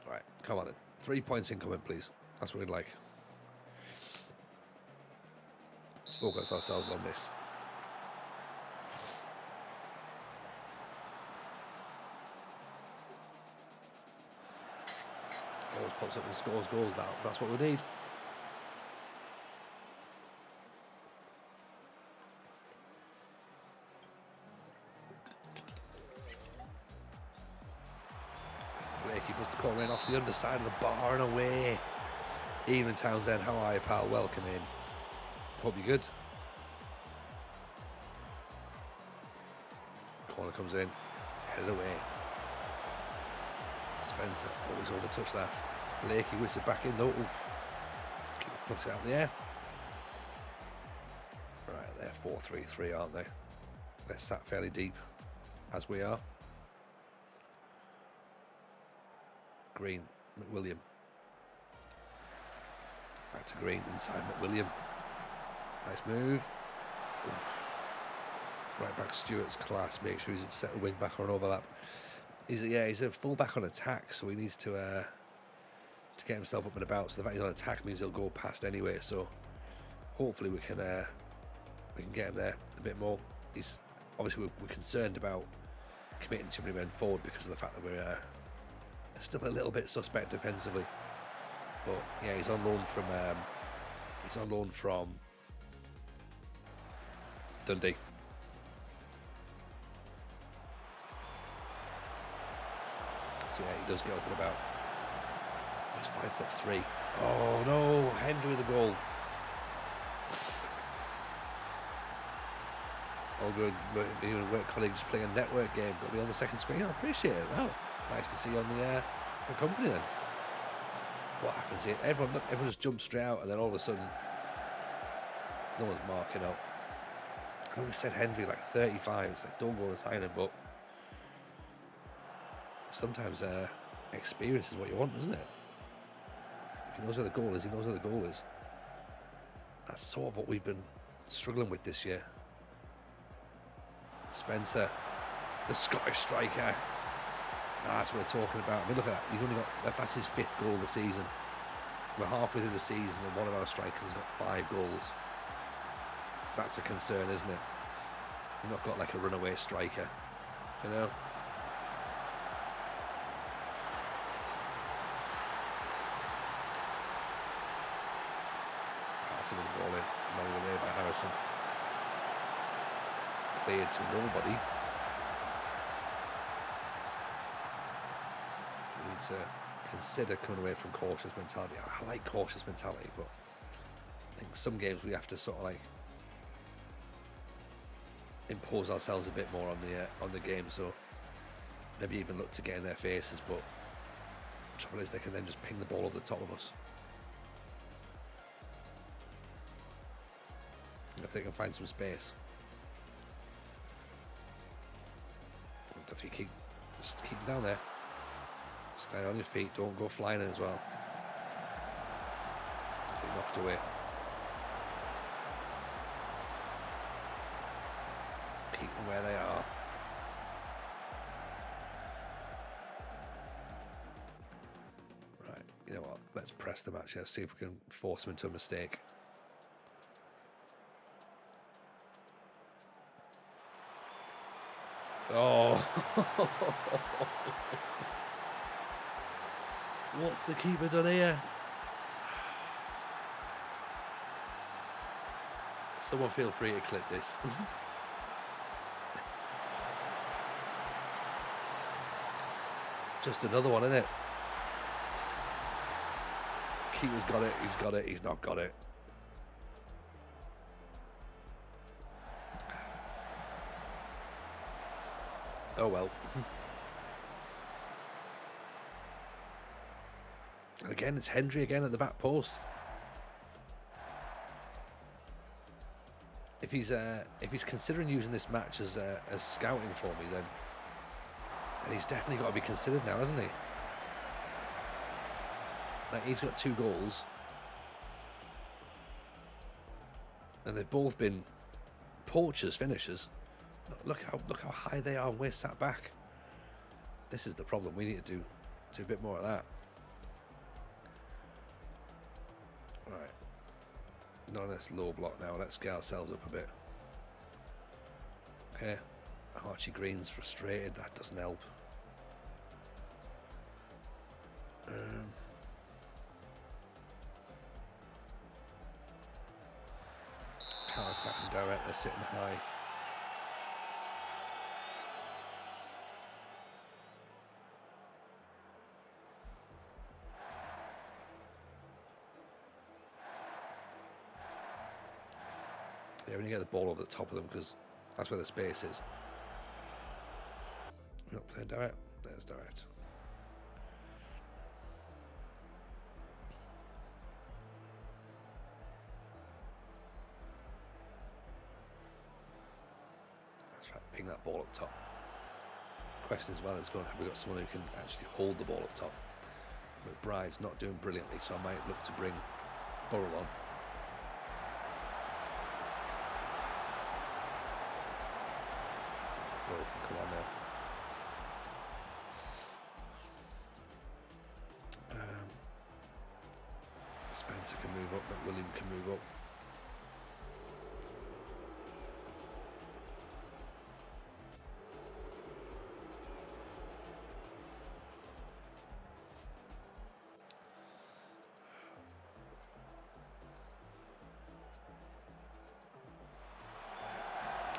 S1: All right, come on then. 3 points incoming, please. That's what we'd like. Let's focus ourselves on this. Always pops up and scores goals now. That's what we need. Blakey puts the corner in off the underside of the bar and away. Evening Townsend, how are you, pal? Welcome in. Hope you're good. Corner comes in, headed away. Spencer always overtouched that. Blakey whips it back in though. Oof. Plucks it out in the air. Right, they're 4-3-3, aren't they? They're sat fairly deep, as we are. Green, McWilliam. Back to Green, inside McWilliam. Nice move. Oof. Right back Stewart's class. Make sure he's set the wing back or an overlap. He's a full back on attack, so he needs to get himself up and about. So the fact he's on attack means he'll go past anyway. So hopefully we can get him there a bit more. He's obviously we're concerned about committing too many men forward because of the fact that we're still a little bit suspect defensively. But yeah, he's on loan from Dundee. So yeah, he does get up and about. He's 5'3". Oh no, Hendry with the goal. All good. Work colleagues playing a network game. Got to be on the second screen. I appreciate it. Wow, nice to see you on the company then. What happens here? Everyone just jumps straight out, and then all of a sudden, no one's marking up. I know we said Hendry like 35. It's like don't go and sign him, but sometimes experience is what you want, isn't it? If he knows where the goal is, he knows where the goal is. That's sort of what we've been struggling with this year. Spencer, the Scottish striker. That's what we're talking about. I mean, look at that. He's only got that's his 5th goal of the season. We're halfway through the season, and one of our strikers has got 5 goals. That's a concern, isn't it? We've not got like a runaway striker, you know. Gets him with the ball in. Long away by Harrison. Cleared to nobody. We need to consider coming away from cautious mentality. I like cautious mentality, but I think some games we have to sort of like impose ourselves a bit more on the game, so maybe even look to get in their faces, but the trouble is they can then just ping the ball over the top of us. If they can find some space. If you just keep down there. Stay on your feet, don't go flying in as well. Get knocked away. Keep them where they are. Right, you know what? Let's press them actually. Let's see if we can force them into a mistake. Oh. What's the keeper done here? Someone feel free to clip this. It's just another one, isn't it? Keeper's got it, he's not got it. Oh well. Again, it's Hendry again at the back post. If he's considering using this match as scouting for me, then he's definitely got to be considered now, hasn't he? Like, he's got 2 goals, and they've both been poachers, finishers. Look how high they are, and we're sat back. This is the problem. We need to do a bit more of that. Right. Not on this low block now. Let's get ourselves up a bit. Okay. Archie Green's frustrated. That doesn't help. Counter-attacking direct. They're sitting high. Yeah, when you get the ball over the top of them, because that's where the space is. We're not playing direct. There's direct. That's right, ping that ball up top. Question as well is going, have we got someone who can actually hold the ball up top? But Bride's not doing brilliantly, so I might look to bring Burrell on. Come on now. Spencer can move up, but William can move up.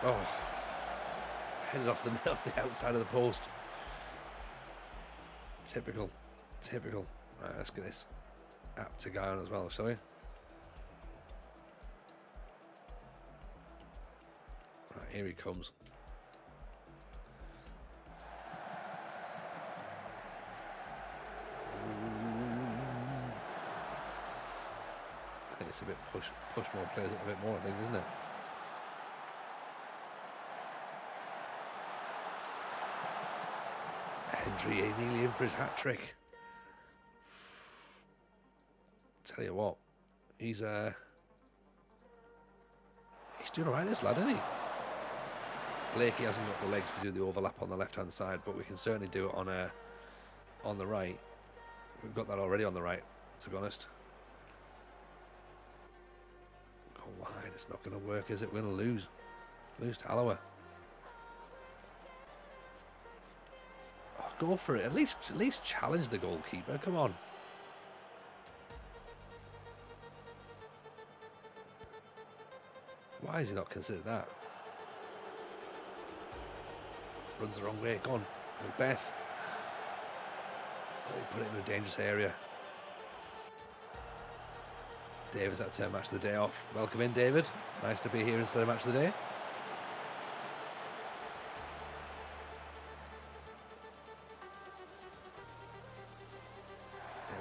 S1: Oh. Headed off the outside of the post. Typical. Right, let's get this app to go on as well, shall we? Right, here he comes. I think it's a bit push more players a bit more, I think, isn't it? Hendry nearly in for his hat trick. Tell you what, he's doing alright, this lad, isn't he? Blakey hasn't got the legs to do the overlap on the left hand side, but we can certainly do it on the right. We've got that already on the right, to be honest. Go wide, it's not going to work, is it? We're going to lose to Alloa. Go for it. At least challenge the goalkeeper. Come on. Why has he not considered that? Runs the wrong way. Go on, Macbeth. Thought he put it in a dangerous area. David's had to turn match of the day off. Welcome in, David. Nice to be here instead of match of the day.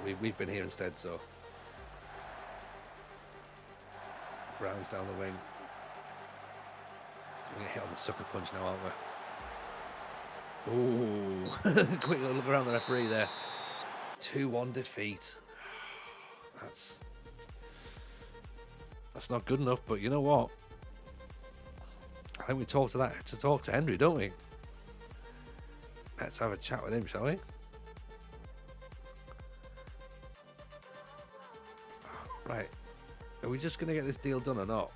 S1: Yeah, we've been here instead, so. Brown's down the wing. We're going to hit on the sucker punch now, aren't we? Ooh. Quick little look around the referee there. 2-1 defeat. That's not good enough, but you know what? I think we talk to Henry, don't we? Let's have a chat with him, shall we? Right. Are we just going to get this deal done or not?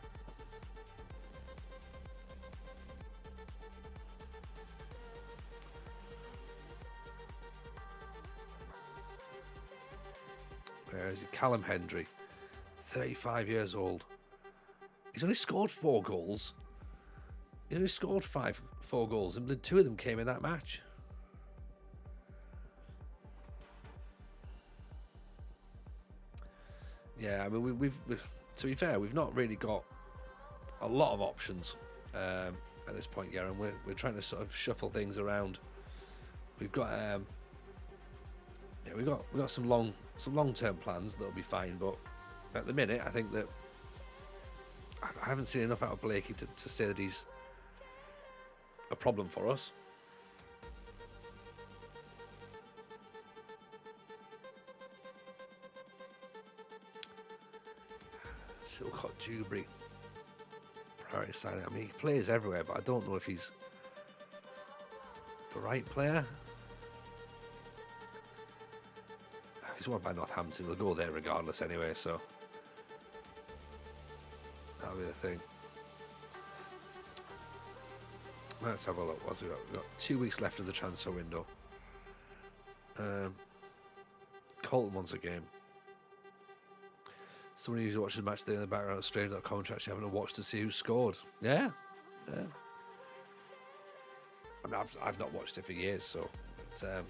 S1: Where is he? Callum Hendry, 35 years old. He's only scored 4 goals. He's only scored 4 goals, and 2 of them came in that match. Yeah, I mean, we've to be fair, we've not really got a lot of options at this point, yeah, and we're trying to sort of shuffle things around. We've got we've got some long-term plans that'll be fine, but at the minute, I think that I haven't seen enough out of Blakey to say that he's a problem for us. Silcott Dewberry, priority signing. I mean, he plays everywhere, but I don't know if he's the right player. He's one by Northampton. We'll go there regardless anyway, so that'll be the thing. Let's have a look. What's we got? We've got 2 weeks left of the transfer window. Colton wants a game. Someone who usually watches the match there in the background at strange.com actually having a watch to see who scored. Yeah. I mean, I've not watched it for years, so it's, to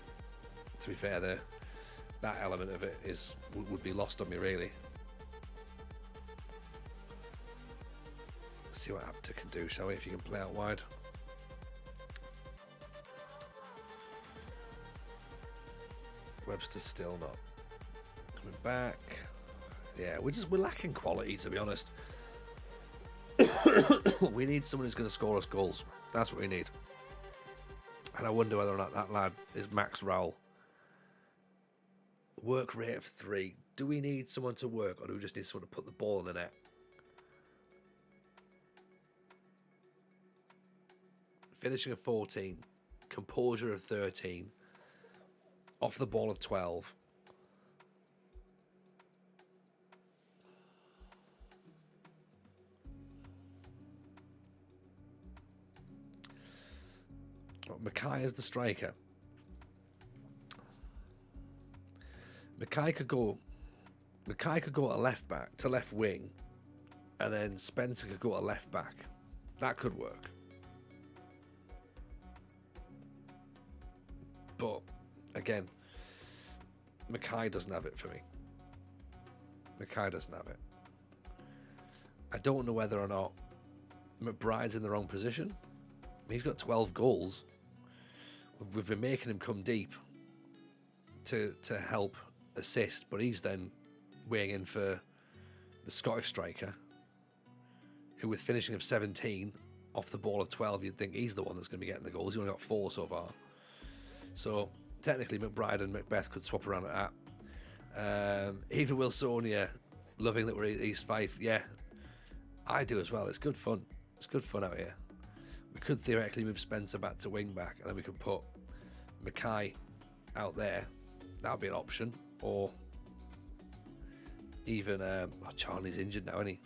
S1: be fair, that element of it would be lost on me, really. Let's see what Apter can do, shall we? If you can play out wide. Webster's still not coming back. Yeah, we're lacking quality, to be honest. We need someone who's going to score us goals. That's what we need. And I wonder whether or not that lad is Max Rowell. Work rate of 3. Do we need someone to work, or do we just need someone to put the ball in the net? Finishing of 14. Composure of 13. Off the ball of 12. Mackay is the striker. Mackay could go to left back, to left wing, and then Spencer could go to left back. That could work. But again, Mackay doesn't have it for me. Mackay doesn't have it. I don't know whether or not McBride's in the wrong position. He's got 12 goals. We've been making him come deep to help assist, but he's then weighing in for the Scottish striker, who with finishing of 17 off the ball of 12, you'd think he's the one that's going to be getting the goals. He's only got 4 so far. So technically McBride and Macbeth could swap around at that. Even Wilsonia, loving that we're East Fife. Yeah, I do as well. It's good fun. It's good fun out here. We could theoretically move Spencer back to wing back, and then we could put Mackay out there. That would be an option. Or even Charlie's injured now, isn't he?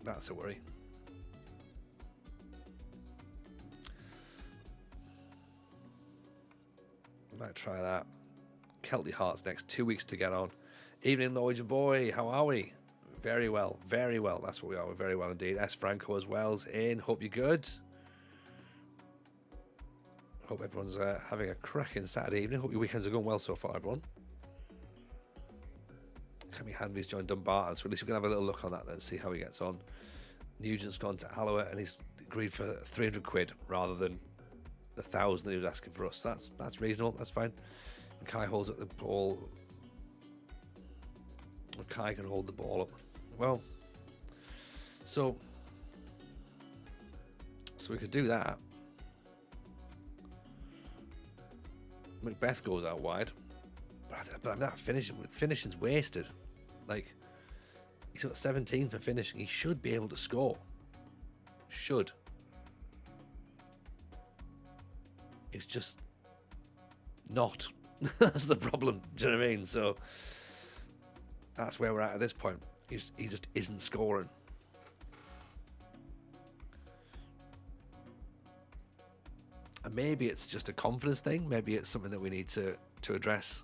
S1: That's a worry. I might try that. Kelty Hearts next. 2 weeks to get on. Evening, Norwegian boy. How are we? Very well. Very well. That's what we are. We're very well indeed. S. Franco as well's in. Hope you're good. Hope everyone's having a cracking Saturday evening. Hope your weekends are going well so far, everyone. Cammy Hanby's joined Dumbarton, so at least we can have a little look on that then, see how he gets on. Nugent's gone to Alloa and he's agreed for 300 quid rather than the 1,000 he was asking for us. That's reasonable, that's fine. Mackay holds up the ball. Mackay can hold the ball up. Well, so we could do that. Macbeth goes out wide, but I'm not finishing. Finishing's wasted. Like, he's got 17 for finishing. He should be able to score. Should. It's just not. That's the problem. Do you know what I mean? So that's where we're at this point. He just isn't scoring. And maybe it's just a confidence thing. Maybe it's something that we need to address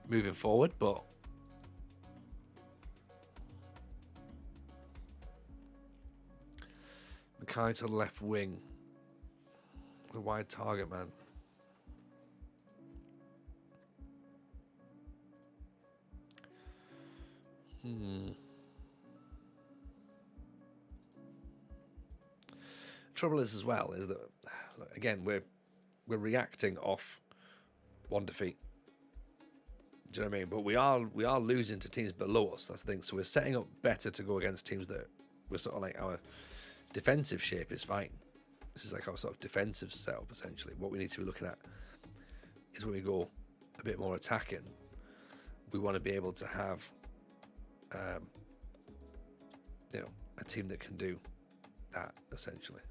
S1: moving forward. But Mackay to the left wing. The wide target man. Trouble is as well is that, again, we're reacting off one defeat. Do you know what I mean? But we are losing to teams below us. That's the thing. So we're setting up better to go against teams that we're sort of like, our defensive shape is fine. This is like our sort of defensive setup essentially. What we need to be looking at is when we go a bit more attacking, we want to be able to have a team that can do that essentially.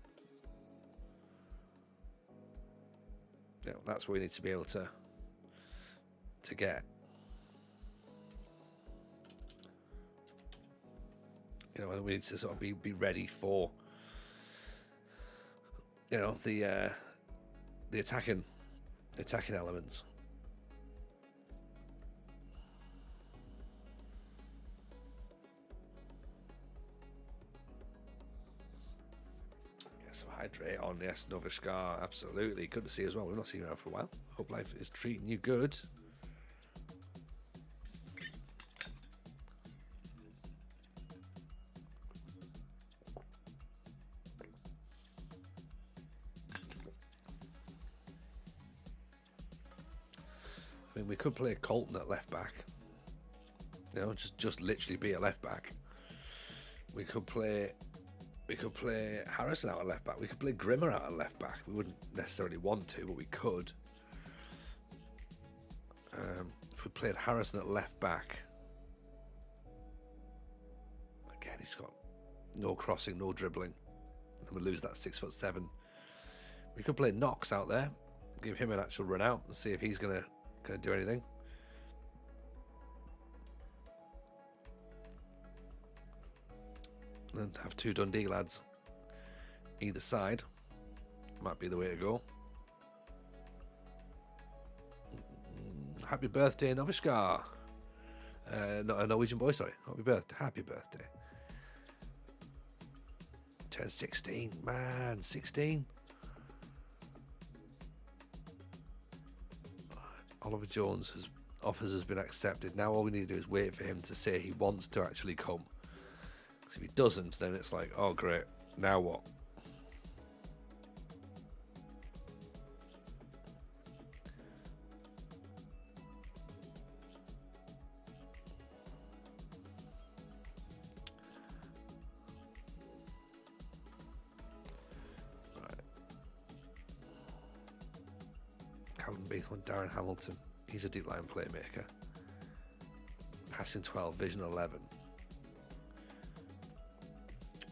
S1: That's what we need to be able to get. And we need to sort of be ready for the attacking elements. Some hydrate on, yes, Novishkar, absolutely. Good to see you as well. We've not seen you around for a while. Hope life is treating you good. I mean, we could play Colton at left back. Just literally be a left back. We could play Harrison out at left back. We could play Grimmer out at left back. We wouldn't necessarily want to, but we could. If we played Harrison at left back, again, he's got no crossing, no dribbling. And we lose that 6'7". We could play Knox out there, give him an actual run out, and see if he's gonna do anything. And have two Dundee lads either side. Might be the way to go. Happy birthday, Novishkar. Not a Norwegian boy, sorry. Happy birthday. Turn 16, man, 16. Oliver Jones' offers has been accepted. Now all we need to do is wait for him to say he wants to actually come. If he doesn't, then it's like, oh great, now what? Right. Calvin Beathman, Darren Hamilton. He's a deep line playmaker. Passing 12, vision 11.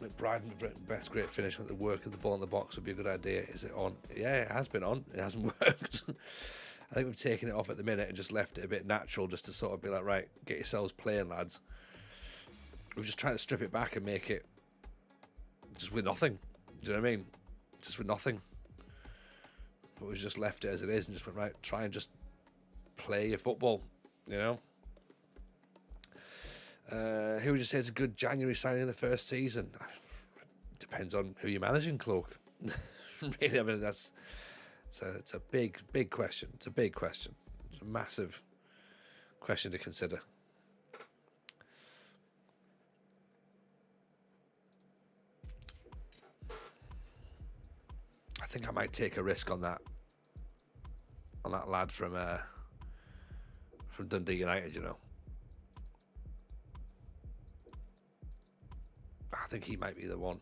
S1: McBride, best great finish with the work of the ball in the box would be a good idea. Is it on? Yeah, it has been on. It hasn't worked. I think we've taken it off at the minute and just left it a bit natural, just to sort of be like, right, get yourselves playing, lads. We've just tried to strip it back and make it just with nothing. Do you know what I mean? Just with nothing. But we've just left it as it is and just went, right, try and just play your football,
S2: Who would you say is a good January signing in the first season? Depends on who you're managing, Cloak. Really, I mean, it's a big question. It's a big question. It's a massive question to consider. I think I might take a risk on that lad from Dundee United, you know. I think he might be the one.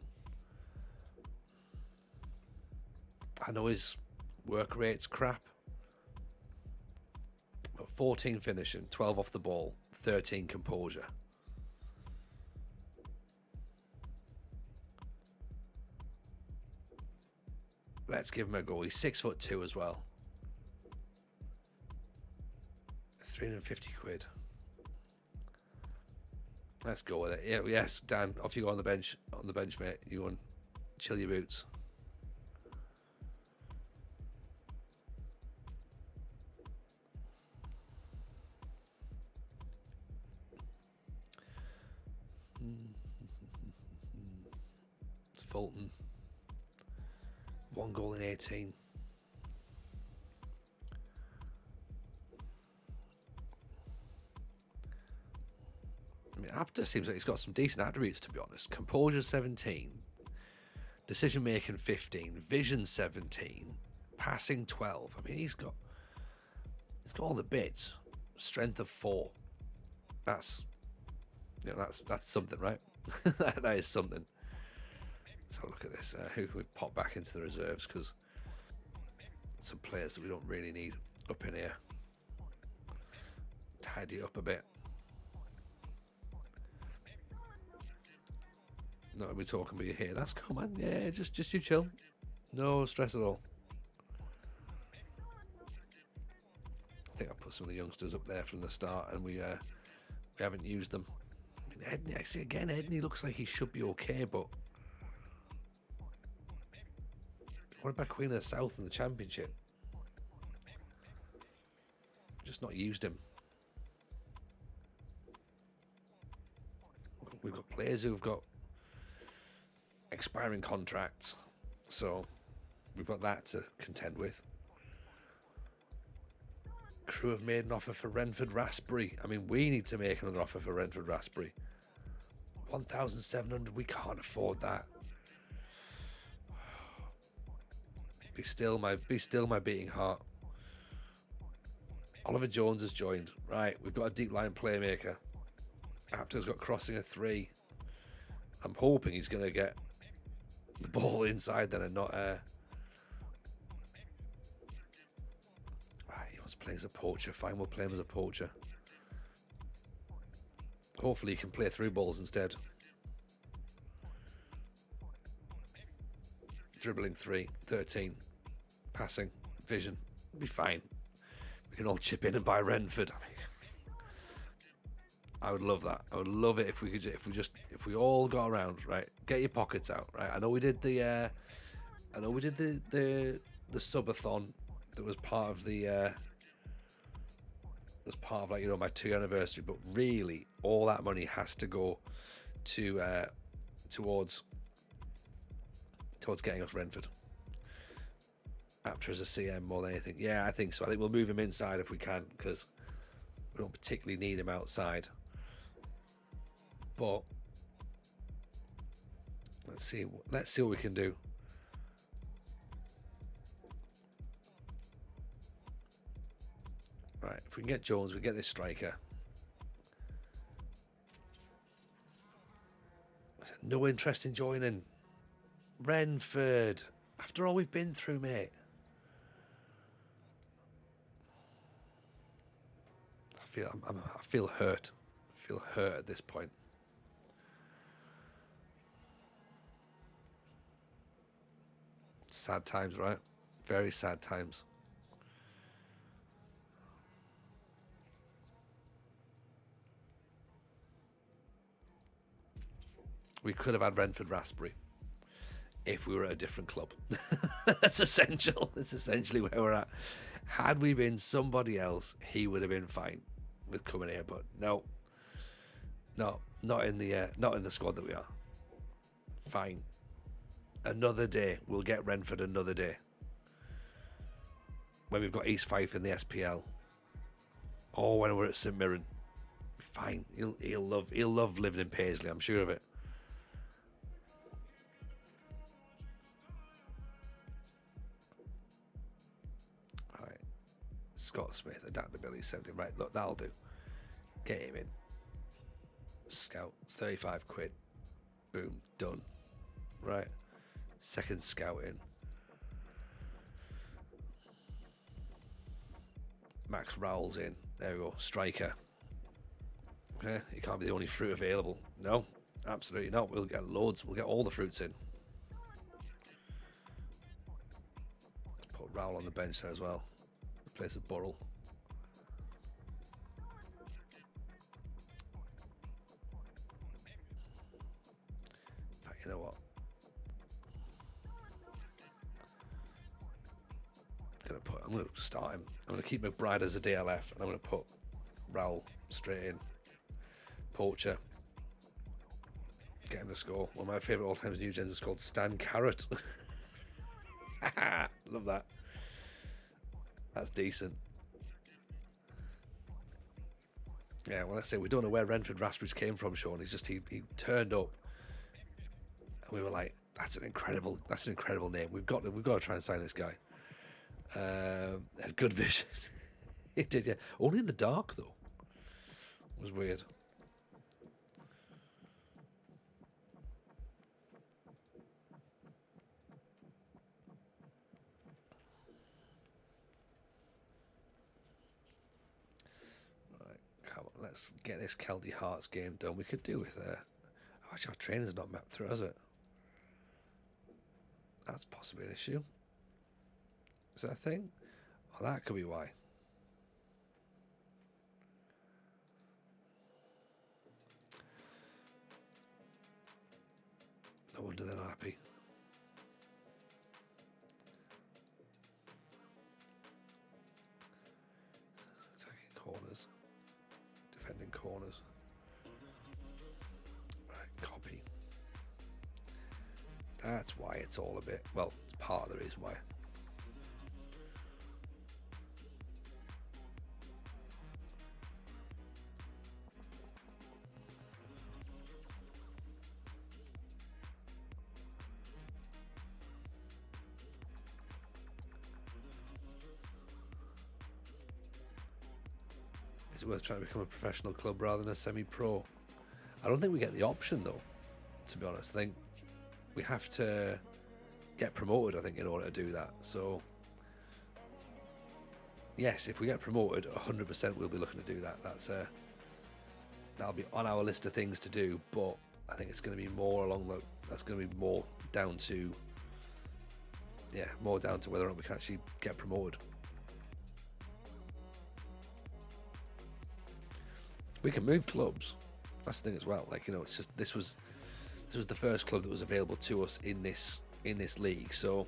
S2: I know his work rate's crap, but 14 finishing, 12 off the ball, 13 composure. Let's give him a go. He's 6'2" as well. 350 quid. Let's go with it. Yeah, yes, Dan. Off you go on the bench, mate. You go and chill your boots. It's Fulton. 1 goal in 18. I mean, Apter seems like he's got some decent attributes, to be honest. Composure 17, decision making 15, vision 17, passing 12. I mean, he's got all the bits. Strength of 4. That's something, right? that is something. Let's have a look at this. Who can we pop back into the reserves? Because some players that we don't really need up in here. Tidy it up a bit. Not we're talking about you here. That's cool, man. Yeah, just you chill. No stress at all. I think I put some of the youngsters up there from the start, and we haven't used them. I mean, Edney, I see again. Edney looks like he should be okay, but what about Queen of the South in the Championship? Just not used him. We've got players who've got expiring contracts, so we've got that to contend with. Crew have made an offer for Renford Raspberry. I mean, we need to make another offer for Renford Raspberry. 1,700. We can't afford that. Be still my beating heart. Oliver Jones has joined. Right, we've got a deep line playmaker. Apter's got crossing a 3. I'm hoping he's going to get the ball inside then and not right, he wants to play as a poacher. Fine, we'll play him as a poacher. Hopefully he can play through balls instead. Dribbling 3, 13, passing, vision, we'll be fine. We can all chip in and buy Renford. I mean, I would love that. I would love it if we all got around, right? Get your pockets out, right? I know we did the subathon that was part of the like, you know, my 2 anniversary, but really all that money has to go to towards getting us Renford. Apter as a CM more than anything. Yeah, I think so. I think we'll move him inside if we can, because we don't particularly need him outside. But let's see what we can do. Right, if we can get Jones, we get this striker. No interest in joining Renford after all we've been through, mate. I feel hurt. I feel hurt at this point. Sad times, right? Very sad times. We could have had Renford Raspberry if we were at a different club. That's essential. That's essentially where we're at. Had we been somebody else, he would have been fine with coming here, but no. No, not in the squad that we are. Fine. Another day. We'll get Renford another day. When we've got East Fife in the SPL. Or when we're at St Mirren. Fine. He'll love living in Paisley, I'm sure of it. Alright. Scott Smith, adaptability 70. Right, look, that'll do. Get him in. Scout, 35 quid. Boom, done. Right. Second scout in. Max Rowell's in. There we go. Striker. Okay, he can't be the only fruit available. No, absolutely not. We'll get loads. We'll get all the fruits in. Let's put Rowell on the bench there as well. Replace with Burrell. In fact, you know what? I'm going to start him. I'm going to keep McBride as a DLF, and I'm going to put Rowell straight in. Poacher. Get him to score. One of my favourite all-time new gens is called Stan Carrot. Love that. That's decent. Yeah, well, let's say we don't know where Renford Raspberries came from, Sean. He turned up, and we were like, that's an incredible name. We've got to try and sign this guy. Had good vision. He did, yeah. Only in the dark though. It was weird. Right, come on, let's get this Kelty Hearts game done. We could do with actually our trainers are not mapped through, is it? That's possibly an issue. Is that a thing? Well, that could be why. No wonder they're not happy. Attacking corners. Defending corners. Right, copy. That's why it's all a bit... Well, it's part of the reason why. Is it worth trying to become a professional club rather than a semi-pro? I don't think we get the option though, to be honest. I think we have to get promoted, I think, in order to do that. So yes, if we get promoted, 100% we'll be looking to do that. That'll be on our list of things to do, but I think it's going to be more that's going to be more down to whether or not we can actually get promoted. We can move clubs. That's the thing as well. Like, you know, it's just this was the first club that was available to us in this league. So,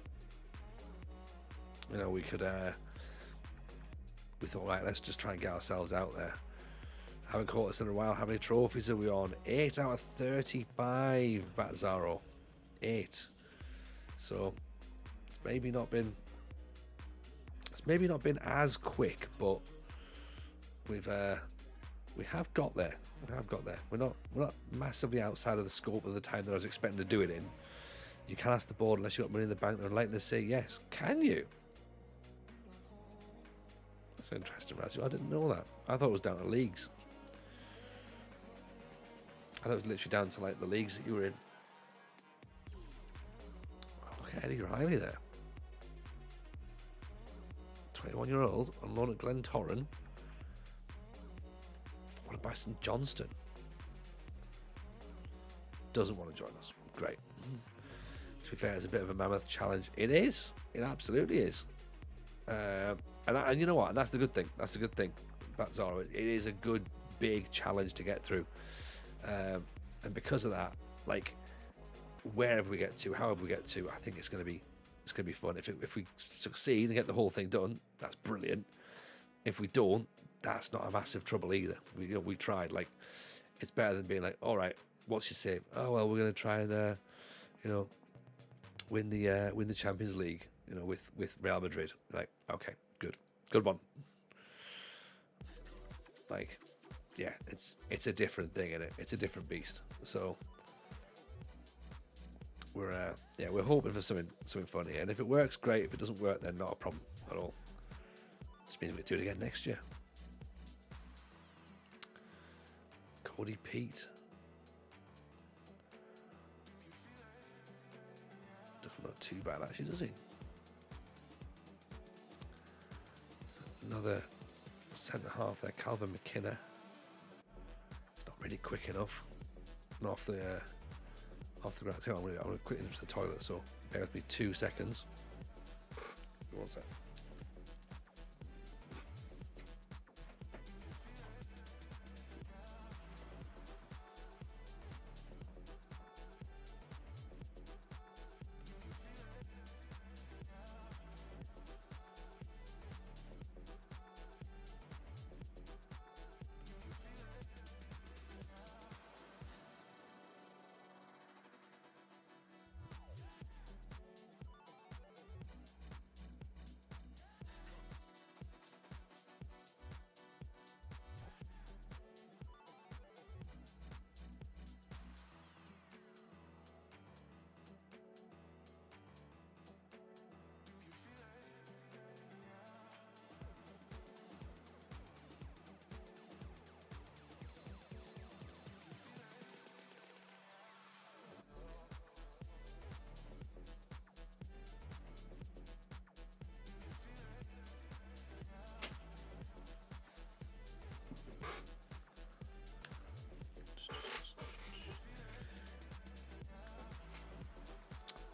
S2: you know, we could we thought, right, let's just try and get ourselves out there. Haven't caught us in a while. How many trophies are we on? 8 out of 35, Batzaro. 8. So it's maybe not been as quick, but we have got there. We're not massively outside of the scope of the time that I was expecting to do it in. You can ask the board unless you've got money in the bank. They're likely to say yes. Can you? That's interesting, Razu. I didn't know that. I thought it was down to leagues. I thought it was literally down to like the leagues that you were in. Oh, look at Eddie Riley there. 21-year-old on loan at Glen Torren. What about St Johnston? Doesn't want to join us. Great. To be fair, it's a bit of a mammoth challenge. It is. It absolutely is. And you know what? And that's the good thing. That's the good thing. Batzaro. It is a good, big challenge to get through. And because of that, like, wherever we get to, however we get to, I think it's going to be fun. If we succeed and get the whole thing done, that's brilliant. If we don't, that's not a massive trouble either. We tried. Like,
S1: It's better than being like, all right, what's your save? Oh well, we're going to try and win the Champions League, with Real Madrid. Like, okay, good one. Like, yeah, it's a different thing, innit? It's a different beast. So we're hoping for something fun here, and if it works, great. If it doesn't work, then not a problem at all. Just means we do it again next year. Cody Pete doesn't look too bad actually, does he? Another centre half there, Calvin McKenna. It's not really quick enough. Not off the ground. I'm going to quick into the toilet, so bear with me 2 seconds. 1 sec.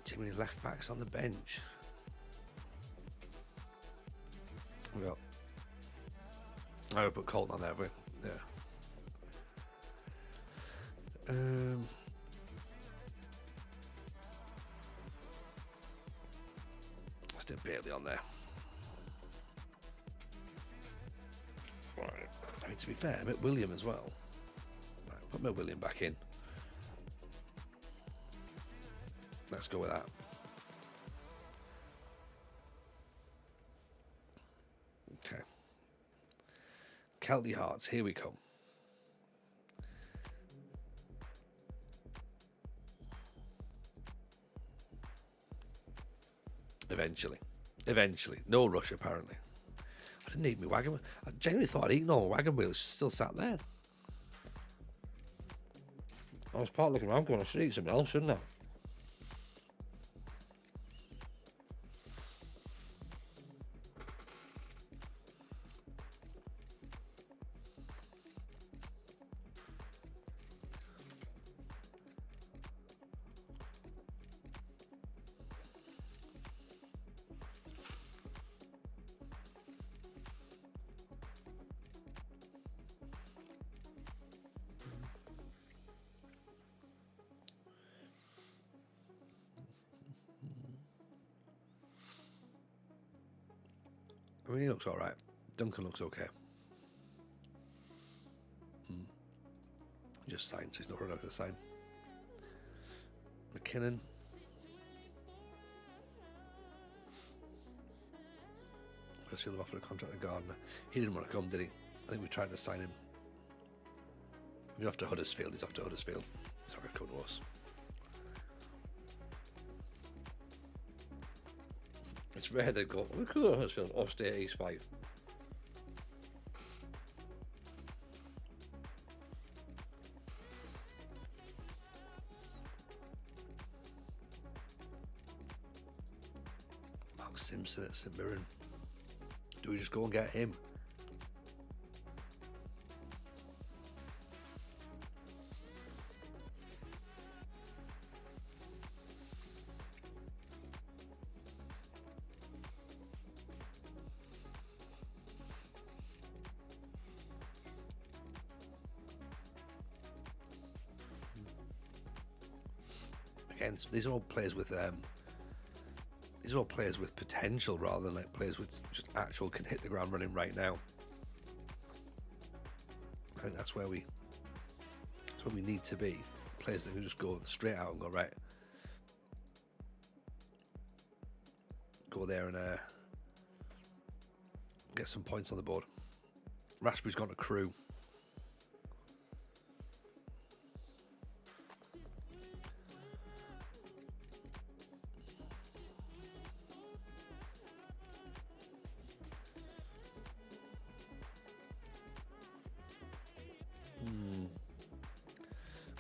S1: Too many left backs on the bench. We got. I would put Colton on there, have we? Yeah. Still barely on there. Right. I mean, to be fair, Mick William as well. Right, put Mick William back in. Let's go with that. Okay. Kelty Hearts, here we come. Eventually. No rush, apparently. I didn't eat my wagon wheel. I genuinely thought I'd eaten all my wagon wheels. Still sat there. I was part looking around going, I should eat something else, shouldn't I? I mean, he looks alright. Duncan looks okay. Just signed, so he's not really going to sign. McKinnon. Let's see, they've offered a contract to Gardner. He didn't want to come, did he? I think we tried to sign him. He's off to Huddersfield. He's not going to come to us. It's rare they go, we could go to Huddersfield or stay at East Fife. Mark Simpson at St Mirren. Do we just go and get him? Again, these are all players with potential rather than like players with just actual can hit the ground running right now. I think that's where we
S2: That's what we need to be. Players that can just go straight out and go, right, go there and get some points on the board. Raspberry's gone to Crew.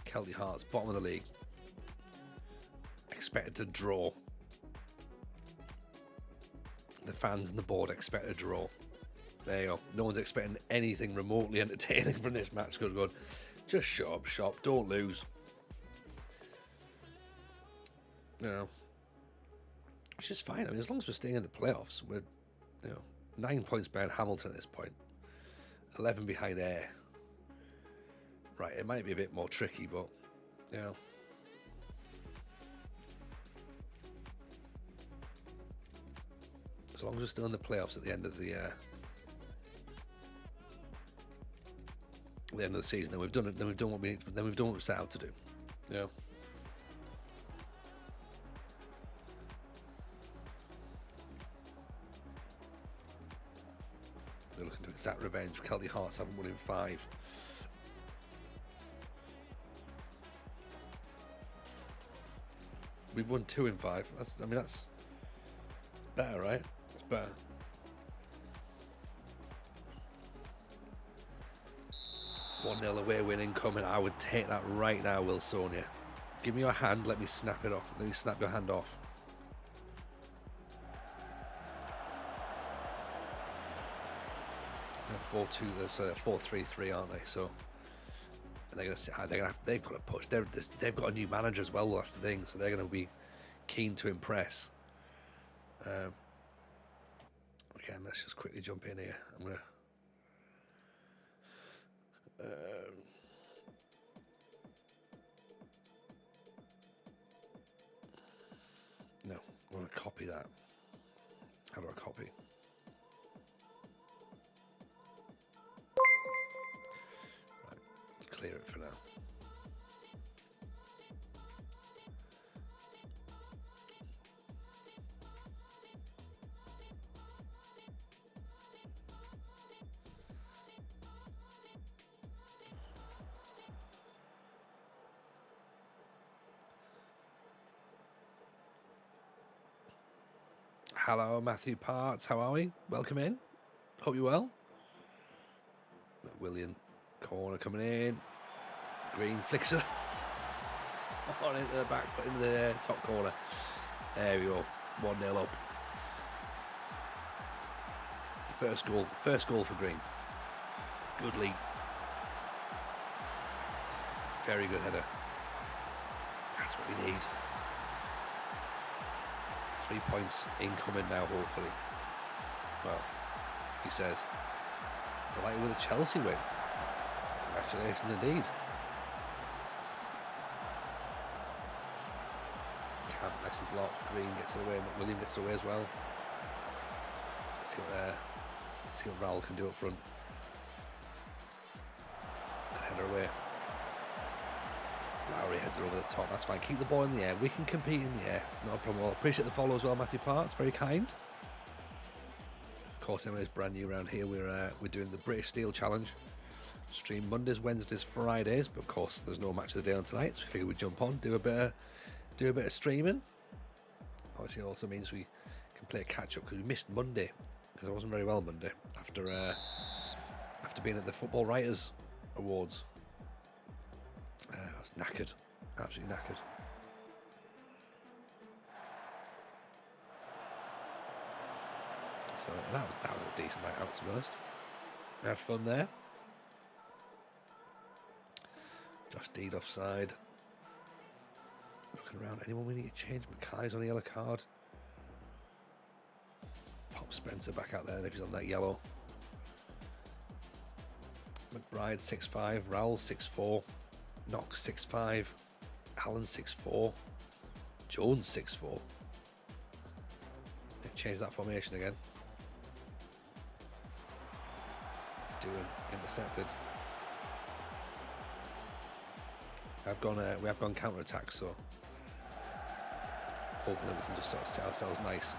S2: Kelty Hearts, bottom of the league. Expected to draw. The fans and the board expect a draw. There you go. No one's expecting anything remotely entertaining from this match. Good. Just show up shop. Don't lose. You know, which is fine. I mean, as long as we're staying in the playoffs, we're 9 points behind Hamilton at this point. 11 behind Ayr. Right, it might be a bit more tricky, but, as long as we're still in the playoffs at the end of the season, then we've done it. Then we've done what we need. Then we've done what we set out to do. Yeah. They're looking to exact revenge. Kelty Hearts haven't won in 5. We've won 2 in 5. That's better, right? It's better. One 0 away win incoming. I would take that right now, Wilsonia. Give me your hand. Let me snap it off. Let me snap your hand off. They're 4-2. So they're 4-3-3, aren't they? So. And they're going to sit high. They've got to push. They've got a new manager as well. That's the thing. So they're going to be keen to impress. Again, let's just quickly jump in here. I'm going to. No, I want to copy that. How do I copy? Clear it for now. Hello, Matthew Parts. How are we? Welcome in. Hope you're well. William corner coming in. Green flicks it on into the back, put into the top corner. There we go. 1-0 up. First goal for Green. Good lead. Very good header. That's what we need. 3 points incoming now, hopefully. Well, he says. Delighted with a Chelsea win. Congratulations indeed. Camp nicely blocked. Green gets it away. William gets it away as well. Let's see what Raul can do up front. Good header away. Lowry heads it over the top. That's fine. Keep the ball in the air. We can compete in the air. Not a problem at all. Appreciate the follow as well, Matthew Parts. Very kind. Of course, anyways, brand new around here. We're doing the British Steel Challenge. Stream Mondays, Wednesdays, Fridays, but of course there's no match of the day on tonight, so we figured we'd jump on, do a bit of streaming. Obviously, it also means we can play a catch up because we missed Monday because I wasn't very well Monday after being at the Football Writers Awards. I was knackered, absolutely knackered. So that was a decent night out, to be honest. We had fun there. Josh Deed offside. Looking around. Anyone we need to change? Mackay's on a yellow card. Pop Spencer back out there if he's on that yellow. McBride 6'5", Raul 6'4", Knox 6'5", Allen 6'4", Jones 6'4". They've changed that formation again. Doing intercepted. We have gone counter attack, so hopefully we can just sort of set ourselves nice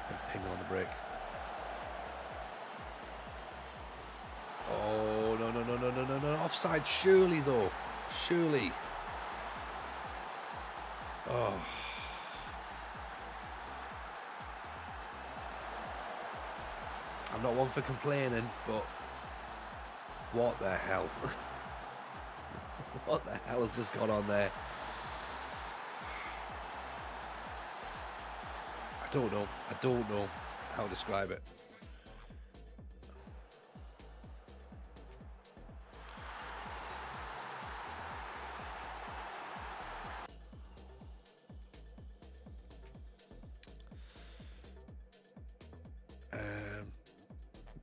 S2: and ping on the break. Oh no! Offside, surely though, surely. Oh. I'm not one for complaining, but what the hell? What the hell has just gone on there? I don't know how to describe it.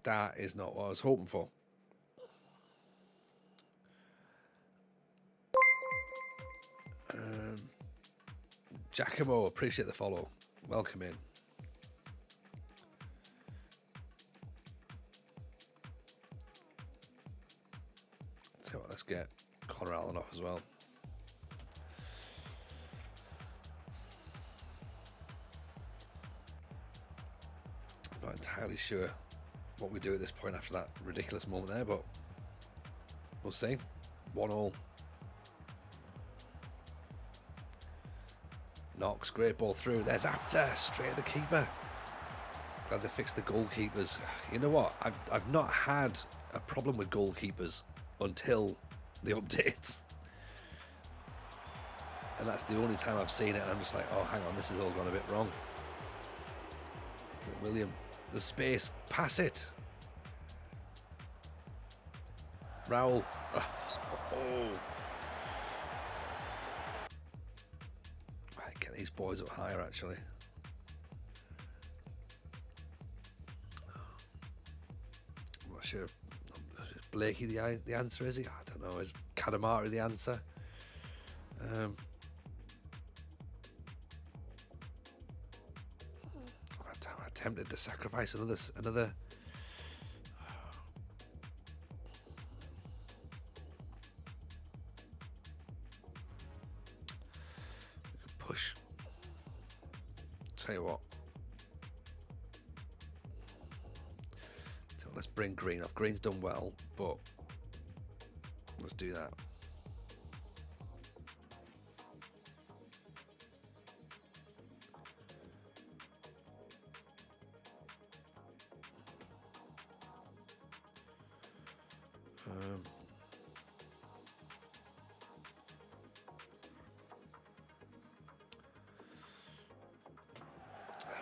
S2: That is not what I was hoping for. Giacomo, appreciate the follow. Welcome in. So let's get Connor Allen off as well. I'm not entirely sure what we do at this point after that ridiculous moment there, but we'll see. 1-1. Knox, great ball through. There's Apter, straight at the keeper. Glad they fixed the goalkeepers. You know what? I've not had a problem with goalkeepers until the updates. And that's the only time I've seen it, and I'm just like, oh, hang on, this has all gone a bit wrong. But William, the space, pass it. Raul. Oh. Right, get these boys up higher, actually. I'm not sure. Is Blakey the answer, is he? I don't know. Is Kadamari the answer? I'm tempted to sacrifice another. Push. Tell you what. So let's bring Green off. Green's done well, but let's do that.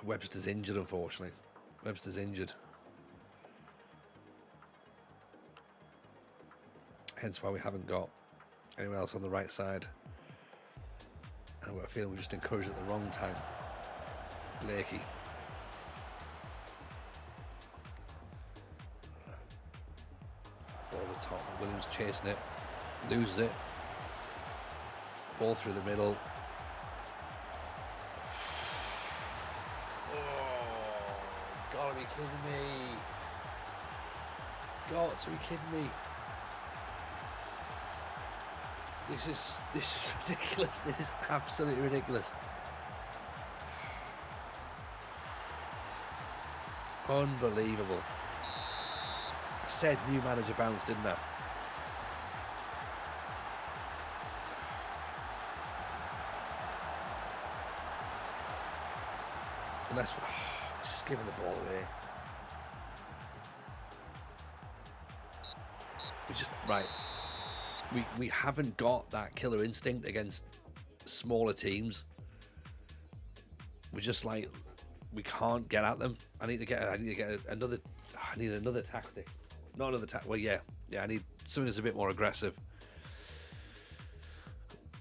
S2: Webster's injured, unfortunately. Webster's injured. Hence why we haven't got anyone else on the right side. And I've got a feeling we just encouraged at the wrong time. Blakey. Ball at the top. Williams chasing it. Loses it. Ball through the middle. Gotta be kidding me. Got to be kidding me. This is ridiculous. This is absolutely ridiculous. Unbelievable. I said new manager bounce, didn't I? Unless just giving the ball away. We haven't got that killer instinct against smaller teams. We're just like, we can't get at them. I need to get another tactic. Not another tactic. Well, yeah. I need something that's a bit more aggressive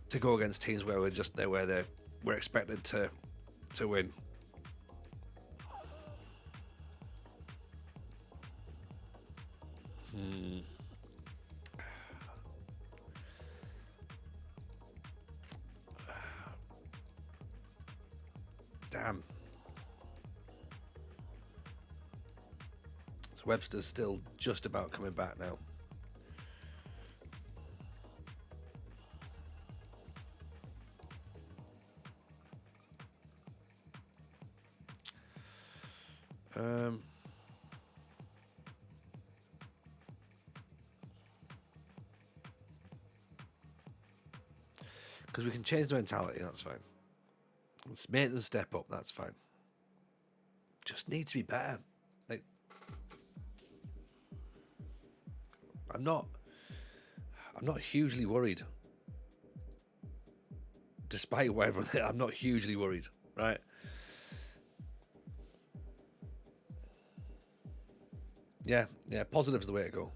S2: to go against teams where we're just there, where we're expected to win. Damn. So Webster's still just about coming back now. Because we can change the mentality, that's fine. Let's make them step up, that's fine. Just need to be better. Like, I'm not hugely worried. Despite whatever, I'm not hugely worried, right? Yeah, positive's the way to go.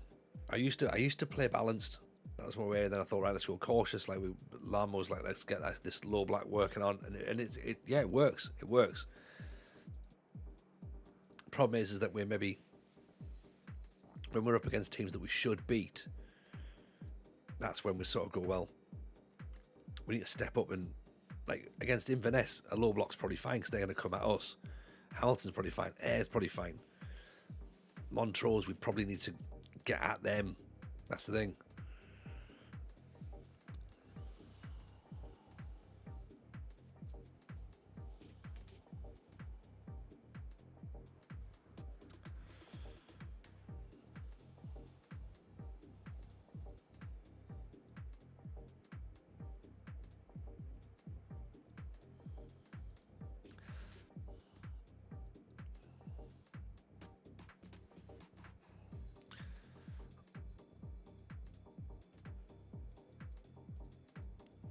S2: I used to play balanced. That was my way. And then I thought, right, let's go cautious. Like Lamb was like, let's get this low black working on, and it works. It works. Problem is that we're maybe when we're up against teams that we should beat, that's when we sort of go, well, we need to step up, and like against Inverness, a low block's probably fine because they're going to come at us. Hamilton's probably fine. Ayre's probably fine. Montrose, we probably need to get at them. That's the thing.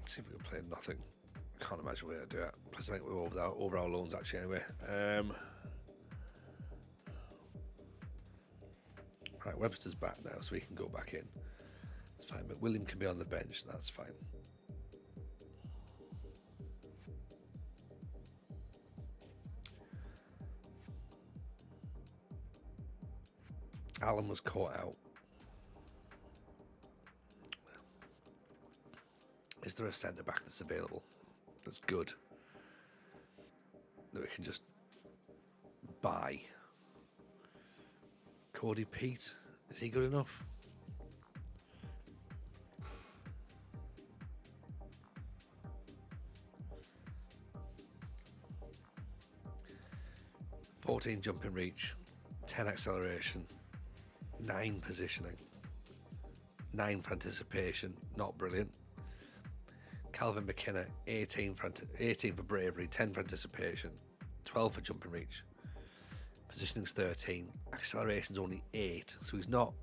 S2: See if we can play nothing. Can't imagine we're going to do it. Plus, I think we're over our loans actually anyway. Right, Webster's back now, so we can go back in. It's fine, but William can be on the bench. That's fine. Allen was caught out. Is there a centre back that's available? That's good. That we can just buy. Cody Pete, is he good enough? $14 jumping reach, 10 acceleration, 9 positioning, 9 for anticipation, not brilliant. Calvin McKenna, 18 for bravery, 10 for anticipation, 12 for jumping reach. Positioning's 13, acceleration's only 8, so he's not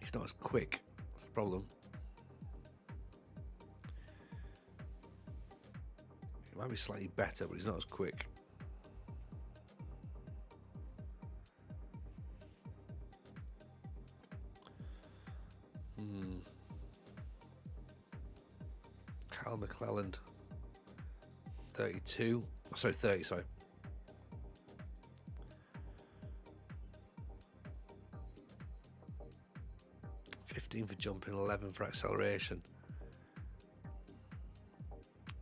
S2: as quick. That's the problem. He might be slightly better, but he's not as quick. Kyle McClelland, 30, sorry. 15 for jumping, 11 for acceleration.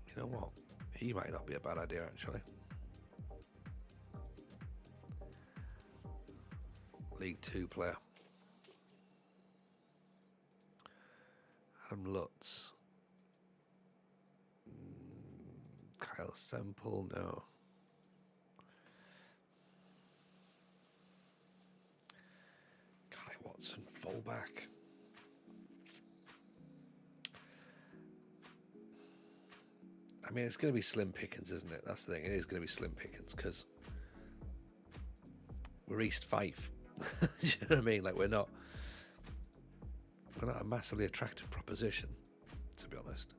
S2: You know what? He might not be a bad idea, actually. League 2 player. Adam Lutz. Kyle Semple, no. Kai Watson, fullback. I mean, it's going to be slim pickings, isn't it? That's the thing. It is going to be slim pickings because we're East Fife. Do you know what I mean? Like we're not a massively attractive proposition, to be honest.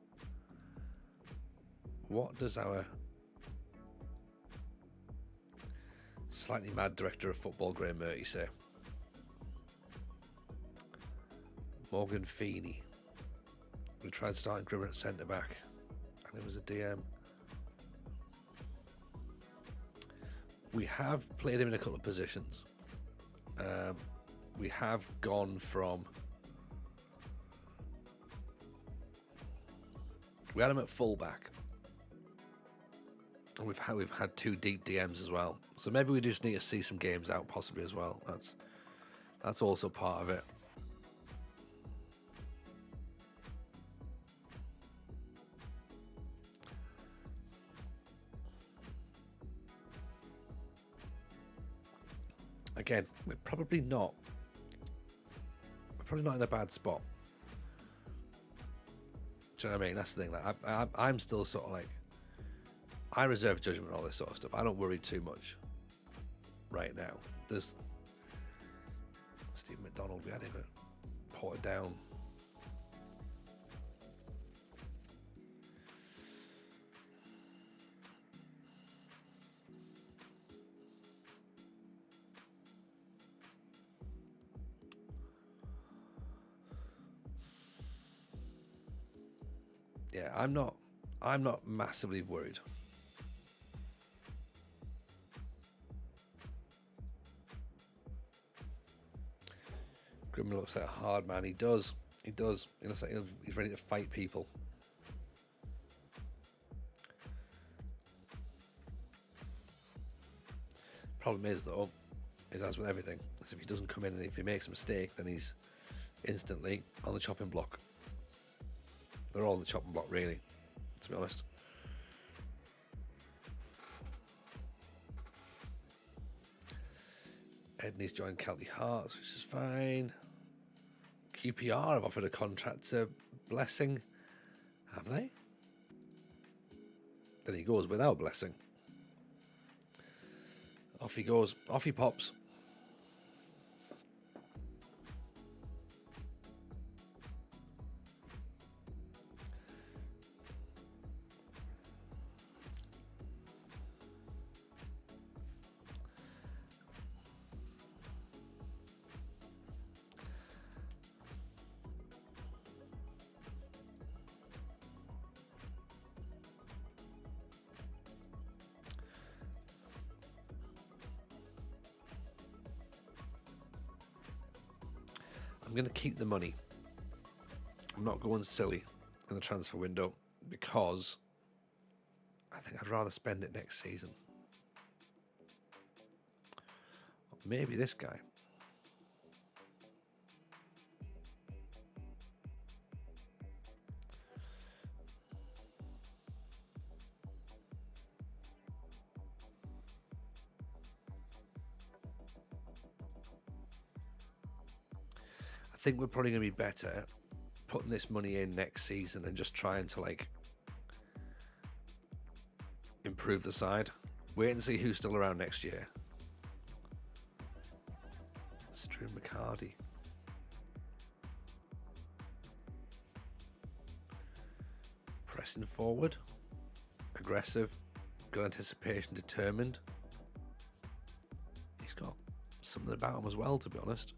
S2: What does our slightly mad director of football, Graham Murty, say? Morgan Feeney. We tried starting Grimmer at centre back, and it was a DM. We have played him in a couple of positions. We have gone from. We had him at fullback. And we've had 2 deep DMs as well. So maybe we just need to see some games out possibly as well. That's also part of it. again, we're probably not in a bad spot. Do you know what I mean? That's the thing. Like, I'm still sort of like, I reserve judgment on all this sort of stuff. I don't worry too much right now. There's Steve McDonald, we had him at Portadown. Yeah, I'm not massively worried. Grimmer looks like a hard man. He does. He looks like he's ready to fight people. Problem is, though, is as with everything, is if he doesn't come in and if he makes a mistake, then he's instantly on the chopping block. They're all on the chopping block, really, to be honest. Edney's joined Celtic Hearts, which is fine. QPR have offered a contract to Blessing. Have they? Then he goes without Blessing. Off he goes. Off he pops. I'm going to keep the money. I'm not going silly in the transfer window because I think I'd rather spend it next season. Maybe this guy. I think we're probably going to be better putting this money in next season and just trying to like improve the side. Wait and see who's still around next year. Stu McCarty. Pressing forward. Aggressive. Good anticipation. Determined. He's got something about him as well, to be honest.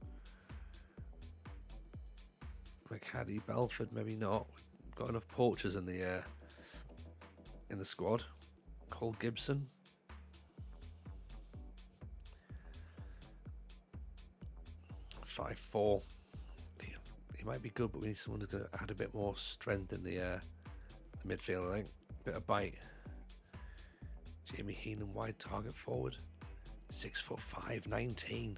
S2: McCaddy, Belford, maybe not. Got enough poachers in the squad. Cole Gibson. Five 4. He might be good, but we need someone who's going to add a bit more strength in the midfield, I think. Bit of bite. Jamie Heenan, wide target forward. 6'5", 19.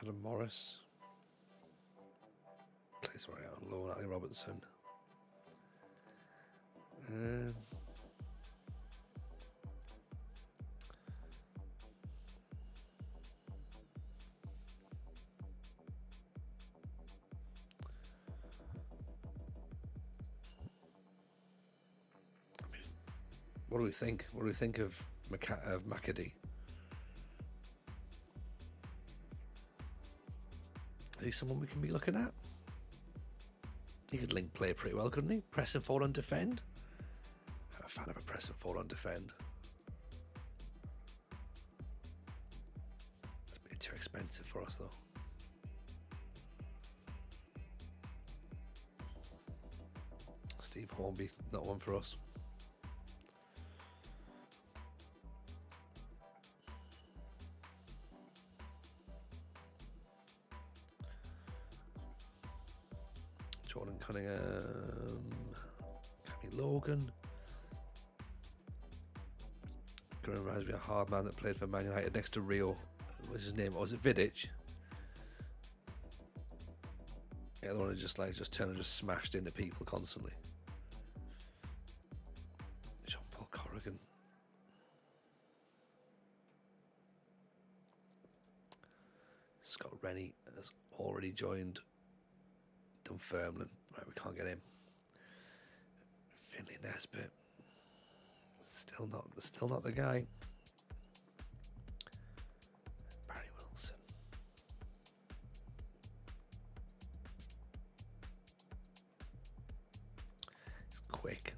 S2: Adam Morris. Plays right out on loan. Ali Robertson. What do we think? What do we think of McAdee? Is he someone we can be looking at? He could link play pretty well, couldn't he? Press and forward on defend. I'm a fan of a press and forward on defend. It's a bit too expensive for us, though. Steve Hornby, not one for us. Jordan Cunningham, Cammy Logan. Graham reminds me of a hard man that played for Man United next to Rio. What's his name? Or was it Vidic? Yeah, the one who just turned and just smashed into people constantly. Jean-Paul Corrigan. Scott Rennie has already joined Dunfermline. Right, we can't get him. Finlay Nesbitt. Still not the guy. Barry Wilson. He's quick.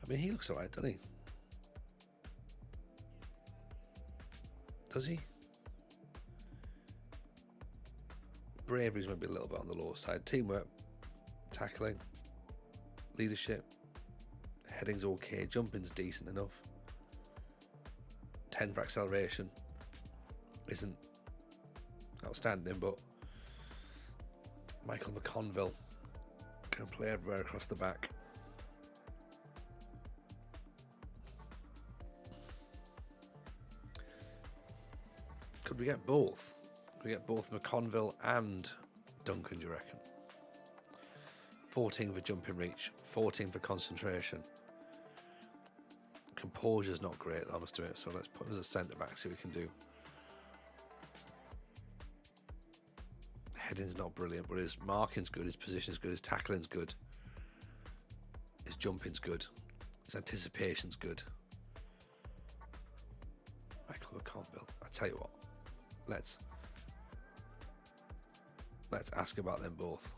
S2: I mean, he looks alright, doesn't he? Does he? Bravery's maybe a little bit on the lower side. Teamwork, tackling, leadership, heading's okay, jumping's decent enough. 10 for acceleration isn't outstanding, but Michael McConville can play everywhere across the back. Could we get both? Could we get both McConville and Duncan, do you reckon? 14 for jumping reach, 14 for concentration. Composure's not great, I must admit, so let's put him as a centre back, see what we can do. Heading's not brilliant, but his marking's good, his position's good, his tackling's good, his jumping's good, his anticipation's good. Michael McConville, I tell you what, let's ask about them both.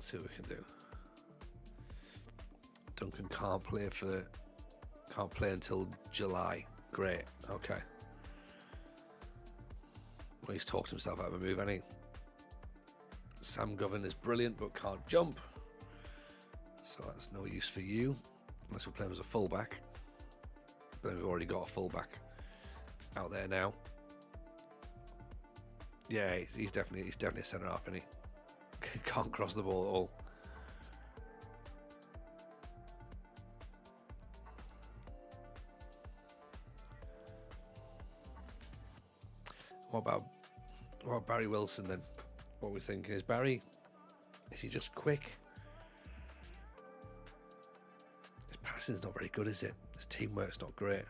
S2: See what we can do. Duncan can't play until July. Great, okay. Well, he's talked himself out of a move, hasn't he? Sam Govan is brilliant but can't jump, so that's no use for you unless we play him as a fullback. But then we've already got a fullback out there now. Yeah, he's definitely a centre half, isn't he? Can't cross the ball at all. What about Barry Wilson then? What are we thinking? Is he just quick? His passing's not very good, is it? His teamwork's not great.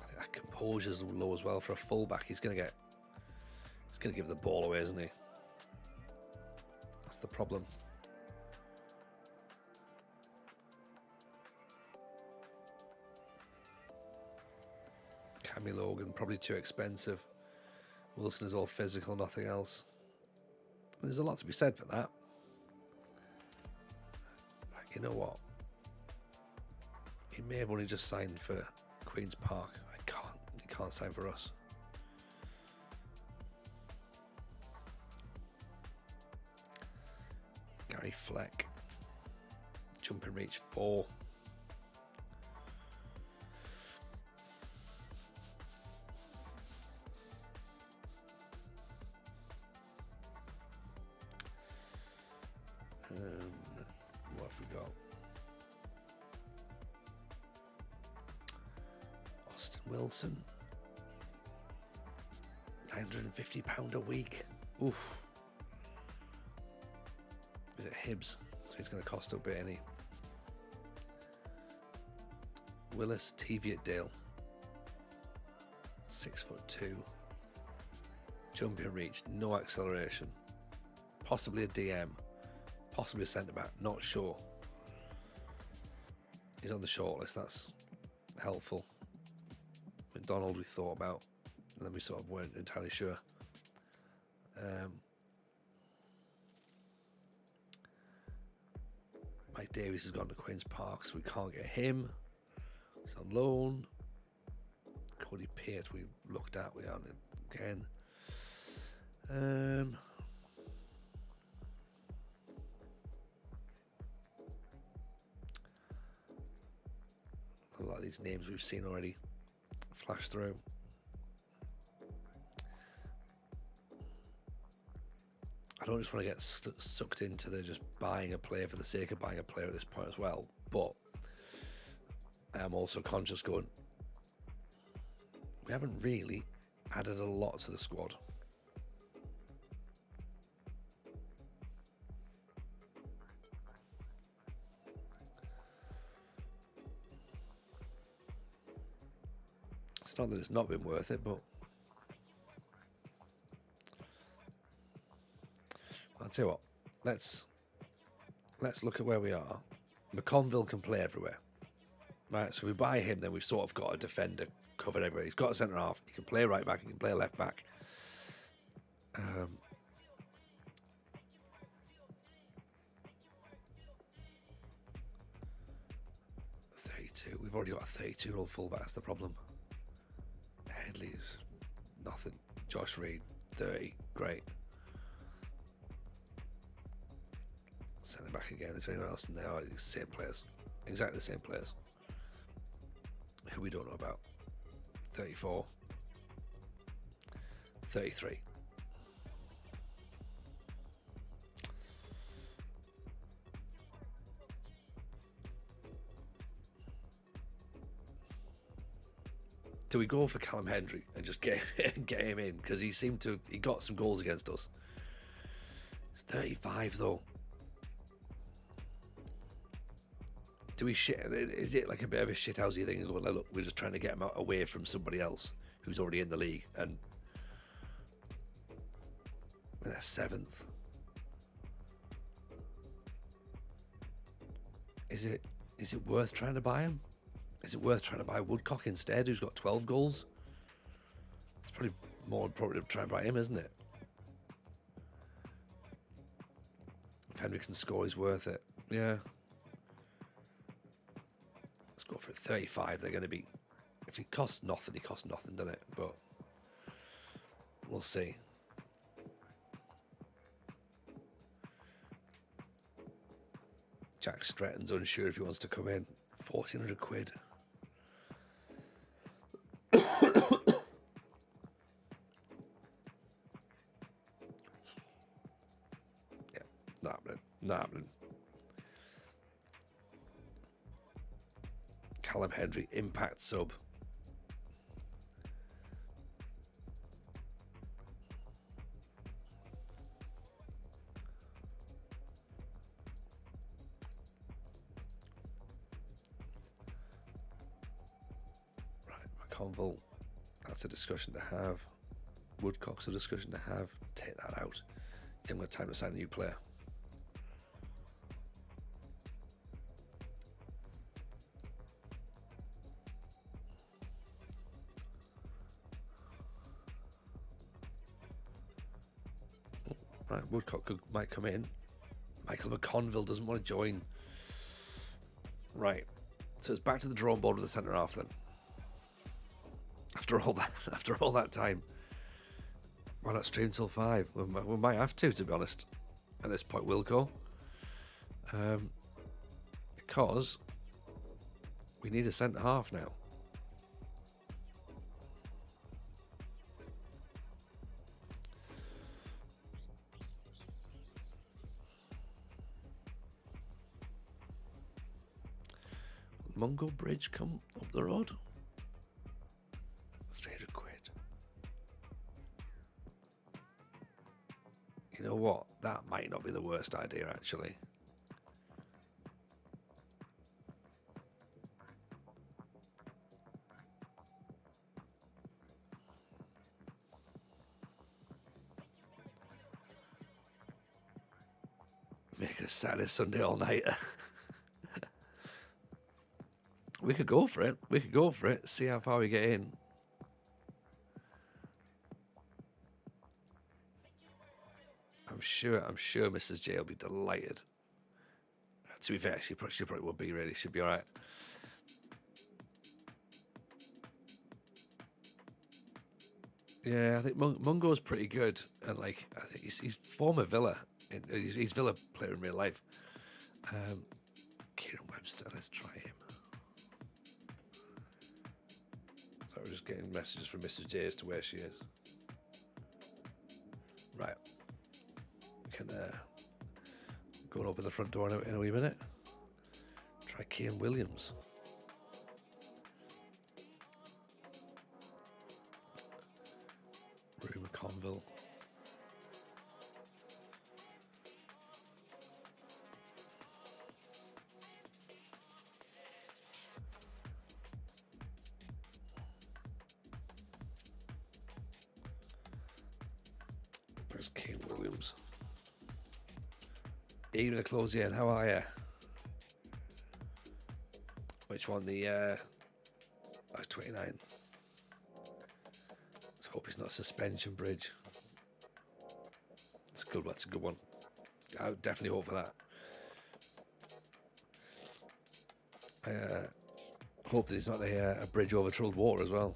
S2: I think that composure's low as well for a fullback. He's gonna give the ball away, isn't he? That's the problem. Cammy Logan, probably too expensive. Wilson is all physical, nothing else. There's a lot to be said for that. You know what? He may have only just signed for Queen's Park. He can't sign for us. Gary Fleck. Jumping reach 4. What have we got? Austin Wilson. £950 a week. Oof. Is it Hibs? So he's going to cost a bit, any. Willis Teviot Dale. 6'2". Jumping reach, no acceleration. Possibly a DM. Possibly a centre back, not sure. He's on the shortlist, that's helpful. McDonald we thought about. and then we sort of weren't entirely sure. Mike Davies has gone to Queen's Park, so we can't get him. He's on loan. Cody Pate we looked at, we aren't again. A lot of these names we've seen already flash through. I don't just want to get sucked into the just buying a player for the sake of buying a player at this point as well, but I am also conscious going, we haven't really added a lot to the squad. It's not that it's not been worth it, but I'll tell you what, let's look at where we are. McConville can play everywhere. Right, so if we buy him, then we've sort of got a defender covered everywhere. He's got a centre half. He can play right back. He can play left back. 32. We've already got a 32-year-old fullback. That's the problem. Headley's nothing. Josh Reed, 30. Great. Centre back again. Is there anyone else in there? Oh, same players. Exactly the same players. Who we don't know about. 34. 33. Do we go for Callum Hendry and just get him in? Because he got some goals against us. It's 35 though. Do we is it like a bit of a shithousey thing and going, like, look, we're just trying to get him out away from somebody else who's already in the league, and they're 7th. Is it worth trying to buy him? Is it worth trying to buy Woodcock instead, who's got 12 goals? It's probably more appropriate to try and buy him, isn't it? If Henry can score, he's worth it. Yeah. Let's go for 35. They're going to be... If he costs nothing, doesn't it? But we'll see. Jack Stretton's unsure if he wants to come in. 1,400 quid. Yeah, not happening. Callum Hendry, impact sub. Conville, that's a discussion to have. Woodcock's a discussion to have. Take that out. Give him time to sign a new player. Right, Woodcock might come in. Michael McConville doesn't want to join. Right, so it's back to the drawing board with the centre half then. After all that time, why not stream till 5? We might have to be honest. At this point, we'll go because we need a centre half now. Mungo Bridge come up the road. 300 quid. You know what? That might not be the worst idea, actually. Make it a Saturday, Sunday all-nighter. We could go for it. See how far we get in. I'm sure Mrs. J will be delighted. To be fair, she probably would be, really. She'd be all right. Yeah, I think Mungo's pretty good, and like I think he's former Villa. He's Villa player in real life. Kieran Webster, let's try him. So we're just getting messages from Mrs. J as to where she is. Right. We can go and open the front door in a wee minute. Try Kean Williams. Rue McConville. There's Kean Williams. Even to close in, how are you? Which one? The 29. Let's hope it's not a suspension bridge. That's a good one. That's a good one. I would definitely hope for that. I hope that it's not a bridge over troubled water as well.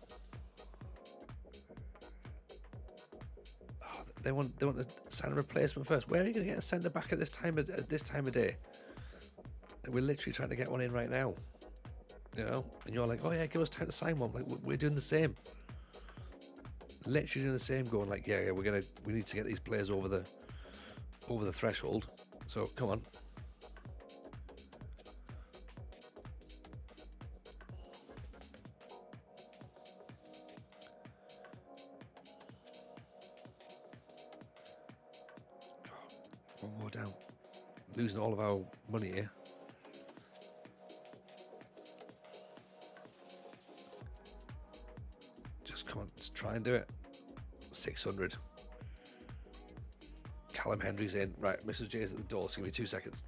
S2: Oh, they want to sign a replacement first. Where are you going to get a centre back at this time of day? We're literally trying to get one in right now. You know, and you're like, oh yeah, give us time to sign one. Like we're doing the same. Literally doing the same. Going like, yeah, we need to get these players over the threshold. So come on. One more down. Losing all of our money here. Just come on, just try and do it. 600. Callum Hendry's in. Right, Mrs. J's at the door, so give me 2 seconds.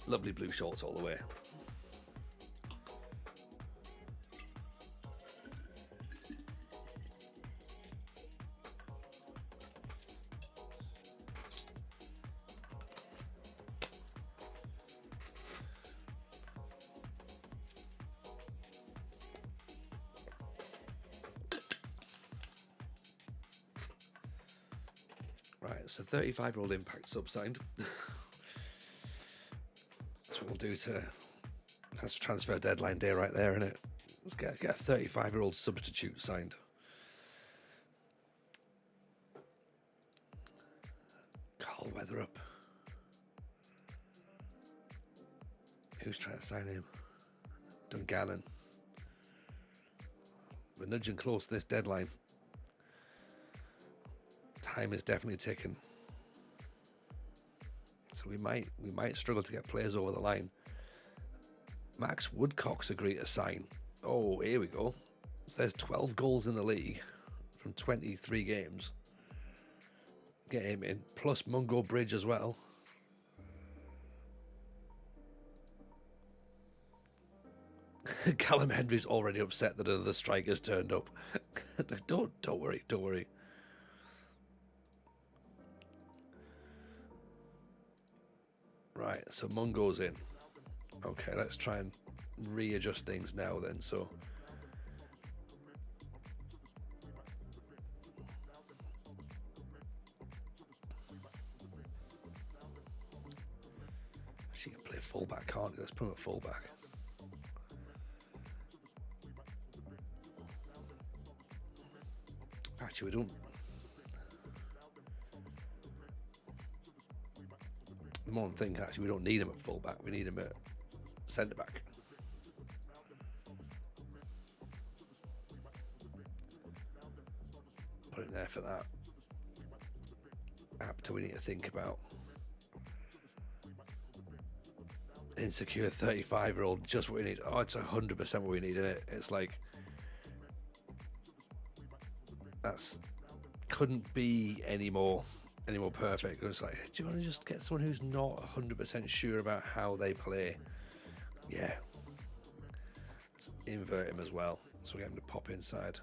S2: Lovely blue shorts all the way. Right, so 35-year-old Impact sub signed. That's what we'll do that's transfer deadline day right there, isn't it? Let's get a 35-year-old substitute signed. Carl Weatherup. Who's trying to sign him? Dungannon. We're nudging close to this deadline. Time is definitely ticking. So we might struggle to get players over the line. Max Woodcock's agreed to sign. Oh, here we go. So there's 12 goals in the league from 23 games. Get him in. Plus Mungo Bridge as well. Callum Hendry's already upset that another striker's turned up. Don't worry, don't worry. Right, so Mungo's in. Okay, let's try and readjust things now then. So she can play fullback, can't you? Let's put him at fullback. Actually, we don't. The more I'm thinking, actually, we don't need him at fullback. We need him at centre back. Put him there for that. Apter we need to think about. Insecure 35-year-old, just what we need. Oh, it's 100% what we need, isn't it? It's like that's couldn't be any more perfect. It's like, do you want to just get someone who's not 100% sure about how they play? Yeah. Let's invert him as well, so we get him to pop inside.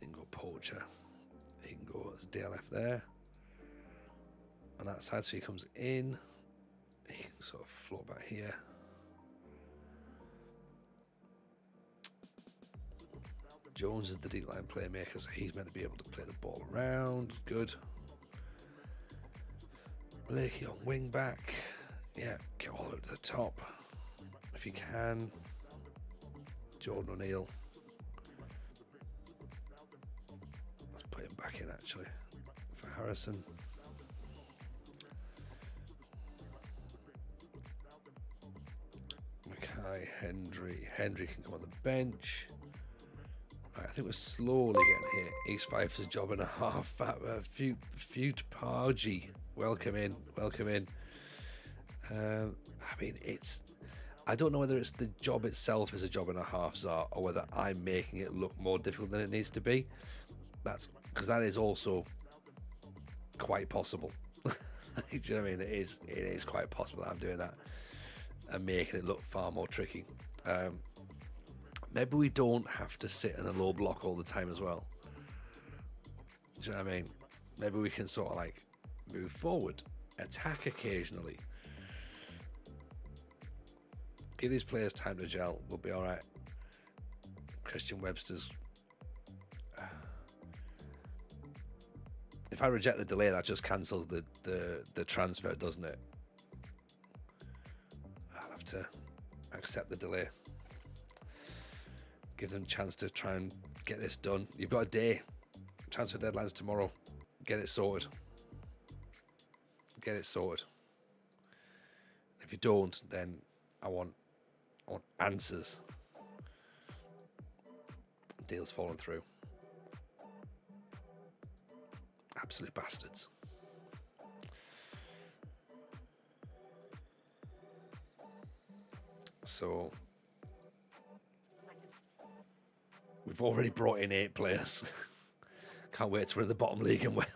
S2: He can go Poacher. He can go as DLF there on that side, so he comes in. He can sort of float back here. Jones is the deep line playmaker, so he's meant to be able to play the ball around. Good. Blakey on wing back. Yeah, get all the way to the top if you can. Jordan O'Neill. Let's put him back in actually for Harrison. Mackay, Hendry can come on the bench. Right, I think we're slowly getting here. East Fife is a job and a half. Fute Pargy, welcome in. I mean, I don't know whether it's the job itself is a job and a half, Zar, or whether I'm making it look more difficult than it needs to be. That's because that is also quite possible. Do you know what I mean? It is quite possible that I'm doing that and making it look far more tricky. Maybe we don't have to sit in a low block all the time as well. Do you know what I mean? Maybe we can sort of like move forward, attack occasionally. Give these players time to gel. We'll be all right. Christian Webster's. If I reject the delay, that just cancels the transfer, doesn't it? I'll have to accept the delay. Give them a chance to try and get this done. You've got a day. Transfer deadline's tomorrow. Get it sorted. If you don't, then I want answers. Deal's fallen through. Absolute bastards. So we've already brought in 8 players. Can't wait to win the bottom league in Wales.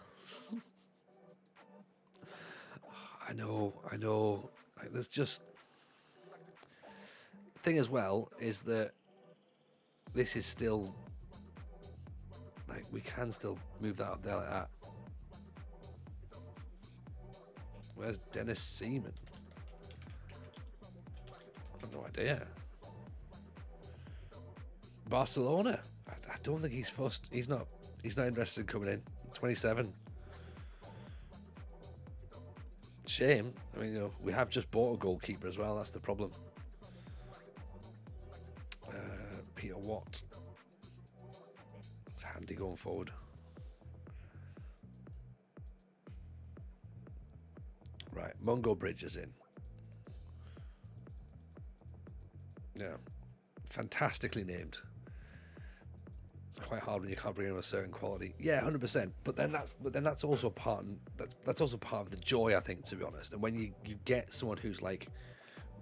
S2: I know. Like, there's just the thing as well is that this is still like we can still move that up there like that. Where's Dennis Seaman? I have no idea. Barcelona. I don't think he's fussed. He's not interested in coming in. 27. Shame. I mean, you know, we have just bought a goalkeeper as well. That's the problem. Peter Watt. It's handy going forward. Right, Mungo Bridge is in. Yeah, fantastically named. It's quite hard when you can't bring in a certain quality. Yeah, 100%. But then that's also part. That's also part of the joy, I think, to be honest. And when you get someone who's like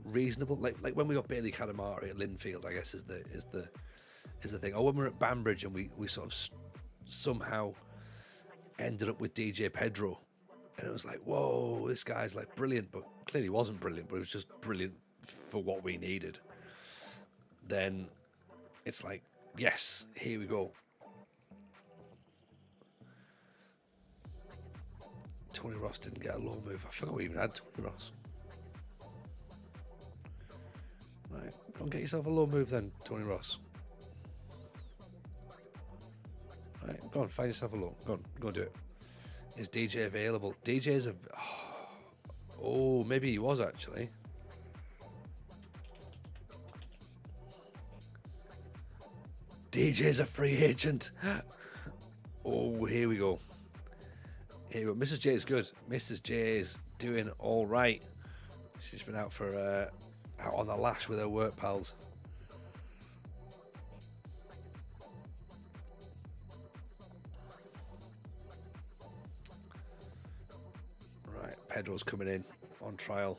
S2: reasonable, like when we got Bailey Kadamari at Linfield, I guess is the thing. Or when we're at Banbridge and we sort of somehow
S1: ended up with DJ Pedro. And it was like, whoa, this guy's like brilliant, but clearly wasn't brilliant, but it was just brilliant for what we needed. Then it's like, yes, here we go. Tony Ross didn't get a low move. I forgot we even had Tony Ross. Right, go and get yourself a low move then, Tony Ross. Right, go on, find yourself a low. Go and do it. Is DJ available? DJ's a... Oh, maybe he was actually. DJ's a free agent. Oh, here we go. Here we go. Mrs. J is good. Mrs. J is doing all right. She's been out for out on the lash with her work pals. Right, Pedro's coming in on trial.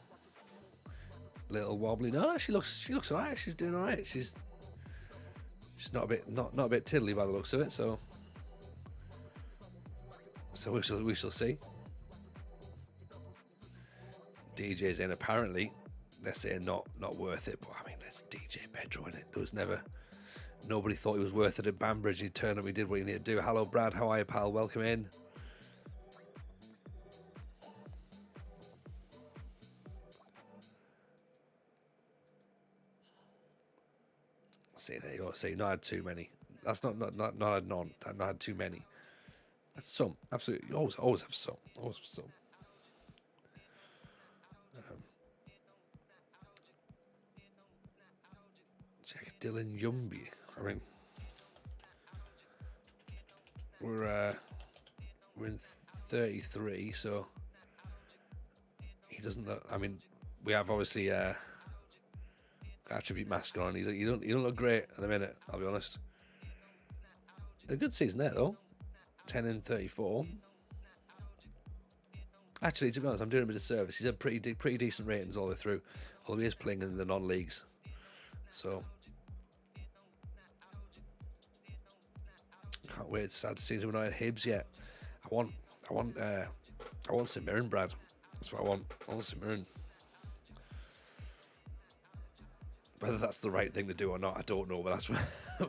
S1: Little wobbly. No, she looks alright. She's doing alright. She's not a bit tiddly by the looks of it. So we shall see. DJ's in apparently. They're saying not worth it, but I mean it's DJ Pedro in it. There was nobody thought he was worth it at Banbridge. He turned up, he did what he needed to do. Hello Brad, how are you, pal? Welcome in. See, there you go. See, not had too many. That's not had none. Not had too many. That's some. Absolutely. You always have some. Always have some. Check Dylan Yumby. I mean, we're in 33, so he doesn't look. I mean, we have obviously attribute mask on. You don't look great at the minute. I'll be honest. A good season there though. 10 and 34. Actually, to be honest, I'm doing him a disservice. He's had pretty decent ratings all the way through, although he is playing in the non-leagues. So can't wait. It's sad to see we're not at Hibs yet. I want St Mirren, Brad. That's what I want. I want St Mirren. Whether that's the right thing to do or not, I don't know. But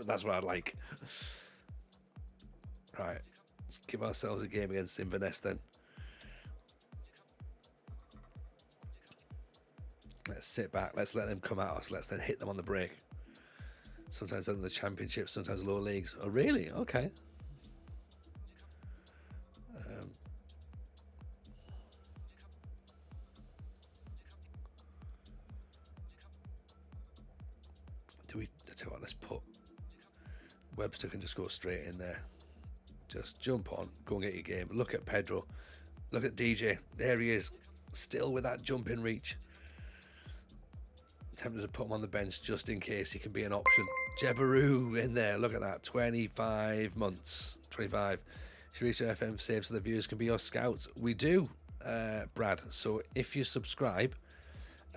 S1: that's what I'd like. Right, let's give ourselves a game against Inverness then. Let's sit back. Let's let them come at us. Let's then hit them on the break. Sometimes in the Championship, sometimes lower leagues. Oh, really? Okay. I tell you what, let's put Webster can just go straight in there. Just jump on, go and get your game. Look at Pedro. Look at DJ. There he is. Still with that jump in reach. Tempted to put him on the bench just in case he can be an option. Jebaru in there. Look at that. 25 months. 25. Should reach your FM save so the viewers can be your scouts. We do, Brad. So if you subscribe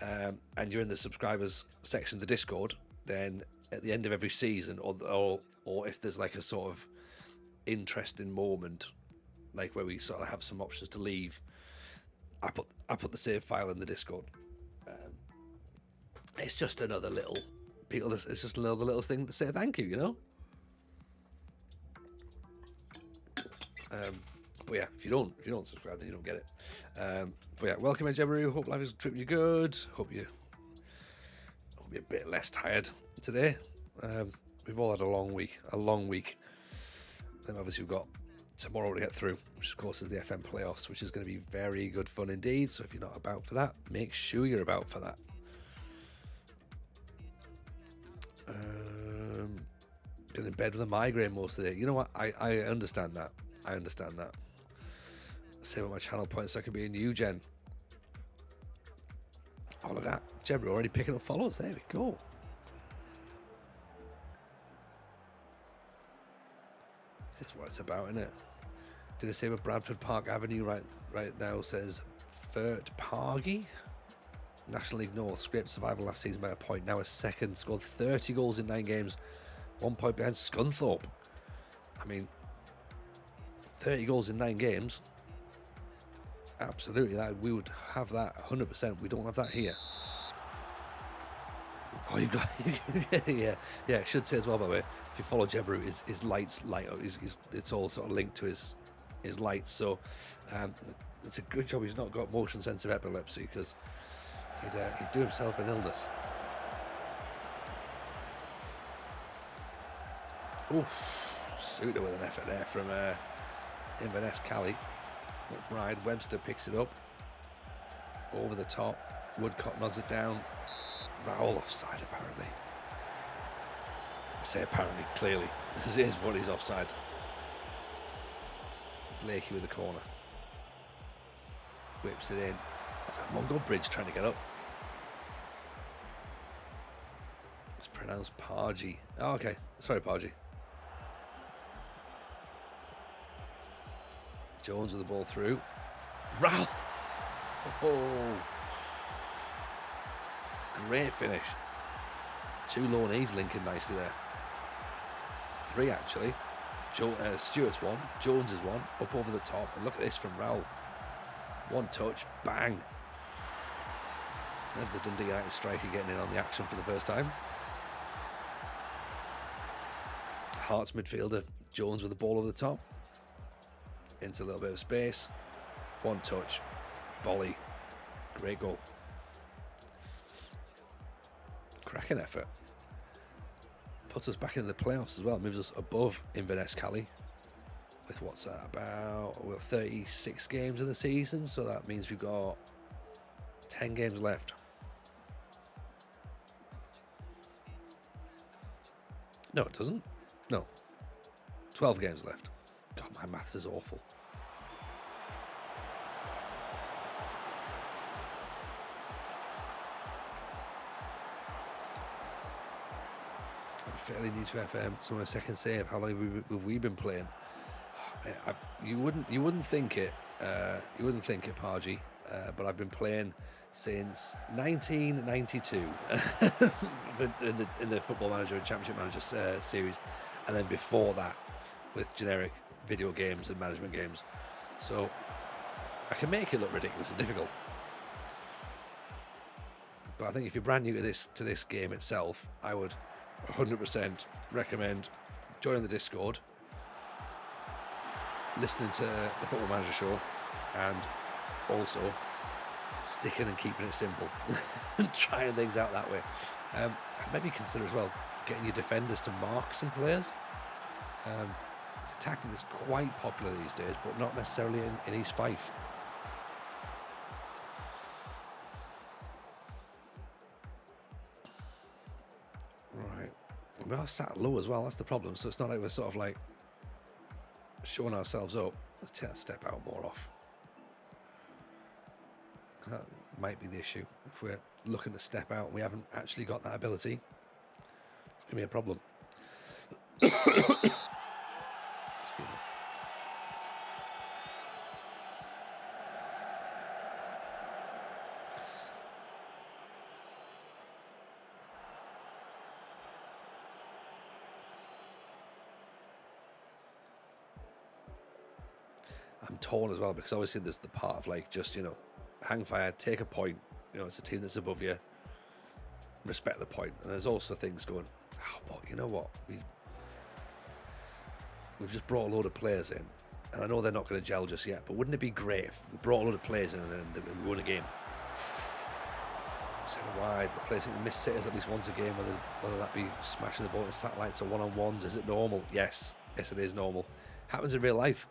S1: and you're in the subscribers section of the Discord, then at the end of every season, or if there's like a sort of interesting moment, like where we sort of have some options to leave, I put the save file in the Discord. It's just another little it's just another little thing to say thank you, you know. But yeah, if you don't subscribe, then you don't get it. But yeah, welcome in, Jebaru. Hope life is treating you good. Hope you're a bit less tired today. We've all had a long week. Then obviously we've got tomorrow to get through, which of course is the FM playoffs, which is going to be very good fun indeed. So if you're not about for that, make sure you're about for that. Been in bed with a migraine most of the day. You know what? I understand that. Save up my channel points so I can be a new gen. Oh, look at that. Jebra already picking up follows. There we go. This is what it's about, isn't it? Did I save a Bradford Park Avenue right now? Says Fert Pargy. National League North scraped survival last season by a point. Now a second. Scored 30 goals in 9 games. 1 point behind Scunthorpe. I mean, 30 goals in 9 games. Absolutely, that we would have that 100%. We don't have that here. Oh, you've got yeah. I should say as well, by the way, if you follow Jebru, his lights light up. It's all sort of linked to his lights. So it's a good job he's not got motion sensor epilepsy, because he'd do himself an illness. Oof, Suter with an effort there from Inverness Cali. McBride, Webster picks it up over the top. Woodcock nods it down. Raoul offside, apparently. I say apparently, clearly. This is what he's offside. Blakey with the corner. Whips it in. That's that Mongol Bridge trying to get up. It's pronounced Pargy. Oh, okay. Sorry, Pargy. Jones with the ball through. Raoul! Oh! Great finish. 2 low knees linking nicely there. 3 actually. Stewart's one, Jones is one, up over the top, and look at this from Raoul. 1 touch, bang. There's the Dundee United striker getting in on the action for the first time. Hearts midfielder, Jones with the ball over the top. Into a little bit of space. 1 touch, volley. Great goal. Cracking effort. Puts us back in the playoffs as well. Moves us above Inverness Cali with what's that, about 36 games in the season. So that means we've got 10 games left. No, it doesn't. No. 12 games left. God, my maths is awful. Fairly new to FM. It's my second save. How long have we been playing? Oh, you wouldn't think it. You wouldn't think it, Pargy. But I've been playing since 1992 in the Football Manager and Championship Manager series, and then before that with generic video games and management games. So I can make it look ridiculously difficult. But I think if you're brand new to this game itself, I would 100% recommend joining the Discord, listening to the Football Manager show, and also sticking and keeping it simple and trying things out that way. Maybe consider as well getting your defenders to mark some players. It's a tactic that's quite popular these days, but not necessarily in East Fife. Right. We are sat low as well, that's the problem. So it's not like we're sort of like showing ourselves up. Let's take that step out more off. That might be the issue. If we're looking to step out and we haven't actually got that ability, it's going to be a problem. Excuse me. I'm torn as well, because obviously there's the part of like just, hang fire, take a point. It's a team that's above you. Respect the point. And there's also things going, but you know what? We've just brought a load of players in, and I know they're not going to gel just yet, but wouldn't it be great if we brought a load of players in and then we won a game? Centre wide, but players miss sitters at least once a game, whether that be smashing the ball with satellites or one-on-ones. Is it normal? Yes, it is normal. Happens in real life.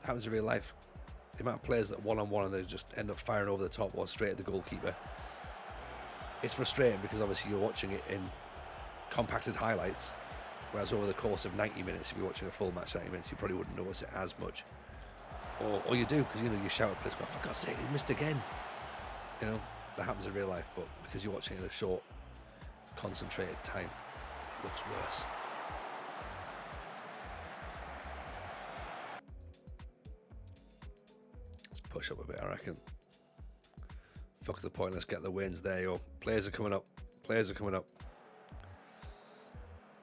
S1: The amount of players that one-on-one and they just end up firing over the top or straight at the goalkeeper. It's frustrating because obviously you're watching it in compacted highlights, whereas over the course of 90 minutes, if you're watching a full match 90 minutes, you probably wouldn't notice it as much. Or you do, because you shout at players, go, for God's sake, he missed again. That happens in real life, but because you're watching it in a short, concentrated time, it looks worse. Push up a bit, I reckon. Fuck the point, let's get the wins. There you go. Players are coming up.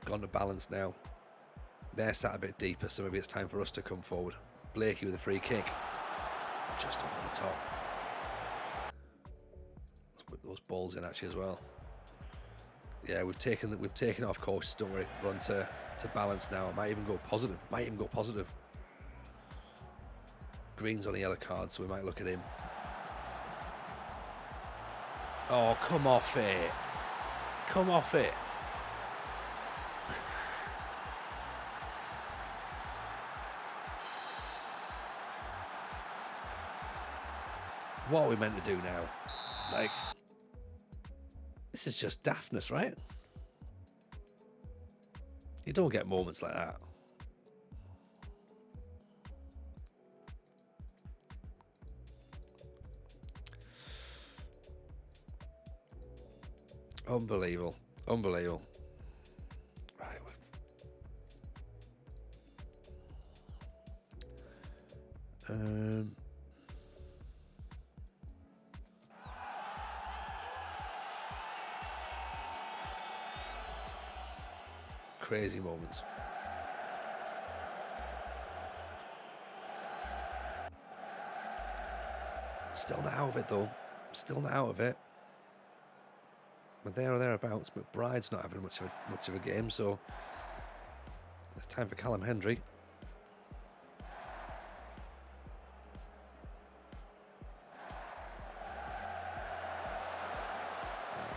S1: Gone to balance now. They're sat a bit deeper, so maybe it's time for us to come forward.
S2: Blakey with a free kick. Just over the top. Let's whip those balls in actually as well. Yeah, we've taken it off course, don't worry. We're on to balance now. It might even go positive. Green's on a yellow card, so we might look at him. Oh, come off it. Come off it. What are we meant to do now? Like, this is just daftness, right? You don't get moments like that. Unbelievable. Right. Crazy moments. Still not out of it though. Still not out of it. We're there or thereabouts. McBride's not having much of a game, so it's time for Callum Hendry.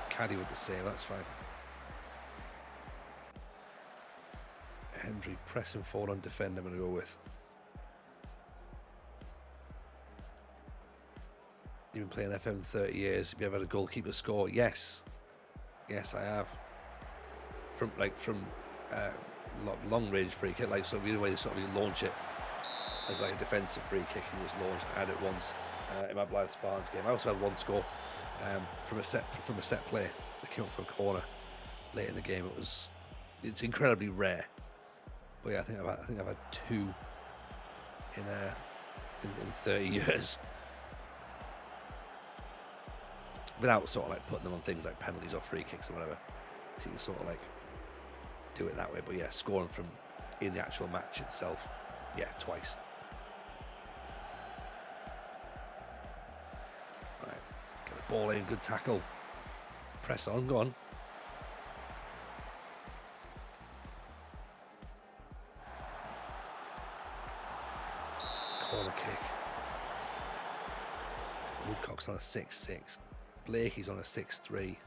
S2: Caddy with the save, that's fine. Hendry pressing forward on defend, I'm going to go with. You've been playing FM 30 years. Have you ever had a goalkeeper score? Yes. Yes, I have. From long range free kick, like sort of the way they sort of launch it as like a defensive free kick and just launch. I had it once in my Blythe Spartans game. I also had one score from a set play that came up for a corner late in the game. It's incredibly rare, but yeah, I think I've had two in 30 years. Without sort of like putting them on things like penalties or free kicks or whatever. So you can sort of like do it that way. But yeah, scoring from in the actual match itself, yeah, twice. Right, get the ball in, good tackle. Press on, go on. Corner kick. Woodcock's on a 6-6. Blakey's on a 6-3.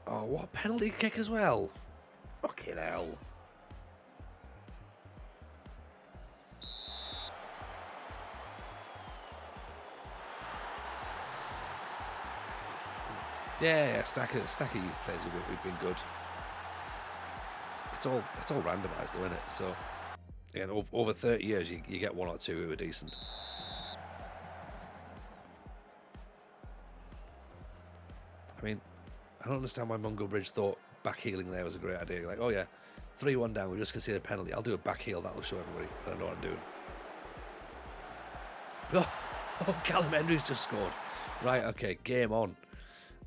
S2: Oh, what a penalty kick as well. Fucking hell. Yeah, stack of youth players who've been good. It's all randomised though, isn't it? So again, over 30 years, you get one or two who are decent. I mean, I don't understand why Mungo Bridge thought backheeling there was a great idea. Like, oh yeah, 3-1 down, we just conceded a penalty. I'll do a backheel, that'll show everybody that I know what I'm doing. Oh, Callum Hendry's just scored. Right, okay, game on.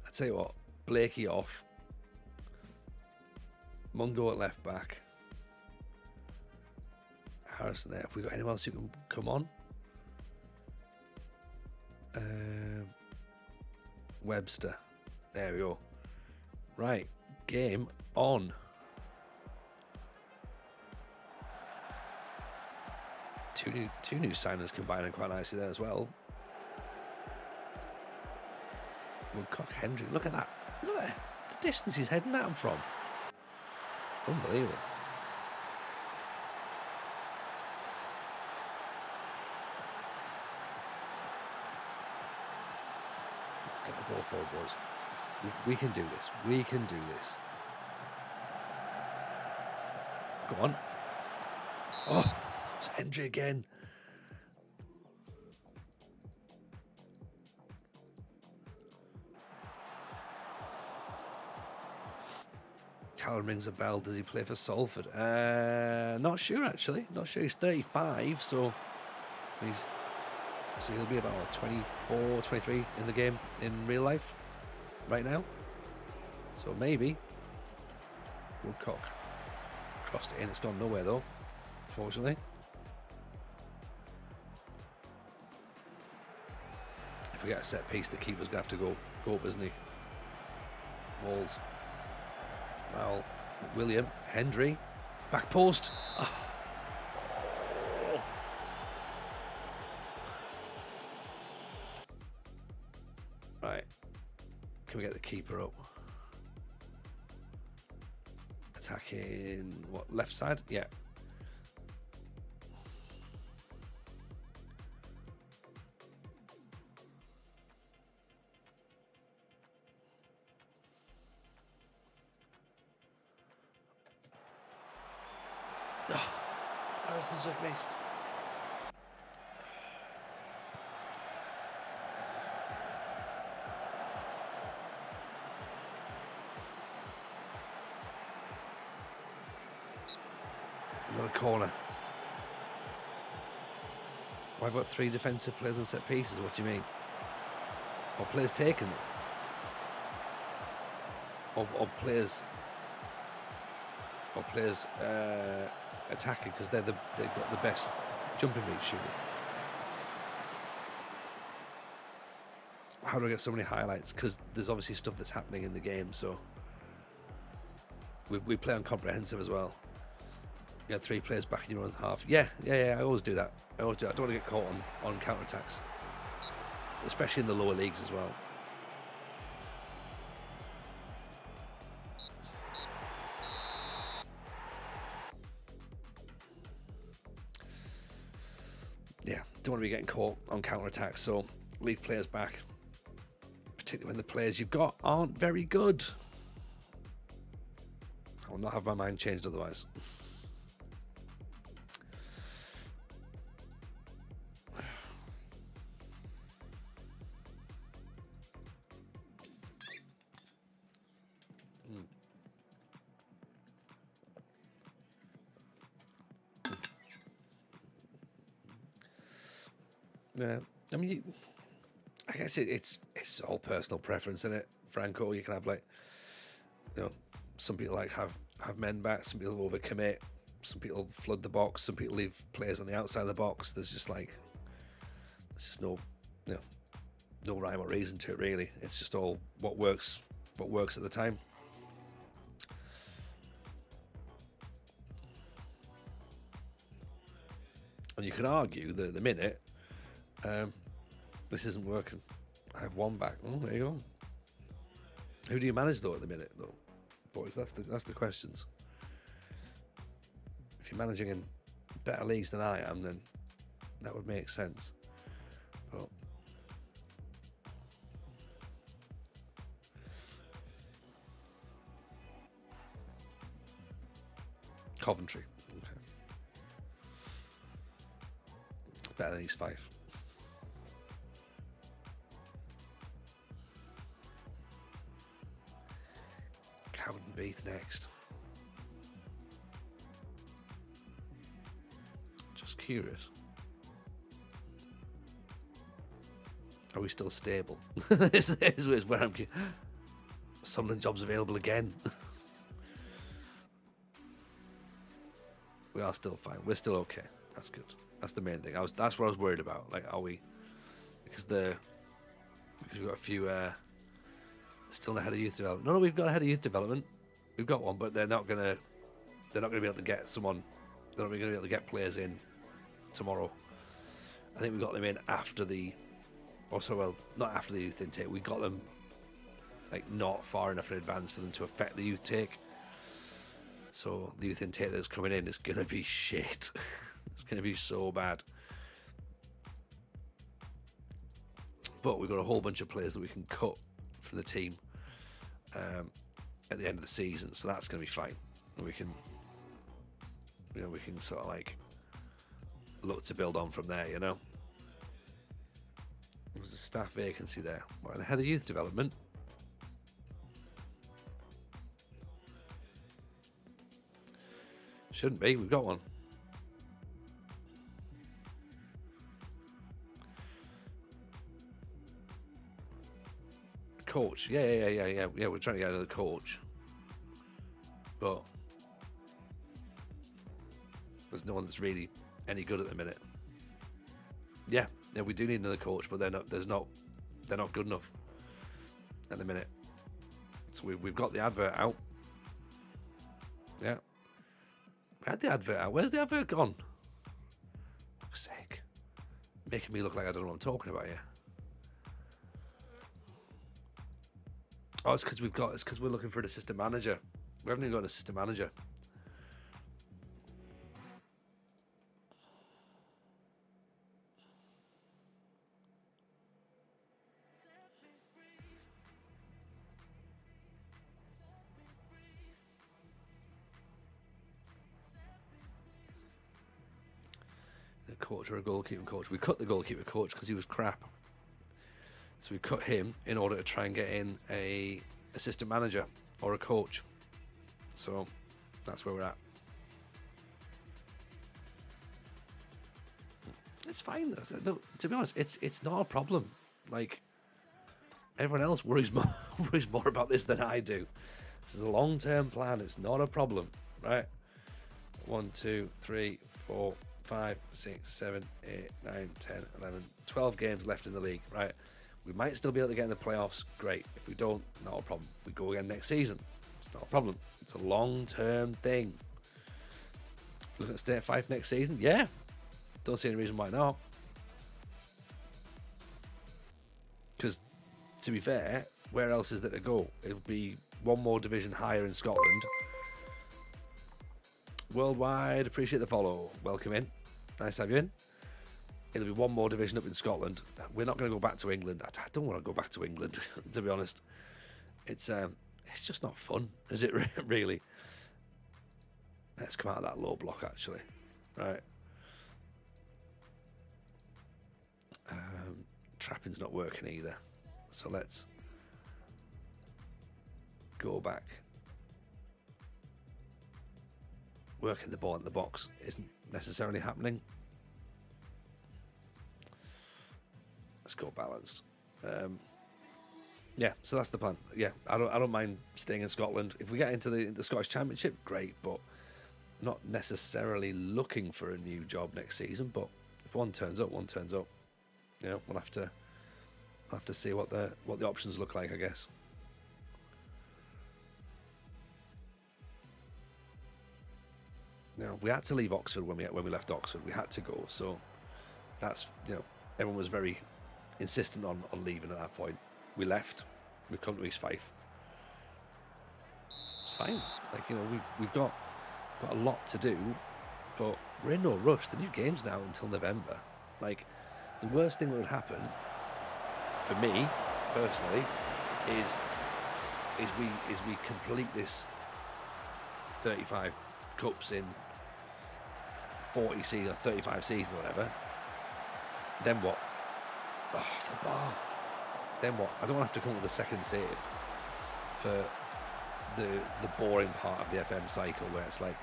S2: I tell you what, Blakey off. Mungo at left back. Harrison there. Have we got anyone else who can come on? Webster. There we go. Right, game on. Two new signings combining quite nicely there as well. Woodcock, Hendry. Look at that. Look at the distance he's heading at him from. Unbelievable. Get the ball forward, boys. We can do this. We can do this. Go on. Oh, it's Hendry again. Callum rings a bell. Does he play for Salford? Not sure, actually. Not sure. He's 35, so he'll be about 24, 23 in the game in real life right now. So maybe Woodcock crossed it in. It's gone nowhere though, unfortunately. If we get a set piece, the keeper's gonna have to go up, isn't he? Walls. Well, William, Hendry, back post. Oh. Right. Can we get the keeper up? Attacking, what, left side? Yeah. Oh, Harrison's just missed. Another corner. Why have I got 3 defensive players on set pieces? What do you mean? Or players taking them? Or players attacking because they've got the best jumping reach shooting. How do I get so many highlights? Because there's obviously stuff that's happening in the game, so we play on comprehensive as well. You had 3 players back in your own half. Yeah, I always do that. I don't want to get caught on counter-attacks, especially in the lower leagues as well. Yeah, don't want to be getting caught on counter-attacks, so leave players back, particularly when the players you've got aren't very good. I will not have my mind changed otherwise. Yeah, I mean, I guess it's all personal preference, isn't it, Franco? You can have some people have men back, some people overcommit, some people flood the box, some people leave players on the outside of the box. There's just no rhyme or reason to it, really. It's just all what works at the time. And you can argue that at the minute, this isn't working. I have 1 back. Oh, there you go. Who do you manage though at the minute, though, boys? That's the questions. If you're managing in better leagues than I am, then that would make sense. But Coventry, okay, better than East Fife. Beat next. Just curious. Are we still stable? This is where I'm. Sunderland jobs available again. We are still fine. We're still okay. That's good. That's the main thing. That's what I was worried about. Like, are we? Because we've got a few still ahead of youth development. No, we've got ahead of youth development. We've got one, but they're not gonna be able to get someone. They're not going to be able to get players in tomorrow. I think we got them in after not after the youth intake. We got them not far enough in advance for them to affect the youth take. So the youth intake that's coming in is going to be shit. It's going to be so bad. But we've got a whole bunch of players that we can cut from the team at the end of the season, so that's going to be fine. And we can sort of look to build on from there. There's a staff vacancy there. What, the head of youth development? Shouldn't be. We've got one. Coach. Yeah. We're trying to get another coach, but There's no one that's really any good at the minute. Yeah, we do need another coach, but they're not good enough at the minute. So we've got the advert out. Yeah. We had the advert out. Where's the advert gone? For fuck's sake. Making me look like I don't know what I'm talking about here. Oh, it's because we're looking for an assistant manager. We haven't even got an assistant manager. A coach or a goalkeeping coach. We cut the goalkeeper coach because he was crap. So we cut him in order to try and get in a assistant manager or a coach. So that's where we're at. It's fine though. No, to be honest, it's not a problem. Like, everyone else worries more about this than I do. This is a long-term plan. It's not a problem, right? 1, 2, 3, 4, 5, 6, 7, 8, 9, 10, 11, 12 games left in the league, right? We might still be able to get in the playoffs. Great. If we don't, not a problem. We go again next season. It's not a problem. It's a long-term thing. Looking at stay at Fife next season? Yeah. Don't see any reason why not. Because, to be fair, where else is there to go? It would be one more division higher in Scotland. Worldwide, appreciate the follow. Welcome in. Nice to have you in. It'll be one more division up in Scotland. We're not going to go back to England. I don't want to go back to England, to be honest. It's just not fun, is it really? Let's come out of that low block, actually. Right. Trapping's not working either. So let's go back. Working the ball in the box isn't necessarily happening. Let's go balanced. Yeah, so that's the plan. Yeah, I don't mind staying in Scotland. If we get into the Scottish Championship, great, but not necessarily looking for a new job next season. But if one turns up, one turns up. You know, we'll have to see what the options look like, I guess. Now, we had to leave Oxford when we left Oxford. We had to go, so that's, you know, everyone was very insistent on leaving at that point. We left. We've come to East Fife. It's fine. Like, you know, we've got a lot to do, but we're in no rush. The new game's now until November. Like, the worst thing that would happen for me personally is we complete this 35 cups in 40 seasons, 35 seasons, or whatever. Then what? Oh, the bar. Then what? I don't want to have to come up with a second save for the boring part of the FM cycle where it's like,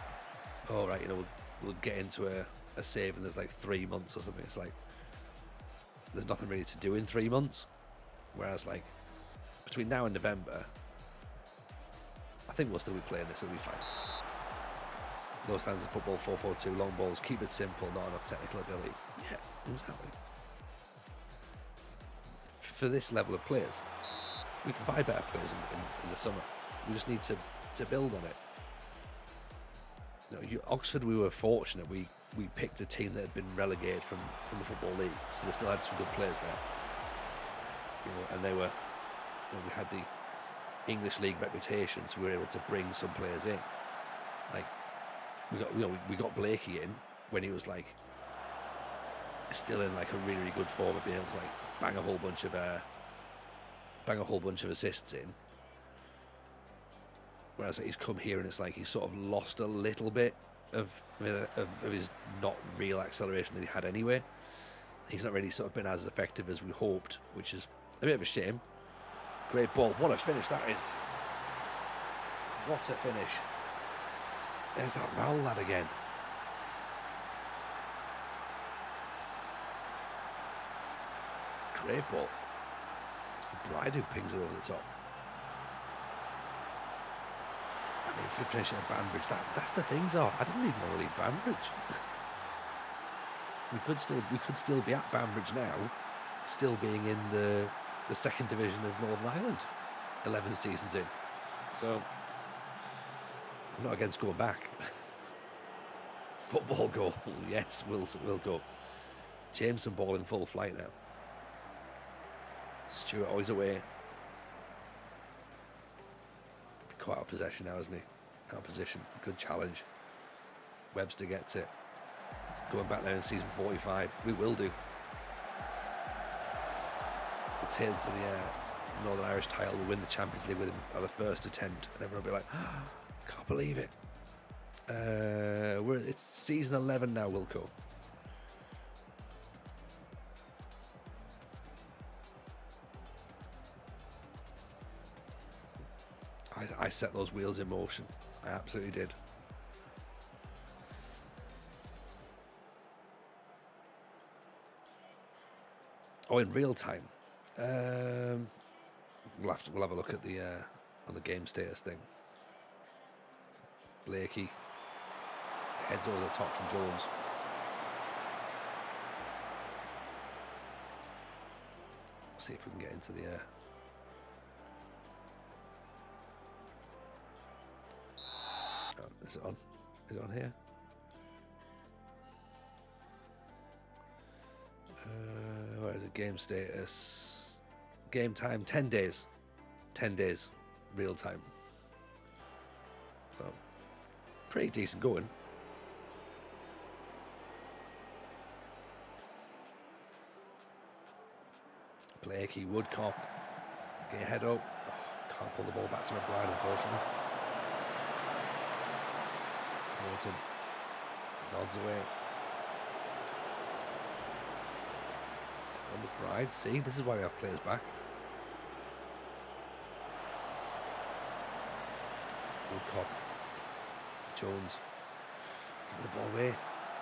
S2: oh right, you know, we'll get into a save and there's like 3 months or something. It's like there's nothing really to do in 3 months. Whereas like between now and November, I think we'll still be playing this. It'll be fine. No stands of football, 4-4-2, long balls, keep it simple, not enough technical ability. Yeah, exactly. For this level of players, we can buy better players in the summer. We just need to build on it. You know, Oxford, we were fortunate. We picked a team that had been relegated from the Football League, so they still had some good players there. You know, and they were, you know, we had the English League reputation, so we were able to bring some players in. Like we got Blakey in when he was like still in like a really, really good form of being able to like bang a whole bunch of assists in. Whereas he's come here and it's like he's sort of lost a little bit of his not real acceleration that he had anyway. He's not really sort of been as effective as we hoped, which is a bit of a shame. Great ball. What a finish that is. What a finish. There's that Raoul lad again. Great ball. It's McBride who pings it over the top. if we finish at Banbridge, that's the thing, Zar. I didn't even want to leave Banbridge. we could still be at Banbridge now, still being in the second division of Northern Ireland, 11 seasons in. So I'm not against going back. Football goal, yes, we'll go. Jameson ball in full flight now. Stewart always away. Quite out of possession now, isn't he? Out of position. Good challenge. Webster gets it. Going back there in season 45. We will do. We'll take it to the Northern Irish title. We'll win the Champions League with him at the first attempt. And everyone will be like, oh, can't believe it. It's season 11 now, Wilco. I set those wheels in motion. I absolutely did. Oh, in real time. We'll have a look at the on the game status thing. Blakey heads over the top from Jones. See if we can get into the is it on? Is it on here? Where is it? Game status. Game time, 10 days. 10 days. Real time. So, pretty decent going. Blakey, Woodcock. Get your head up. Oh, can't pull the ball back to McBride, unfortunately. Morton nods away. McBride, see, this is why we have players back. Woodcock, Jones, give the ball away.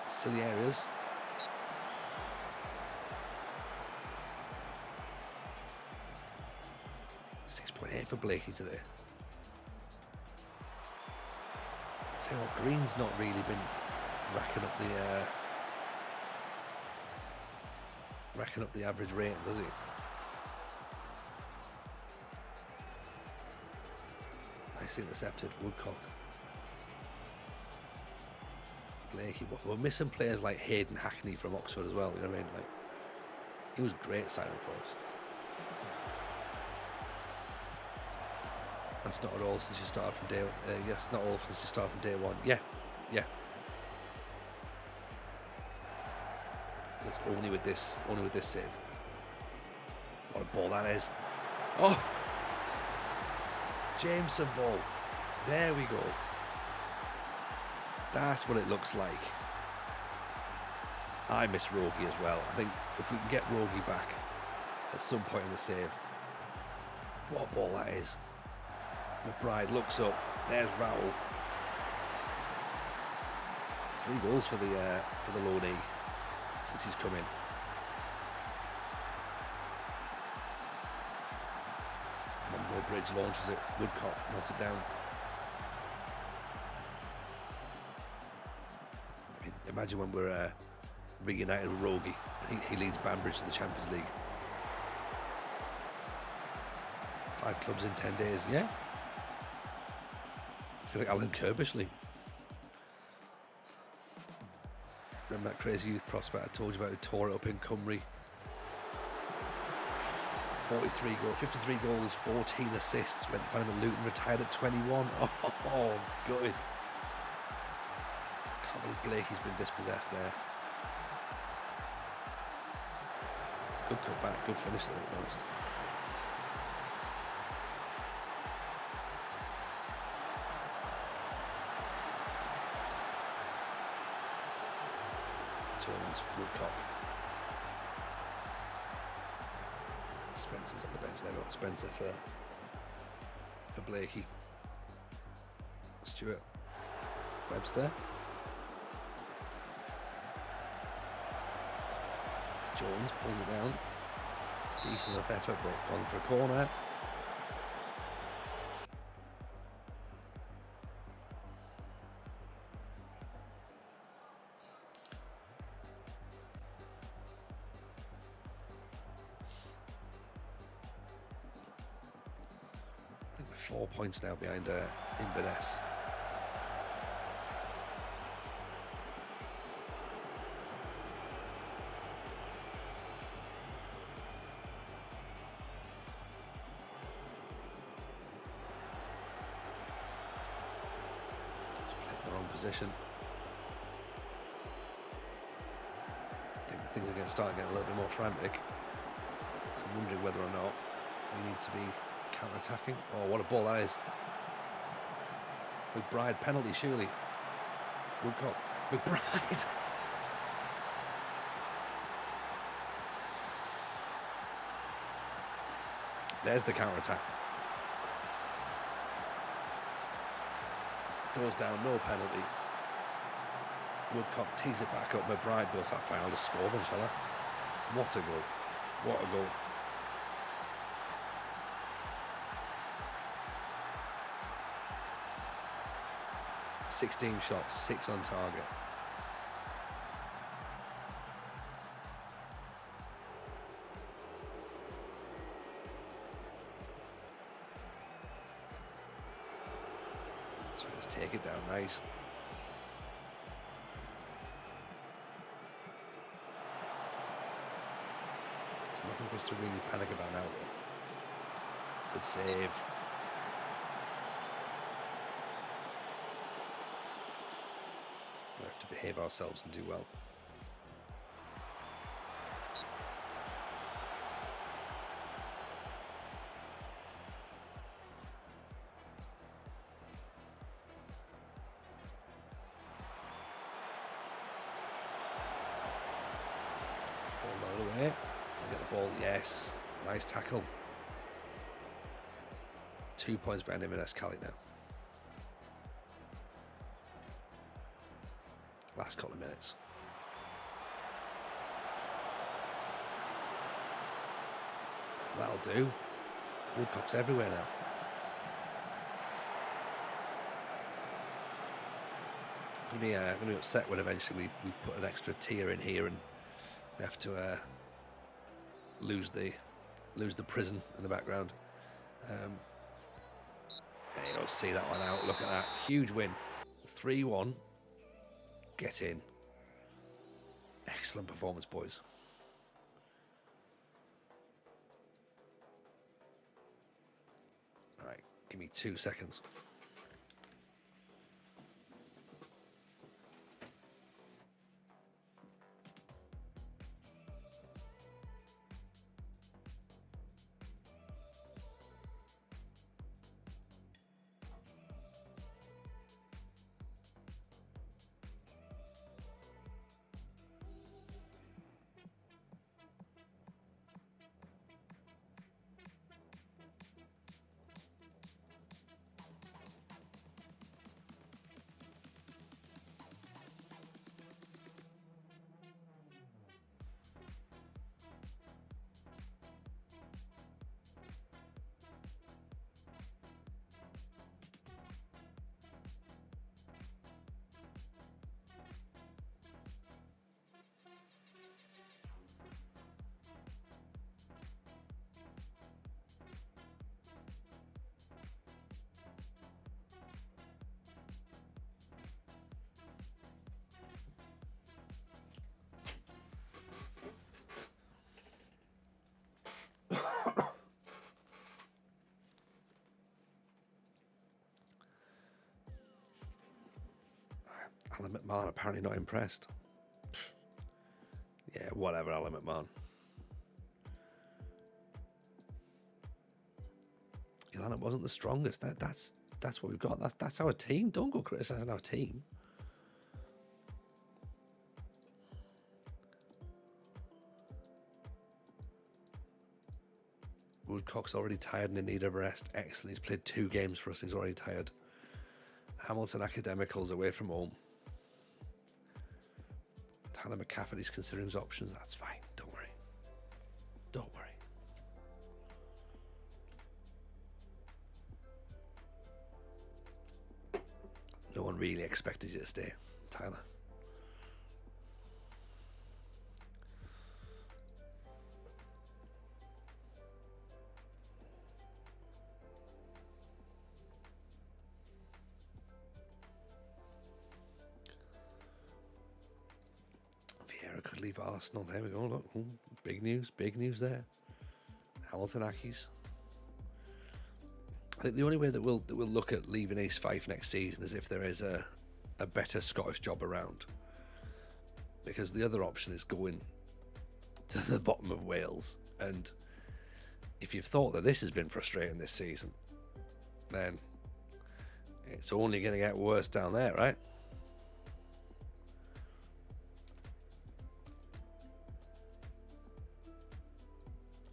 S2: Silly areas. .8 for Blakey today. Tell you what, Green's not really been racking up the average ratings, has he? Nicely intercepted. Woodcock, Blakey. We're missing players like Hayden Hackney from Oxford as well. You know what I mean? Like, he was great signing for us. That's not at all since you started from day. Yes, not all since you started from day one. Yeah. It's only with this save. What a ball that is! Oh, Jameson ball. There we go. That's what it looks like. I miss Rogie as well. I think if we can get Rogie back at some point in the save, what a ball that is. McBride looks up. There's Rowell. 3 goals for the loanee since he's come in. Monroe Bridge launches it. Woodcock nods it down. I mean, imagine when we're reunited with Rogie. He leads Banbridge to the Champions League. 5 clubs in 10 days. Yeah. I feel like Alan Kirbishley. Remember that crazy youth prospect I told you about who tore it up in Cymru? 53 goals, 14 assists. Went final at Luton, retired at 21. Oh, gutted. Can't believe Blakey's been dispossessed there. Good cutback, good finish there at most. Jones, Woodcock. Spencer's on the bench there. We've got Spencer for Blakey. Stewart. Webster. Jones pulls it down. Decent enough effort, but gone for a corner. 4 points now behind Inverness. Position. Things are going to start getting a little bit more frantic. So I'm wondering whether or not we need to be counter-attacking. Oh, what a ball that is. McBride penalty, surely. Woodcock. McBride. There's the counter-attack. Goes down, no penalty. Woodcock tees it back up. McBride goes that final to score then, shall I? What a goal. What a goal. "16 shots, 6 on target." So just take it down, nice. There's nothing for us to really panic about now, though. Good save. We have to behave ourselves and do well. Yes, nice tackle. 2 points behind Inverness Cali now. Last couple of minutes. That'll do. Woodcock's everywhere now. I'm going to be upset when eventually we put an extra tier in here and we have to lose the prison in the background. You don't see that one out. Look at that. Huge win. 3-1. Get in. Excellent performance, boys. All right, give me 2 seconds. Alan McMahon apparently not impressed. Yeah, whatever, Alan McMahon. Ilana wasn't the strongest. That's what we've got. That's our team. Don't go criticising our team. Woodcock's already tired and in need of rest. Excellent. He's played 2 games for us and he's already tired. Hamilton Academicals away from home. Tyler McCafferty's considering his options. That's fine. Don't worry. Don't worry. No one really expected you to stay, Tyler. leave Arsenal. There we go. Look, big news there. Hamilton Accies. I think the only way that we'll look at leaving East Fife next season is if there is a better Scottish job around, because the other option is going to the bottom of Wales. And if you've thought that this has been frustrating this season, then it's only going to get worse down there, right?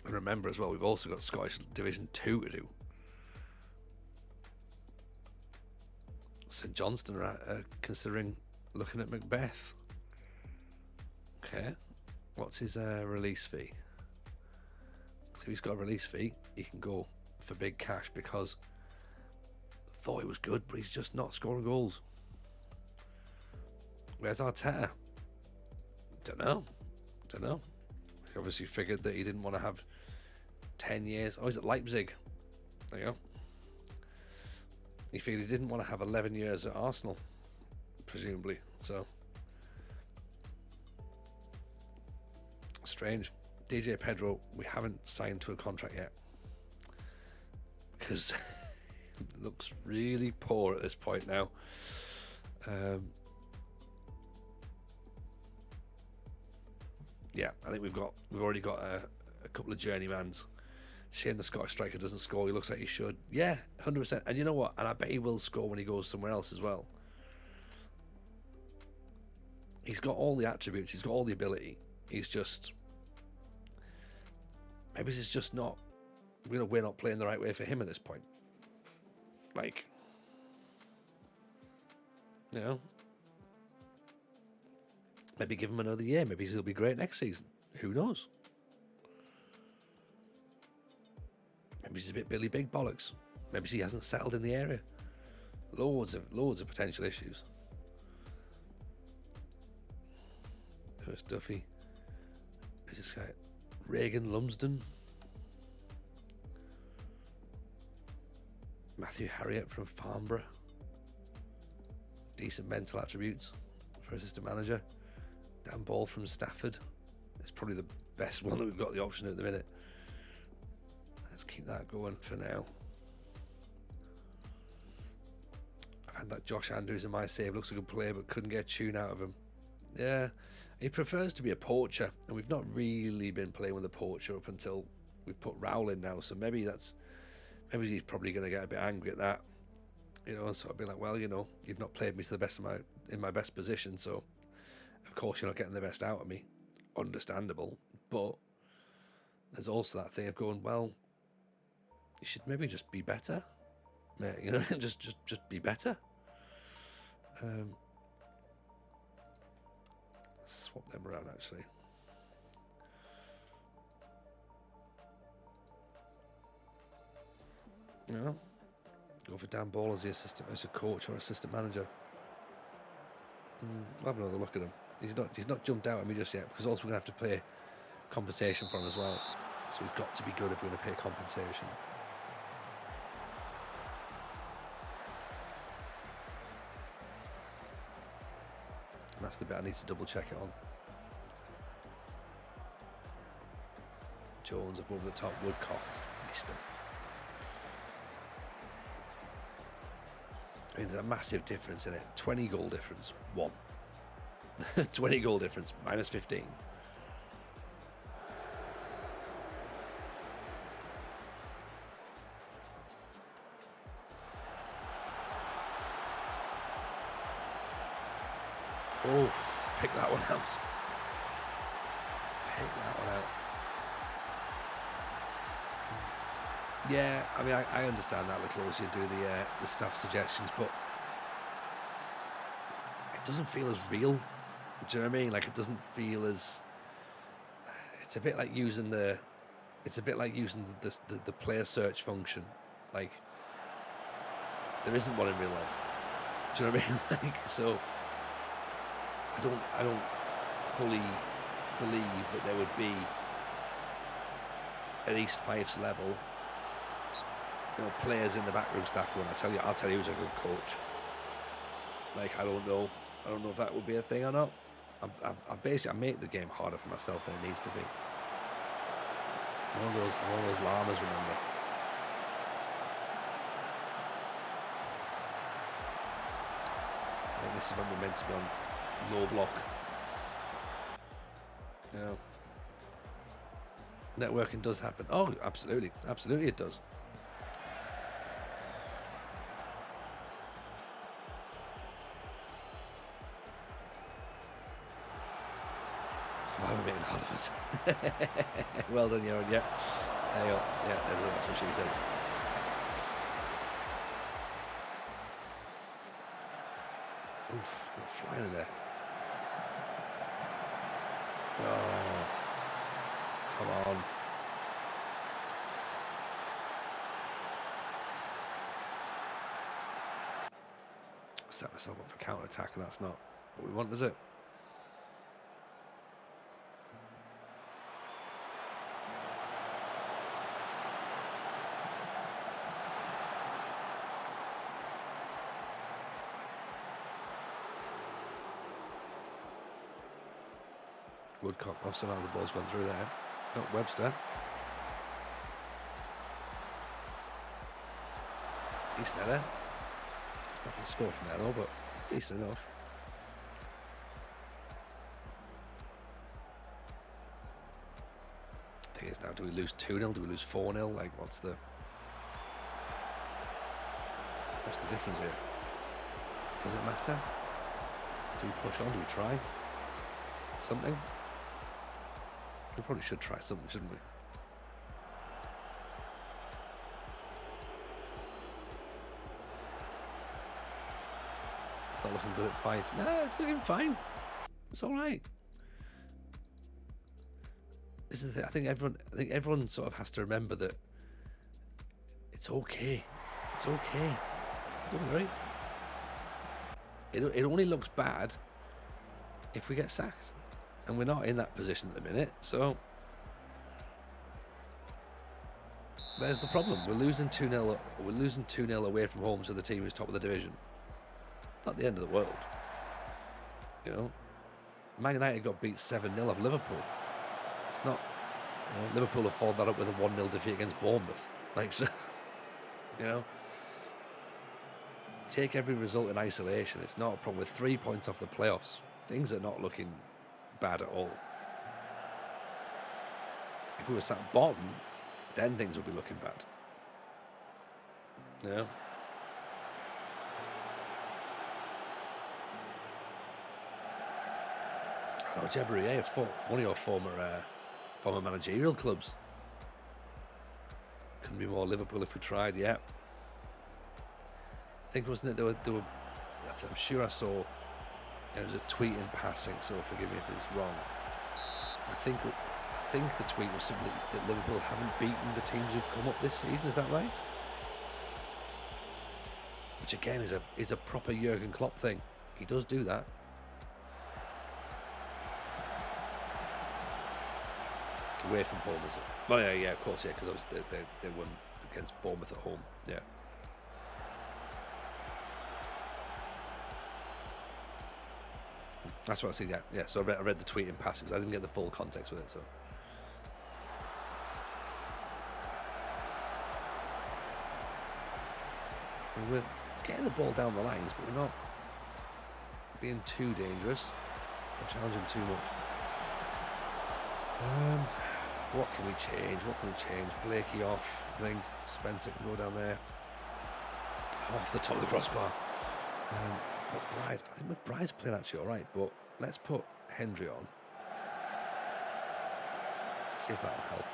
S2: And remember as well, we've also got Scottish Division 2 to do. St Johnstone are considering looking at Macbeth. Okay, what's his release fee? So if he's got a release fee, he can go for big cash, because I thought he was good, but he's just not scoring goals. Where's Arteta? Don't know. He obviously figured that he didn't want to have 10 years. Oh, he's at Leipzig. There you go. He figured he didn't want to have 11 years at Arsenal, presumably. So, strange. DJ Pedro, we haven't signed to a contract yet, because it looks really poor at this point now. Yeah, I think we've already got a couple of journeymans. Shame the Scottish striker doesn't score. He looks like he should. Yeah, 100%. And you know what? And I bet he will score when he goes somewhere else as well. He's got all the attributes. He's got all the ability. He's just... Maybe it's just not... We're not playing the right way for him at this point. Like... You know? Maybe give him another year. Maybe he'll be great next season. Who knows? Maybe he's a bit Billy Big Bollocks. Maybe he hasn't settled in the area. Loads of potential issues. Lewis Duffy. Who's this guy? Reagan Lumsden. Matthew Harriott from Farnborough. Decent mental attributes for assistant manager. Dan Ball from Stafford. It's probably the best one that we've got the option at the minute. Let's keep that going for now. I've had that Josh Andrews in my save. Looks a good player, but couldn't get a tune out of him. Yeah, he prefers to be a poacher, and we've not really been playing with a poacher up until we've put Rowell in now. So maybe he's probably going to get a bit angry at that. You know, so I'd be like, well, you know, you've not played me to the best of in my best position, so of course you're not getting the best out of me. Understandable, but there's also that thing of going, well, you should maybe just be better, mate. You know, just be better. Swap them around actually. You know, go for Dan Ball as a coach or assistant manager. I'll have another look at him. He's not jumped out at me just yet, because also we're gonna have to pay compensation for him as well. So he's got to be good if we're gonna pay compensation. And that's the bit I need to double check it on. Jones above the top, Woodcock, missed him. I mean, there's a massive difference in it. 20 goal difference, 1. 20 goal difference, minus 15. Oh, pick that one out. Pick that one out. Yeah, I mean, I understand that the closer you do the staff suggestions, but it doesn't feel as real. Do you know what I mean? Like, it doesn't feel as... It's a bit like using the player search function. Like, there isn't one in real life. Do you know what I mean? Like, so I don't fully believe that there would be at East Fife's level, you know, players in the backroom staff going, I'll tell you who's a good coach. Like, I don't know if that would be a thing or not. I make the game harder for myself than it needs to be. I'm one of those llamas, remember. I think this is when we're meant to be on low block. You know, networking does happen. Oh, absolutely it does. I'm being hard of us. Well done, Yaron. Yeah, there you go. Yeah, that's what she said. Oof, we're flying in there. Oh, come on. Set myself up for counter-attack, and that's not what we want, is it? Woodcock, oh, somehow the ball's gone through there. Not Webster. Decent header. It's not going to score from there though, but decent enough. Thing is now, do we lose 2-0? Do we lose 4-0? Like, what's the difference here? Does it matter? Do we push on? Do we try something? We probably should try something, shouldn't we? Not looking good at Fife. No, it's looking fine. It's all right. This is the thing. I think everyone sort of has to remember that it's okay. It's okay. Don't worry. It only looks bad if we get sacked. And we're not in that position at the minute, so there's the problem. We're losing 2-0. We're losing 2-0 away from home to the team who's top of the division. Not the end of the world, you know. Man United got beat 7-0 off Liverpool. It's not. You know, Liverpool have followed that up with a 1-0 defeat against Bournemouth. Like, so, you know, take every result in isolation. It's not a problem. With 3 points off the playoffs, things are not looking bad at all. If we were sat bottom, then things would be looking bad. Yeah. Oh, Jebarier, one of your former managerial clubs. Couldn't be more Liverpool if we tried. Yeah. I think, wasn't it? There were. I'm sure I saw. There was a tweet in passing, so forgive me if it's wrong. I think the tweet was simply that Liverpool haven't beaten the teams who've come up this season. Is that right? Which again is a proper Jurgen Klopp thing. He does do that. Away from home, is it? Well, yeah, of course, yeah, because they won against Bournemouth at home. Yeah. That's what I see. Yeah. So I read the tweet in passing because I didn't get the full context with it. So we're getting the ball down the lines, but we're not being too dangerous or challenging too much. What can we change? Blakey off. I think Spencer can go down there. Off the top of the crossbar. McBride. I think McBride's playing actually alright, but let's put Hendry on. See if that'll help.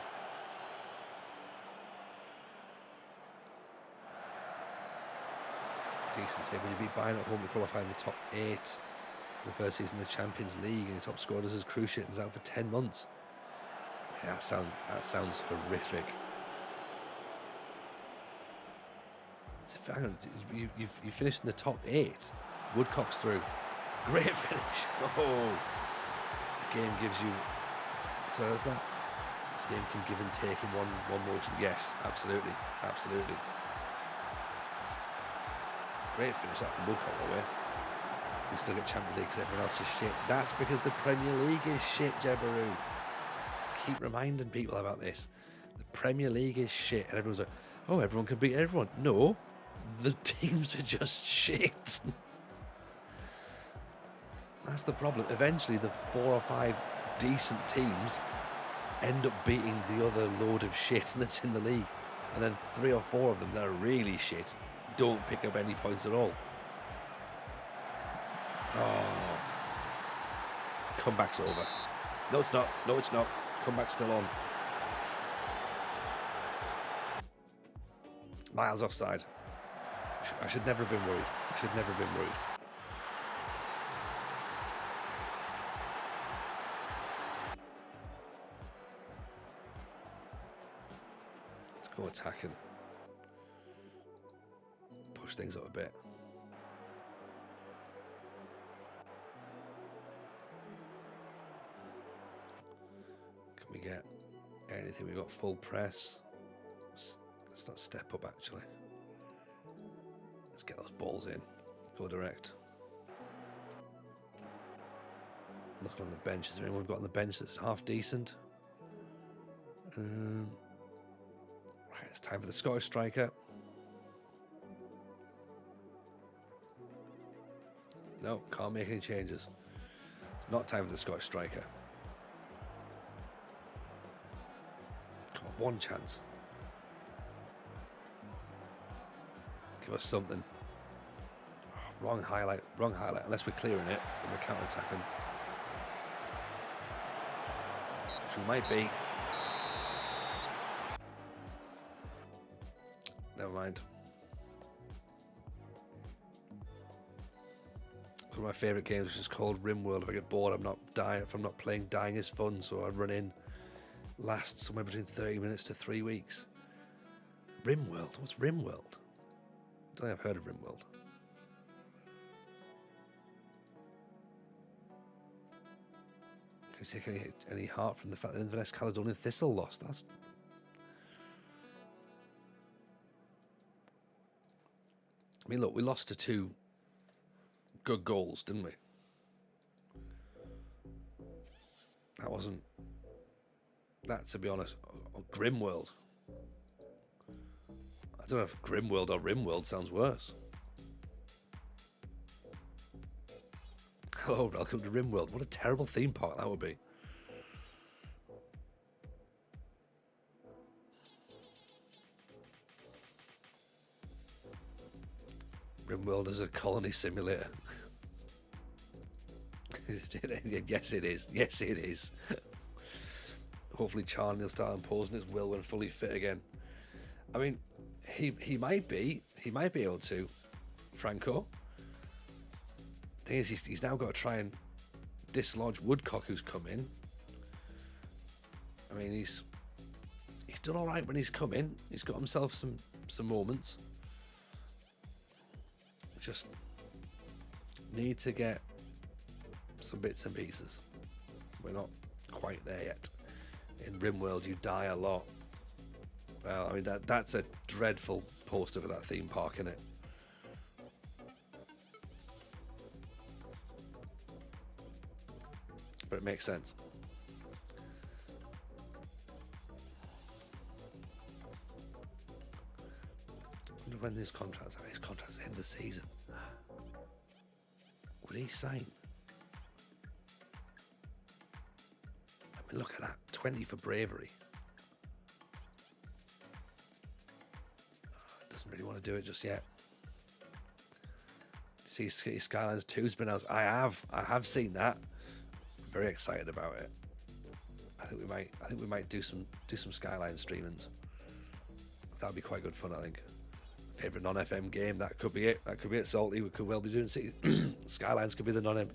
S2: Decent save. When you beat Bayern at home to qualify in the top 8 for the first season in the Champions League, and your top scorer is Cruciate's out for 10 months. Yeah, that sounds horrific. You finished in the top 8. Woodcock's through. Great finish. Oh, the game gives you. So is that? This game can give and take in one motion. Yes, absolutely. Great finish that from Woodcock, by the way. We still get Champions League because everyone else is shit. That's because the Premier League is shit, Jebaroo. Keep reminding people about this. The Premier League is shit, and everyone's like, oh, everyone can beat everyone. No, the teams are just shit. That's the problem. Eventually, the 4 or 5 decent teams end up beating the other load of shit that's in the league. And then 3 or 4 of them that are really shit don't pick up any points at all. Oh. Comeback's over. No, it's not. No, it's not. Comeback's still on. Miles offside. I should never have been worried. I should never have been worried. Let's go attacking. Push things up a bit. Can we get anything? We've got full press. Let's not step up, actually. Let's get those balls in. Go direct. Looking on the bench. Is there anyone we've got on the bench that's half decent? Right, it's time for the Scottish striker. No, can't make any changes. It's not time for the Scottish striker. Come on, one chance. Give us something. Oh, wrong highlight. Unless we're clearing it and we're counter-attacking. Which we might be. Never mind. One of my favourite games, which is called RimWorld. If I get bored, I'm not dying. If I'm not playing, dying is fun. So I run in. Lasts somewhere between 30 minutes to 3 weeks. RimWorld. What's RimWorld? I don't think I've heard of RimWorld. Can you take any heart from the fact that Inverness Caledonian Thistle lost? That's... I mean, look, we lost to 2 good goals, didn't we? That wasn't... That, to be honest, Grimworld. I don't know if Grimworld or RimWorld sounds worse. Hello, welcome to RimWorld. What a terrible theme park that would be. RimWorld is a colony simulator. Yes, it is. Yes, it is. Hopefully Charlie will start imposing his will when fully fit again. I mean, he might be able to, Franco. Thing is, he's now got to try and dislodge Woodcock, who's come in. I mean, he's done all right when he's come in. He's got himself some moments. Just need to get some bits and pieces. We're not quite there yet. In RimWorld, you die a lot. Well, I mean, that's a dreadful poster for that theme park, isn't it? But it makes sense. I wonder when his contract's end of the season. Would he sign? I mean, look at that. 20 for bravery. Doesn't really want to do it just yet. See, Skylines 2's been out. I have seen that. I'm very excited about it. I think we might do some Skyline streamings. That'd be quite good fun, I think. Favorite non-FM game, that could be it. That could be it, Salty. We could well be doing Skylines could be the non-FM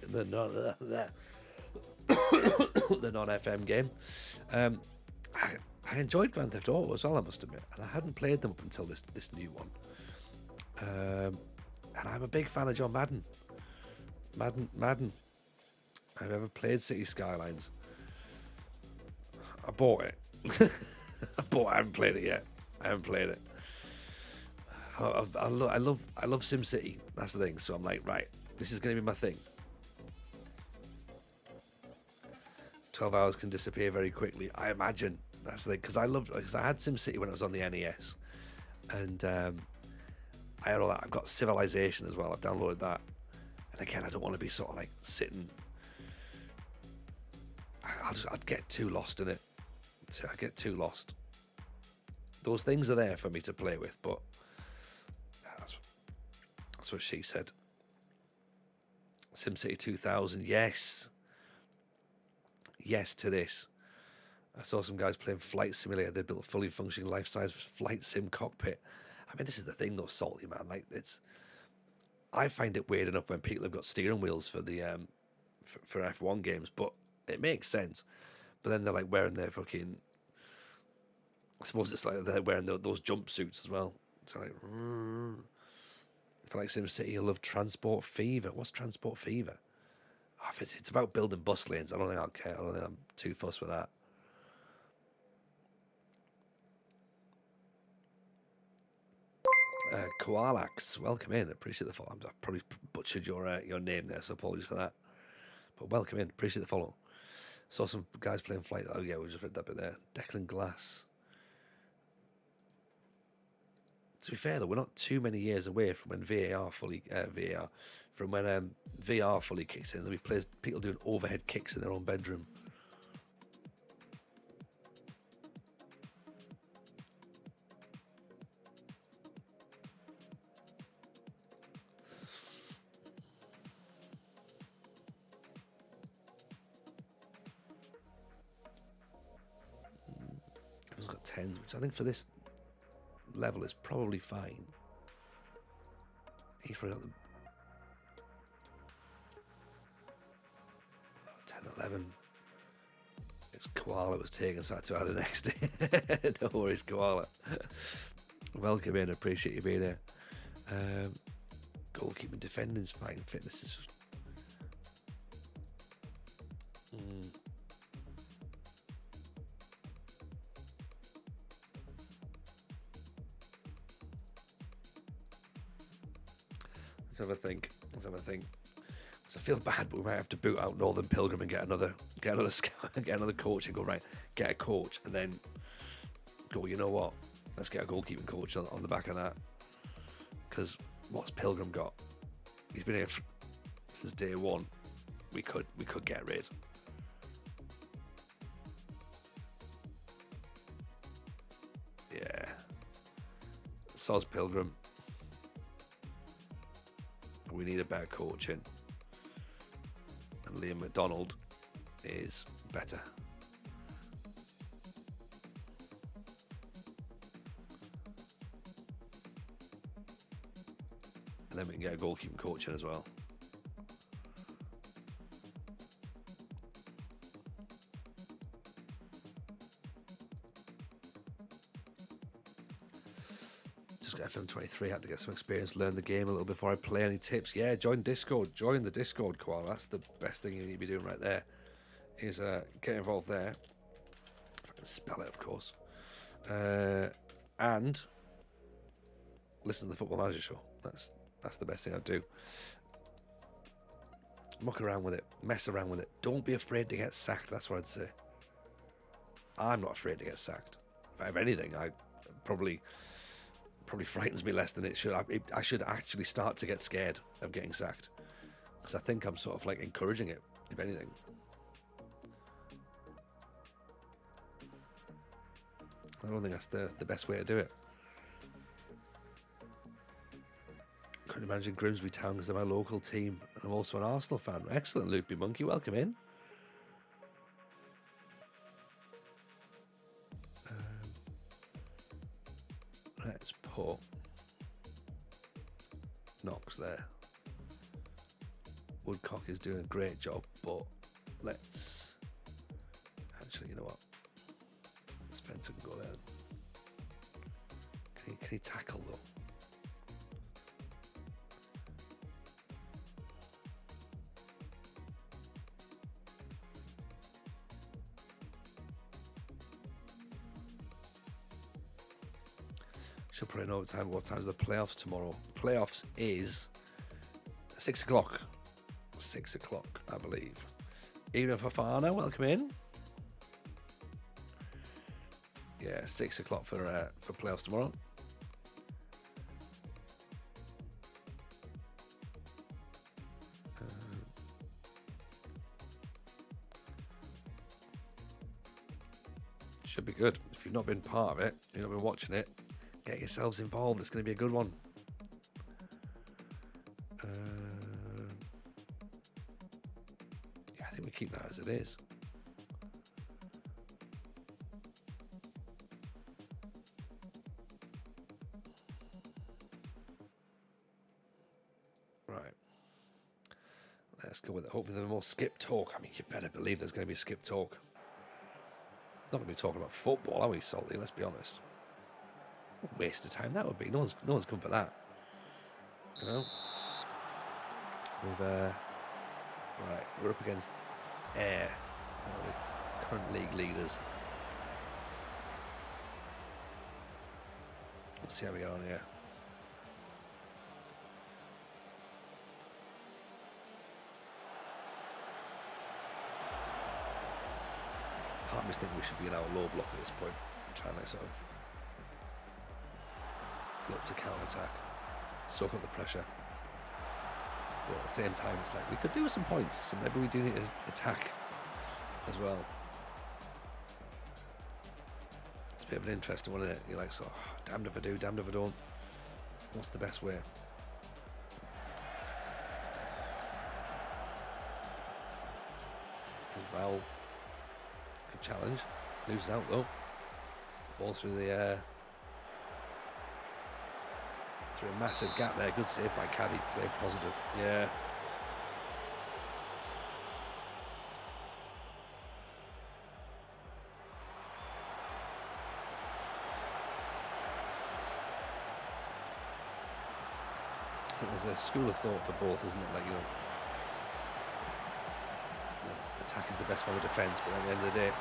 S2: game. I enjoyed Grand Theft Auto as well, I must admit, and I hadn't played them up until this new one. And I'm a big fan of John Madden. Madden. I've ever played City Skylines. I bought it. I haven't played it yet. I haven't played it. I love SimCity. That's the thing. So I'm like, right,
S1: This is going to be my thing. 12 hours can disappear very quickly, I imagine. That's the thing, because I had SimCity when I was on the NES, and I had all that. I've got Civilization as well. I've downloaded that, and again, I don't want to be sort of like sitting. I'd get too lost in it. I get too lost. Those things are there for me to play with, but that's what she said. SimCity 2000, yes to this. I saw some guys playing Flight Simulator. They built a fully functioning life-size flight sim cockpit. I mean, this is the thing though, Salty, man. Like, I find it weird enough when people have got steering wheels for the for F1 games, but it makes sense. But then they're like wearing their fucking, I suppose it's like they're wearing those jumpsuits as well. It's like, if I like SimCity, you'll love Transport Fever. What's Transport Fever? Oh, if it's about building bus lanes, I don't think I'll care. I don't think I'm too fussed with that. Koalax, welcome in. Appreciate the follow. I've probably butchered your name there, so apologies for that. But welcome in. Appreciate the follow. Saw some guys playing Flight. Oh yeah, we just read that bit there. Declan Glass. To be fair though, we're not too many years away from when VR fully kicks in. There'll be people doing overhead kicks in their own bedroom. Everyone's got 10s, which I think for this level is probably fine. He's probably got the 10, 11. It's Koala was taken, so I had to add an next. No worries, Koala. Welcome in, appreciate you being here. Goalkeeping, defending's fine. Fitness is. Let's have a think. So I feel bad, but we might have to boot out Northern Pilgrim and get another coach and go, right, get a coach and then go, you know what? Let's get a goalkeeping coach on the back of that. Because what's Pilgrim got? He's been here since day one. We could get rid. Yeah. Soz Pilgrim. We need a better coaching. And Liam McDonald is better. And then we can get a goalkeeping coach in as well. FM23 had to get some experience, learn the game a little before I play. Any tips? Yeah, join Discord. Join the Discord, Koala. That's the best thing you need to be doing right there. Is get involved there. If I can spell it, of course. And listen to the Football Manager show. That's the best thing I'd do. Muck around with it. Mess around with it. Don't be afraid to get sacked. That's what I'd say. I'm not afraid to get sacked. If I have anything, I probably frightens me less than it should. I should actually start to get scared of getting sacked, because I think I'm sort of like encouraging it, if anything. I don't think that's the best way to do it. Couldn't imagine Grimsby Town because they're my local team, and I'm also an Arsenal fan. Excellent, Loopy Monkey. Welcome in. Let's put Knox there. Woodcock is doing a great job, but let's actually, you know what? Spencer can go there. Can he tackle though? Should probably know what time's the playoffs tomorrow. Playoffs is
S2: 6 o'clock. 6 o'clock, I believe. Even Fafana, welcome in. Yeah, 6 o'clock for playoffs tomorrow. Should be good. If you've not been part of it, you've not been watching it, get yourselves involved. It's going to be a good one. Yeah, I think we keep that as it is. Right. Let's go with it. Hopefully there's more skip talk. I mean, you better believe there's going to be skip talk. Not going to be talking about football, are we, Salty? Let's be honest. What a waste of time that would be. No one's come for that. You know? Right, we're up against Air, one of the current league leaders. Let's see how we get on here. Part of me thinks we should be in our low block at this point, trying to sort of look to counter-attack, soak up the pressure. But at the same time, it's like we could do with some points, so maybe we do need to attack as well. It's a bit of an interesting one, isn't it? You're like, so damned if I do, damned if I don't. What's the best way? Raul. Good challenge. Loses out though. Ball through the through a massive gap there. Good save by Caddy. Played positive. Yeah. I think there's a school of thought for both, isn't it? Like, you know, attack is the best form of defence, but at the end of the day,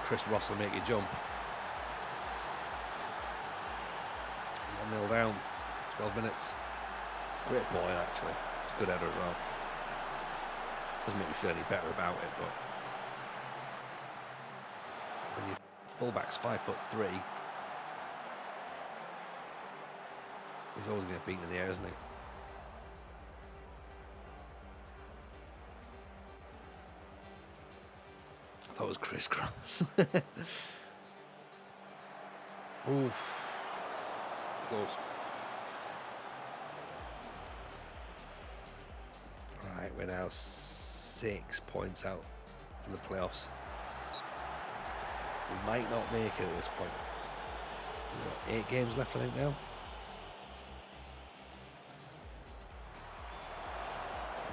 S2: Chris Ross will make you jump. 1-0 down, 12 minutes. It's a great ball in, actually. It's a good header as well. Doesn't make me feel any better about it, but when your fullback's 5'3", he's always going to get beaten in the air, isn't he? I thought it was crisscross. Oof. Close. Right, we're now 6 points out from the playoffs. We might not make it at this point. We've got 8 games left, I think, now.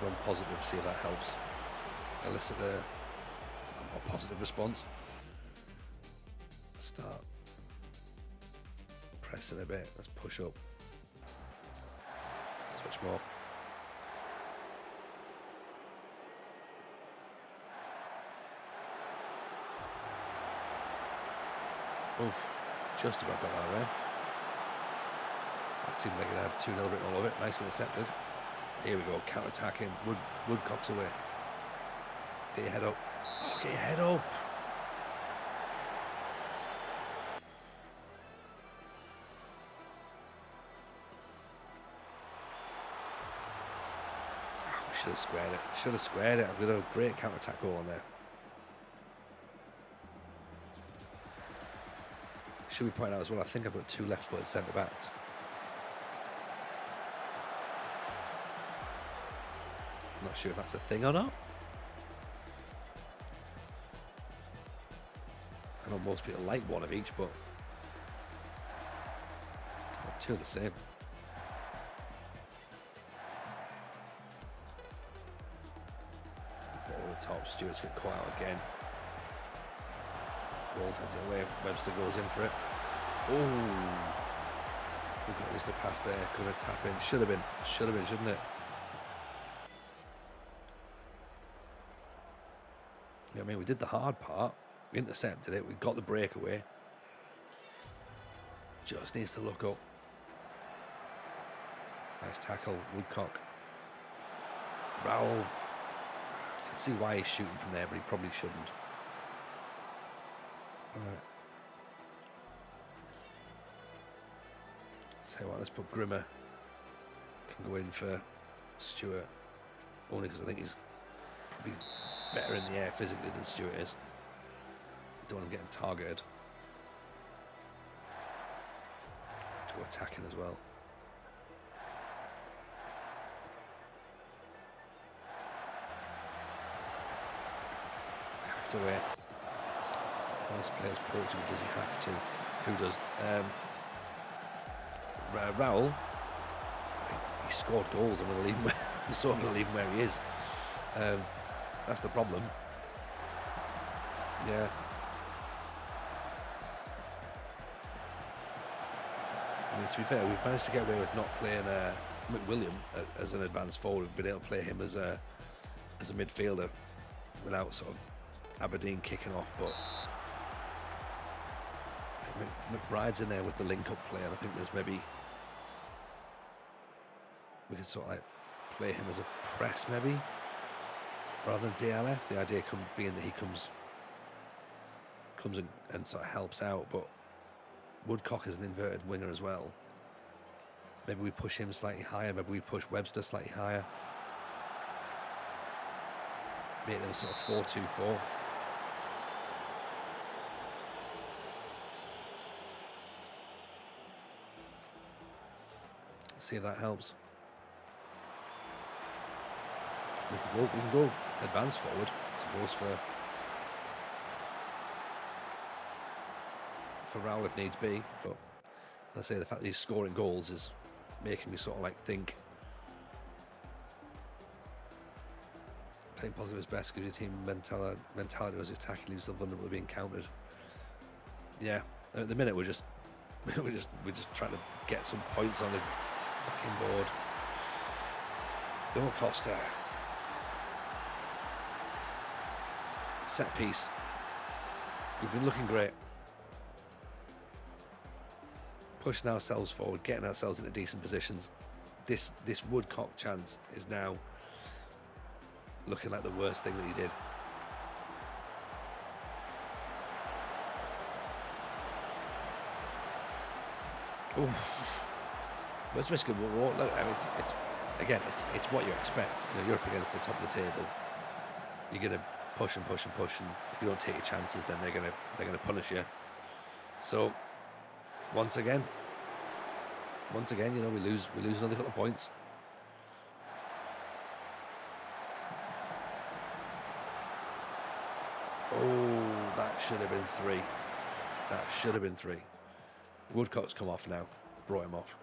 S2: Run positive, see if that helps. Elicit a more positive response. Start pressing a bit. Let's push up. Touch more. Oof, just about got that away. That seemed like it had 2-0 written all over it. Nice intercepted. Here we go, counter-attacking. Woodcock's away. Get your head up. Oh, get your head up. Oh, we should have squared it. Should have squared it. We've got a great counter-attack goal on there. Should we point out as well, I think I've got 2 left-footed centre-backs. Not sure if that's a thing or not. I know most people like one of each, but 2 are the same. Ball over the top, Stewart's get caught out again. Walls heads it away, Webster goes in for it. Oh, we've got at least a pass there, could have tap in. Should have been, shouldn't it? I mean, we did the hard part. We intercepted it. We got the breakaway. Just needs to look up. Nice tackle, Woodcock. Raul, I can see why he's shooting from there, but he probably shouldn't. All right. Tell you what, let's put Grimmer. Can go in for Stewart, only because I think he's probably better in the air physically than Stewart is. Don't want him getting targeted. Have to go attacking as well. Hacked away. Most players Portugal, does he have to? Who does? Raul. He scored goals. I'm going to leave him where, so I'm going to leave him where he is. That's the problem. Yeah. I mean, to be fair, we've managed to get away with not playing McWilliam as an advanced forward. We've been able to play him as a midfielder without sort of Aberdeen kicking off. But McBride's in there with the link-up play, and I think there's maybe we could sort of like play him as a press maybe rather than DLF. The idea being that he comes and sort of helps out, but Woodcock is an inverted winger as well. Maybe we push him slightly higher, maybe we push Webster slightly higher. Make them sort of 4-2-4. See if that helps. We can go advance forward, I suppose, for Raul if needs be. But as I say, the fact that he's scoring goals is making me sort of like think playing positive is best, gives your team mentality as attacking, leaves them vulnerable to being countered. Yeah, at the minute we're just trying to get some points on the fucking board. No Costa. Set piece. We've been looking great. Pushing ourselves forward, getting ourselves into decent positions. This Woodcock chance is now looking like the worst thing that he did. Oof. Let's risk it. Look, I mean, it's what you expect. You know, you're up against the top of the table. You're gonna push and push and push, and if you don't take your chances, then they're gonna punish you. So once again, you know, we lose another couple of points. Oh, that should have been 3. That should have been 3. Woodcock's come off now. Brought him off.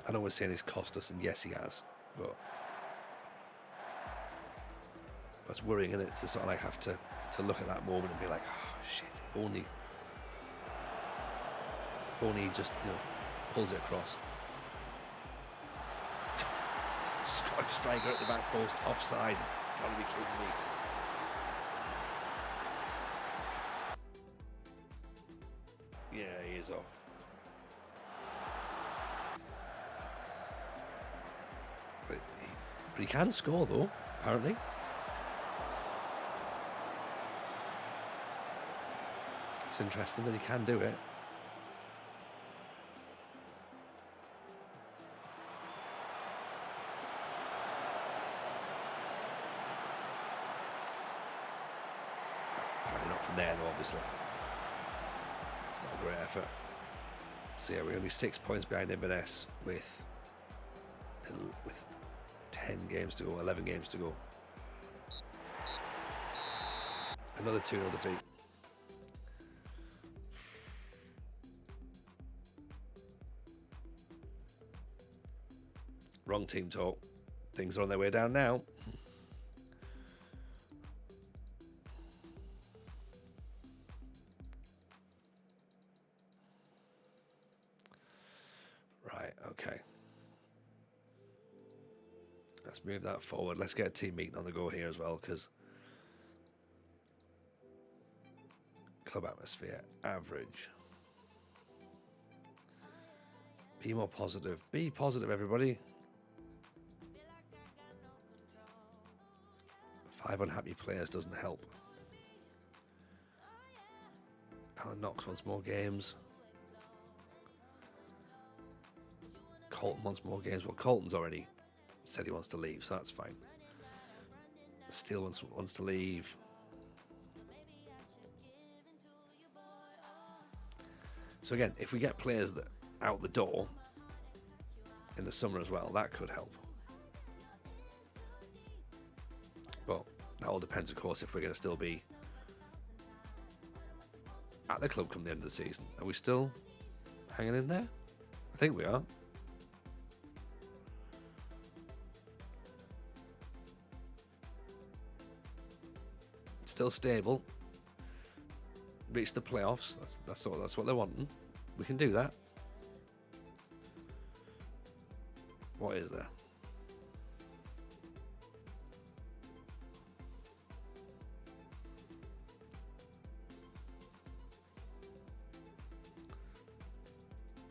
S2: I know we're saying he's cost us, and yes, he has, but that's worrying, isn't it? To sort of like have to look at that moment and be like, oh shit, if only he just, you know, pulls it across. Scottish striker at the back post, offside. Gotta be kidding me. Yeah, he is off. But he can score though, apparently. It's interesting that he can do it. Apparently not from there though, obviously. It's not a great effort. So yeah, we're going to be 6 points behind Inverness with 10 games to go, 11 games to go. Another 2-0 defeat. Wrong team talk. Things are on their way down now. Right, okay. Let's move that forward. Let's get a team meeting on the go here as well, because club atmosphere, average. Be more positive. Be positive, everybody. 5 unhappy players doesn't help. Alan Knox wants more games. Colton wants more games. Well, Colton's already said he wants to leave, so that's fine. Steele wants to leave. So again, if we get players that out the door in the summer as well, that could help. But that all depends, of course, if we're going to still be at the club come the end of the season. Are we still hanging in there? I think we are. Still stable. Reach the playoffs. That's what they're wanting. We can do that. What is there?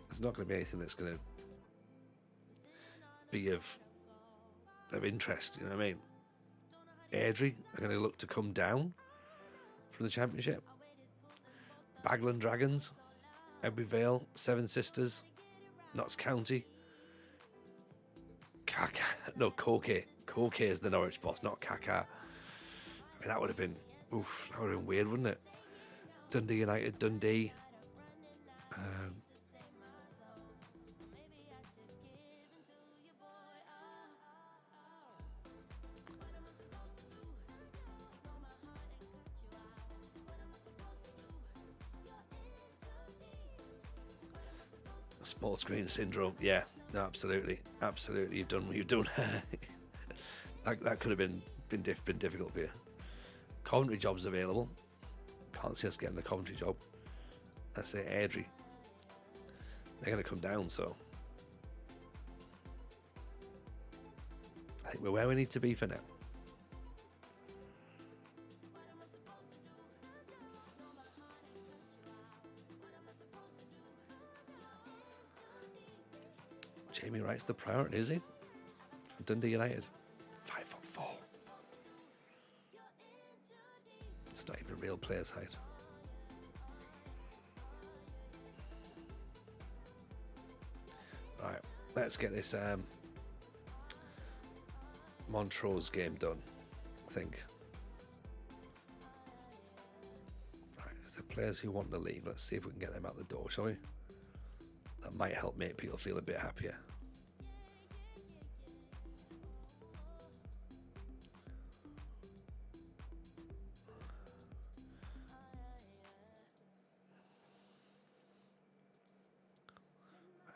S2: There's not going to be anything that's going to be of interest. You know what I mean? Airdrie are going to look to come down from the Championship. Bagland Dragons, Edbury Vale, Seven Sisters, Notts County, Kaka. No, Corkay. Corkay is the Norwich boss, not Kaka. I mean, that would have been weird, wouldn't it? Dundee United, Dundee. Small screen syndrome, yeah, no, absolutely. You've done what you've done. that could have been difficult for you. Coventry jobs available. Can't see us getting the Coventry job. Let's say Airdrie. They're going to come down, so I think we're where we need to be for now. Jamie Wright's the priority, is he? From Dundee United. 5'4". It's not even a real player's height. Alright, let's get this Montrose game done, I think. Right, is there players who want to leave? Let's see if we can get them out the door, shall we? That might help make people feel a bit happier.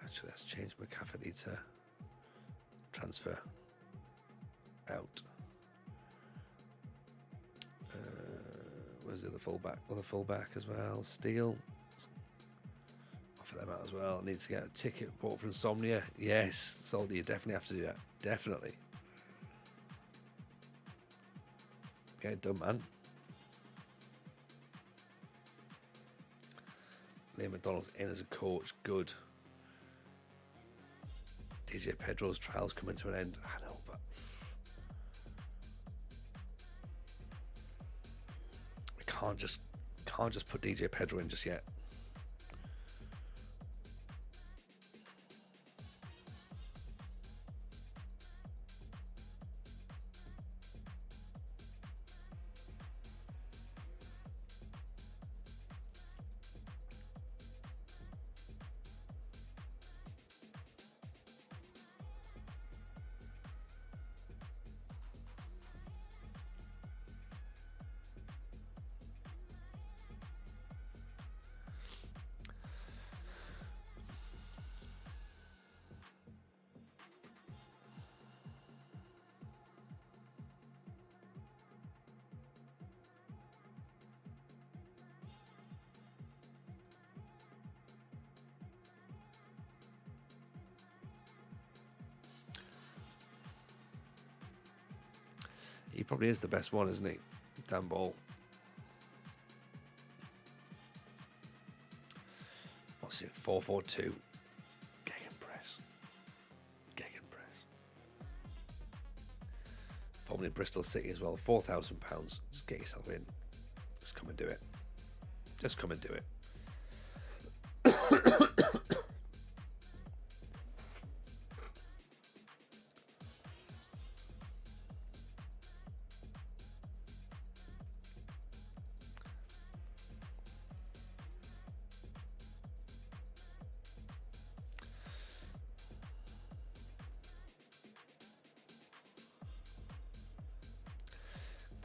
S2: Actually, let's change McCafferty to transfer out. Where's the other fullback? Other fullback as well. Steele. Offer them out as well. Need to get a ticket bought for Insomnia. Yes, Soldy, you definitely have to do that. Definitely. Get it done, man. Liam McDonald's in as a coach. Good. DJ Pedro's trials coming to an end. I know, but we can't just put DJ Pedro in just yet. He probably is the best one, isn't he? Dan Ball. What's it? 4-4-2. Gegenpress. Only Bristol City as well, £4,000. Just get yourself in. Just come and do it. Just come and do it.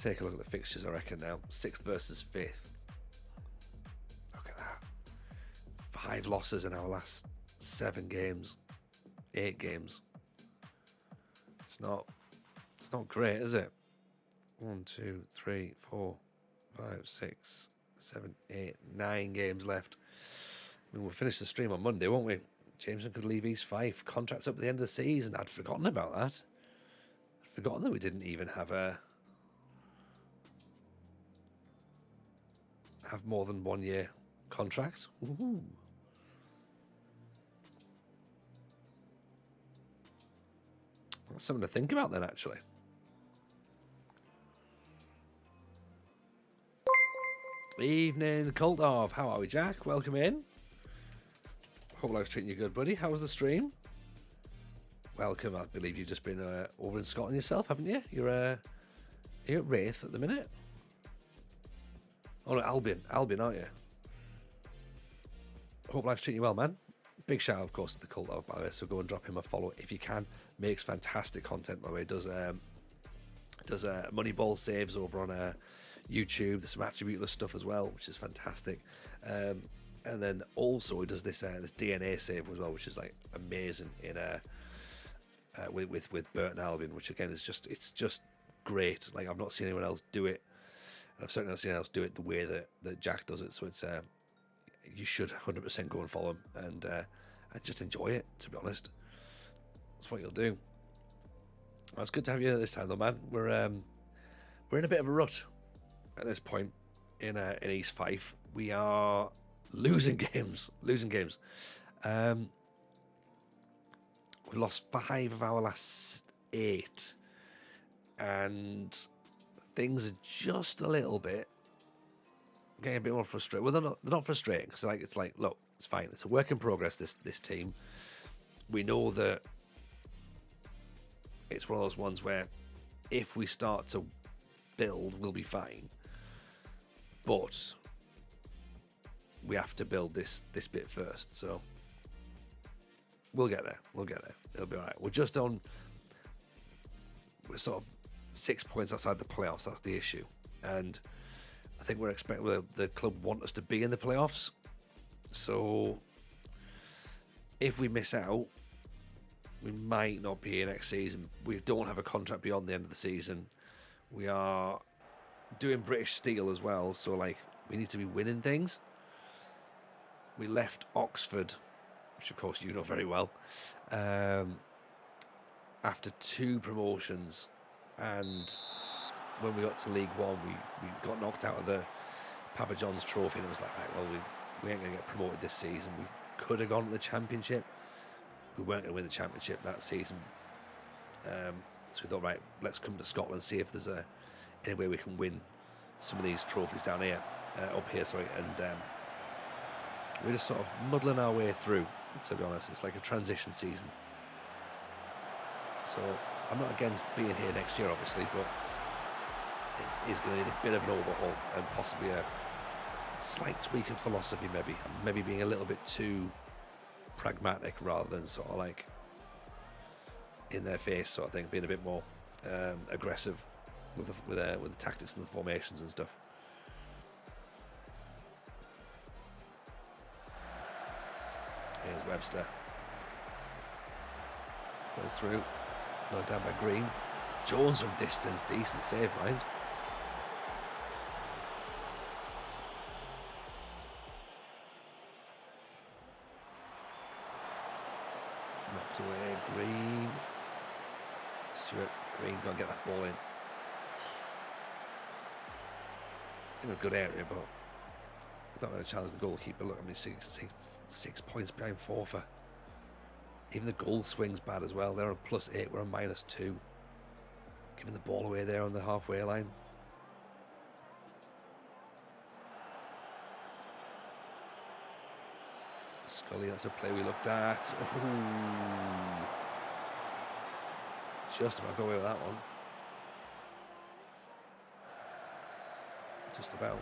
S2: Take a look at the fixtures, I reckon, now. 6th versus 5th. Look at that. 5 losses in our last 7 games. 8 games. It's not great, is it? 1, 2, 3, 4, 5, 6, 7, 8, 9 games left. I mean, we'll finish the stream on Monday, won't we? Jameson could leave East Fife. Contracts up at the end of the season. I'd forgotten about that. I'd forgotten that we didn't even have more than 1 year contract. Ooh. That's something to think about then, actually. Evening, Cult of. How are we, Jack? Welcome in. Hope life's treating you good, buddy. How was the stream? Welcome. I believe you've just been over in Scotland yourself, haven't you? You're at Wraith at the minute. Oh no, Albion, aren't you? Hope life's treating you well, man. Big shout out, of course, to the Cult of, by the way. So go and drop him a follow if you can. Makes fantastic content, by the way. Does Moneyball saves over on YouTube. There's some attributeless stuff as well, which is fantastic. And then also he does this DNA save as well, which is like amazing in with Burton Albion, which again is just great. Like I've not seen anyone else do it. I've certainly not seen anyone else do it the way that Jack does it. So it's you should 100% go and follow him and just enjoy it. To be honest, that's what you'll do. Well, it's good to have you this time, though, man. We're in a bit of a rut at this point in East Fife. We are losing games. We've lost 5 of our last 8, and things are just a little bit getting a bit more frustrated. Well, they're not frustrating because it's like, look, it's fine. It's a work in progress. This team, we know that it's one of those ones where if we start to build, we'll be fine. But we have to build this bit first. So we'll get there. It'll be all right. We're sort of 6 points outside the playoffs. That's the issue. And I think we're expecting the club want us to be in the playoffs. So if we miss out, we might not be here next season. We don't have a contract beyond the end of the season. We are doing British Steel as well, so like we need to be winning things. We left Oxford, which of course you know very well, after 2 promotions, and when we got to League One, we got knocked out of the Papa John's Trophy, and it was like, right, well, we ain't going to get promoted this season. We could have gone to the Championship. We weren't going to win the Championship that season. So we thought, right, let's come to Scotland and see if there's any way we can win some of these trophies down here, up here, sorry. And we're just sort of muddling our way through, to be honest. It's like a transition season. So I'm not against being here next year, obviously, but it is going to need a bit of an overhaul and possibly a slight tweak of philosophy, maybe being a little bit too pragmatic rather than sort of like in their face sort of thing, being a bit more aggressive with the tactics and the formations and stuff. Here's Webster. Goes through. No, down by Green. Jones from distance, decent save, mind. Knocked away, Green. Stuart Green, got to get that ball in a good area, but not going to challenge the goalkeeper. Look, I mean, 6 points behind Forfar. Even the goal swing's bad as well. They're on +8, we're on -2. Giving the ball away there on the halfway line. Scully, that's a play we looked at. Ooh. Just about got away with that one. Just about.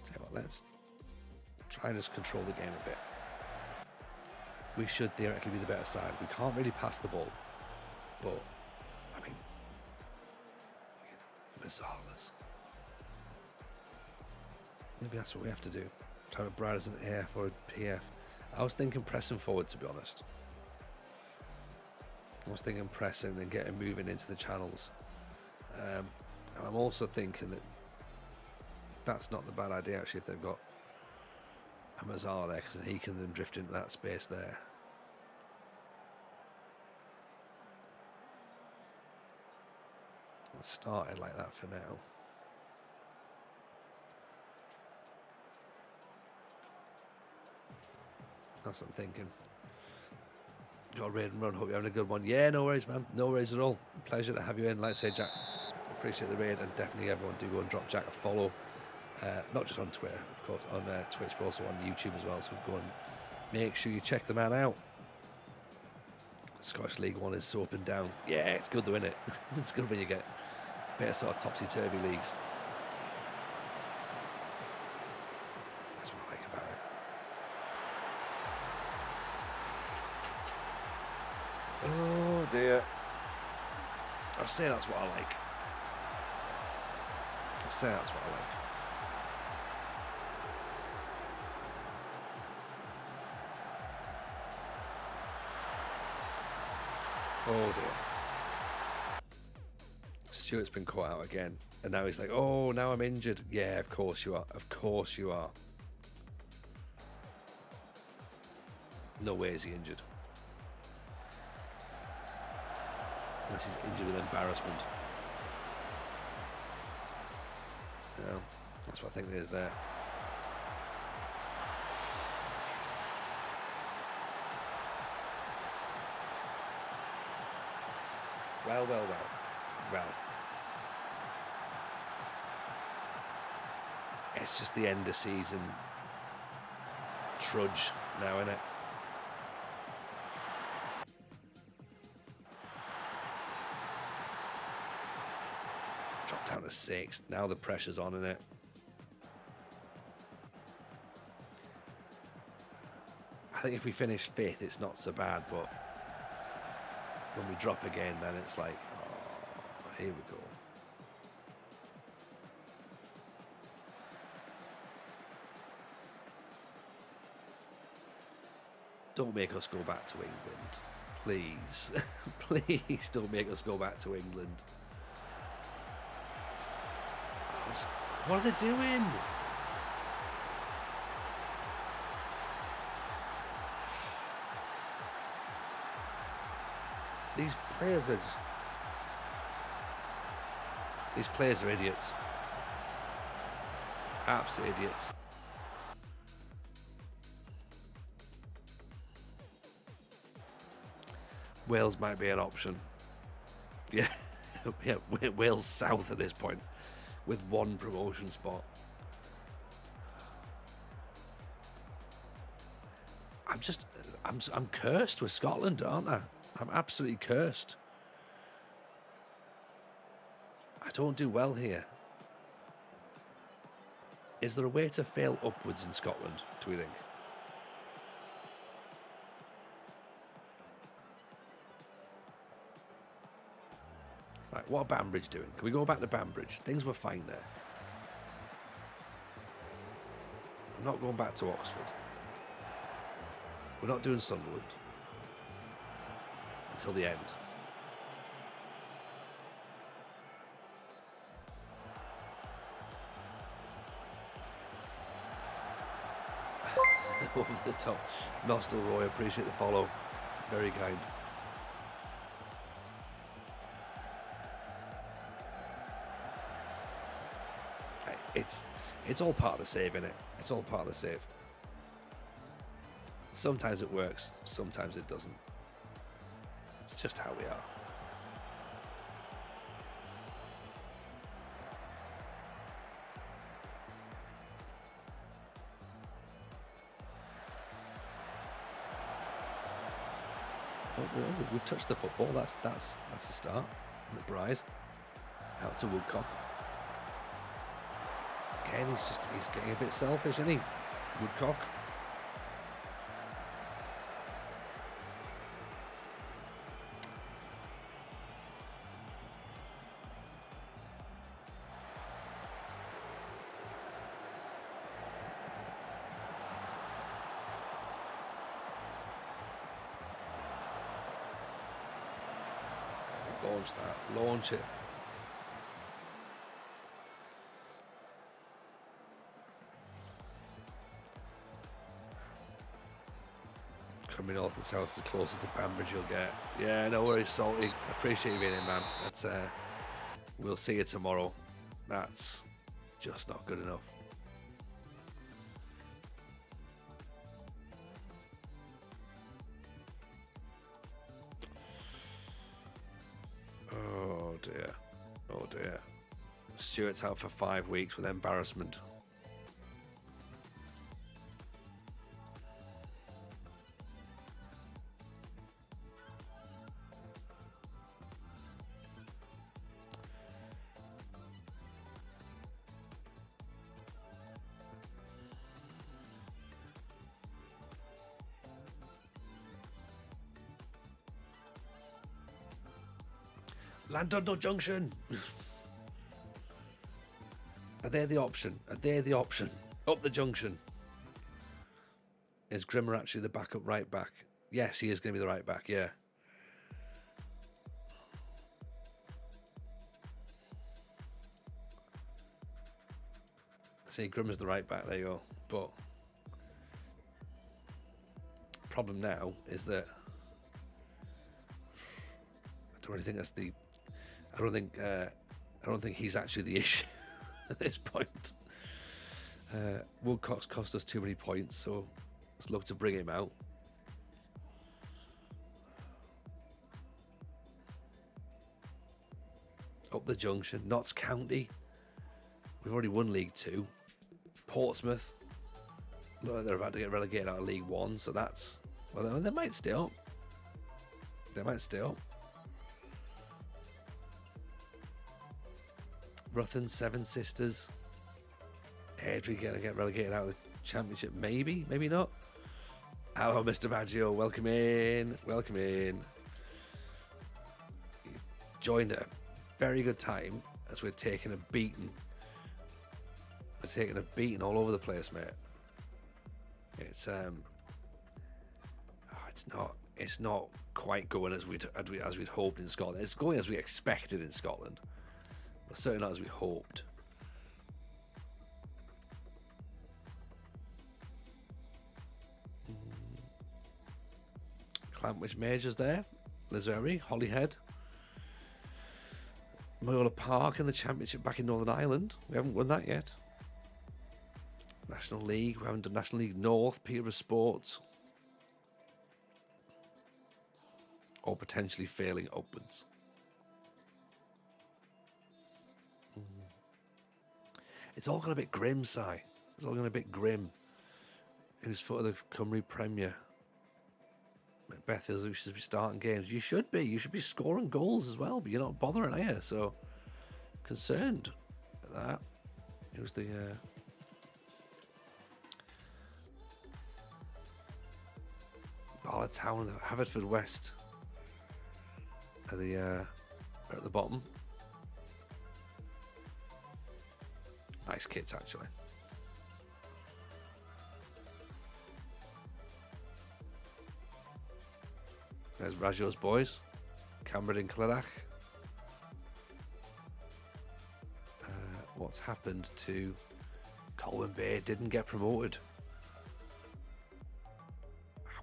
S2: Tell you what, let's try and just control the game a bit. We should theoretically be the better side. We can't really pass the ball, but I mean, Mazzala's. Maybe that's what we have to do. Try to Brad as an AF or a PF. I was thinking pressing forward, to be honest. I was thinking pressing and getting moving into the channels. And I'm also thinking that that's not the bad idea, actually, if they've got a Mazzala there, because he can then drift into that space there. Let's start it like that for now. That's what I'm thinking. Got a raid and run. Hope you're having a good one. Yeah, no worries, man. No worries at all. Pleasure to have you in. Like I say, Jack, appreciate the raid, and definitely everyone do go and drop Jack a follow. Not just on Twitter, of course, on Twitch, but also on YouTube as well. So go and make sure you check the man out. Scottish League One is so up and down. Yeah, it's good though, isn't it? It's good when you get better sort of topsy-turvy leagues. That's what I like about it. Oh dear. I say that's what I like. I say that's what I like. Oh dear. Stuart's been caught out again. And now he's like, oh, now I'm injured. Yeah, of course you are. Of course you are. No way is he injured. Unless he's injured with embarrassment. No, that's what I think it is there. Well. It's just the end of season trudge now, innit? Dropped down to 6th. Now the pressure's on, innit? I think if we finish 5th, it's not so bad, but when we drop again, then it's like, oh, here we go. Don't make us go back to England. Please. Please don't make us go back to England. What are they doing? These players are just... These players are idiots. Absolute idiots. Wales might be an option. Yeah, yeah, Wales south at this point, with 1 promotion spot. I'm cursed with Scotland, aren't I? I'm absolutely cursed. I don't do well here. Is there a way to fail upwards in Scotland, do we think? Right, what are Banbridge doing? Can we go back to Banbridge? Things were fine there. I'm not going back to Oxford. We're not doing Sunderland. Until the end. Over the top. Nostal Roy, appreciate the follow. Very kind. It's all part of the save, innit? It's all part of the save. Sometimes it works, sometimes it doesn't. It's just how we are. We've touched the football. That's a start. McBride out to Woodcock. Again, he's getting a bit selfish, isn't he? Woodcock. Launch that. Launch it. Coming north and south, the closest to Bambridge you'll get. Yeah, no worries, Salty. Appreciate you being in, man. That's we'll see you tomorrow. That's just not good enough. Oh dear. Oh dear. Stuart's out for 5 weeks with embarrassment. Llandudno Junction. Are they the option? Are they the option? Up the junction. Is Grimmer actually the backup right back? Yes, he is going to be the right back, yeah. See, Grimmer's the right back, there you go. But problem now is that I don't really think that's the... I don't think he's actually the issue at this point. Woodcock's cost us too many points, so let's look to bring him out. Up the junction, Notts County. We've already won League 2. Portsmouth. Look like they're about to get relegated out of League 1, so that's... Well, they might stay up. They might stay up. Ruthin, Seven Sisters. Airdrie gonna get relegated out of the Championship. Maybe, maybe not. Hello, Mr. Baggio. Welcome in. Welcome in. You joined at a very good time as we're taking a beating. We're taking a beating all over the place, mate. It's not quite going as we'd hoped in Scotland. It's going as we expected in Scotland. But certainly not as we hoped. Clampwich Majors there. Lizeri, Holyhead. Moyola Park in the Championship back in Northern Ireland. We haven't won that yet. National League. We haven't done National League North. Peterborough Sports. Or potentially failing upwards. It's all gone a bit grim, Si. It's all gone a bit grim. Who's for the Cymru Premier? Macbeth is who should be starting games. You should be. You should be scoring goals as well, but you're not bothering, are you? So, concerned at that. Who's the... Barletown and Haverford West are at the bottom. Nice kits, actually. There's Rajo's boys. Cambridge and Clydach. What's happened to Colwyn Bay? Didn't get promoted.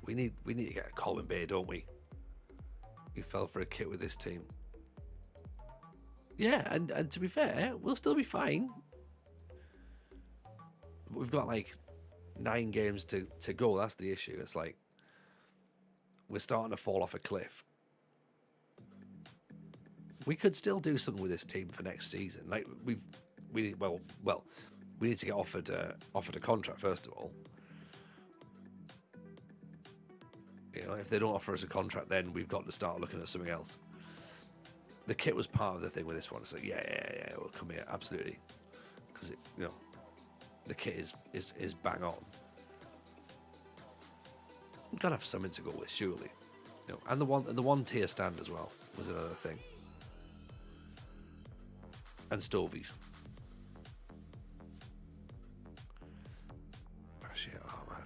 S2: We need to get Colwyn Bay, don't we? He fell for a kit with this team. Yeah, and to be fair, we'll still be fine. We've got like 9 games to go. That's the issue. It's like we're starting to fall off a cliff. we could still do something with this team for next season. Like we need to get offered a contract first of all. You know, if they don't offer us a contract, then we've got to start looking at something else. The kit was part of the thing with this one. So yeah, we'll come here absolutely, because the kit is bang on. We've got to have something to go with, surely. You know, and the one tier stand as well was another thing. And stovies. Oh shit! Oh man.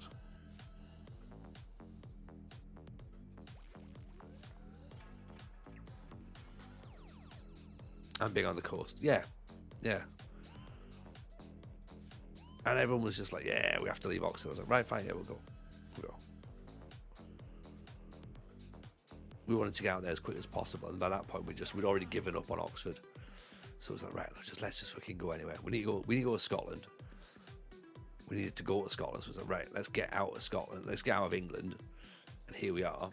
S2: And being on the coast, yeah. And everyone was just like, "Yeah, we have to leave Oxford." I was like, "Right, fine, yeah, we'll go." We wanted to get out there as quick as possible, and by that point, we'd already given up on Oxford. So it was like, right, let's just fucking go anywhere. We need to go to Scotland. We needed to go to Scotland. So it was like, right, let's get out of Scotland. Let's get out of England. And here we are.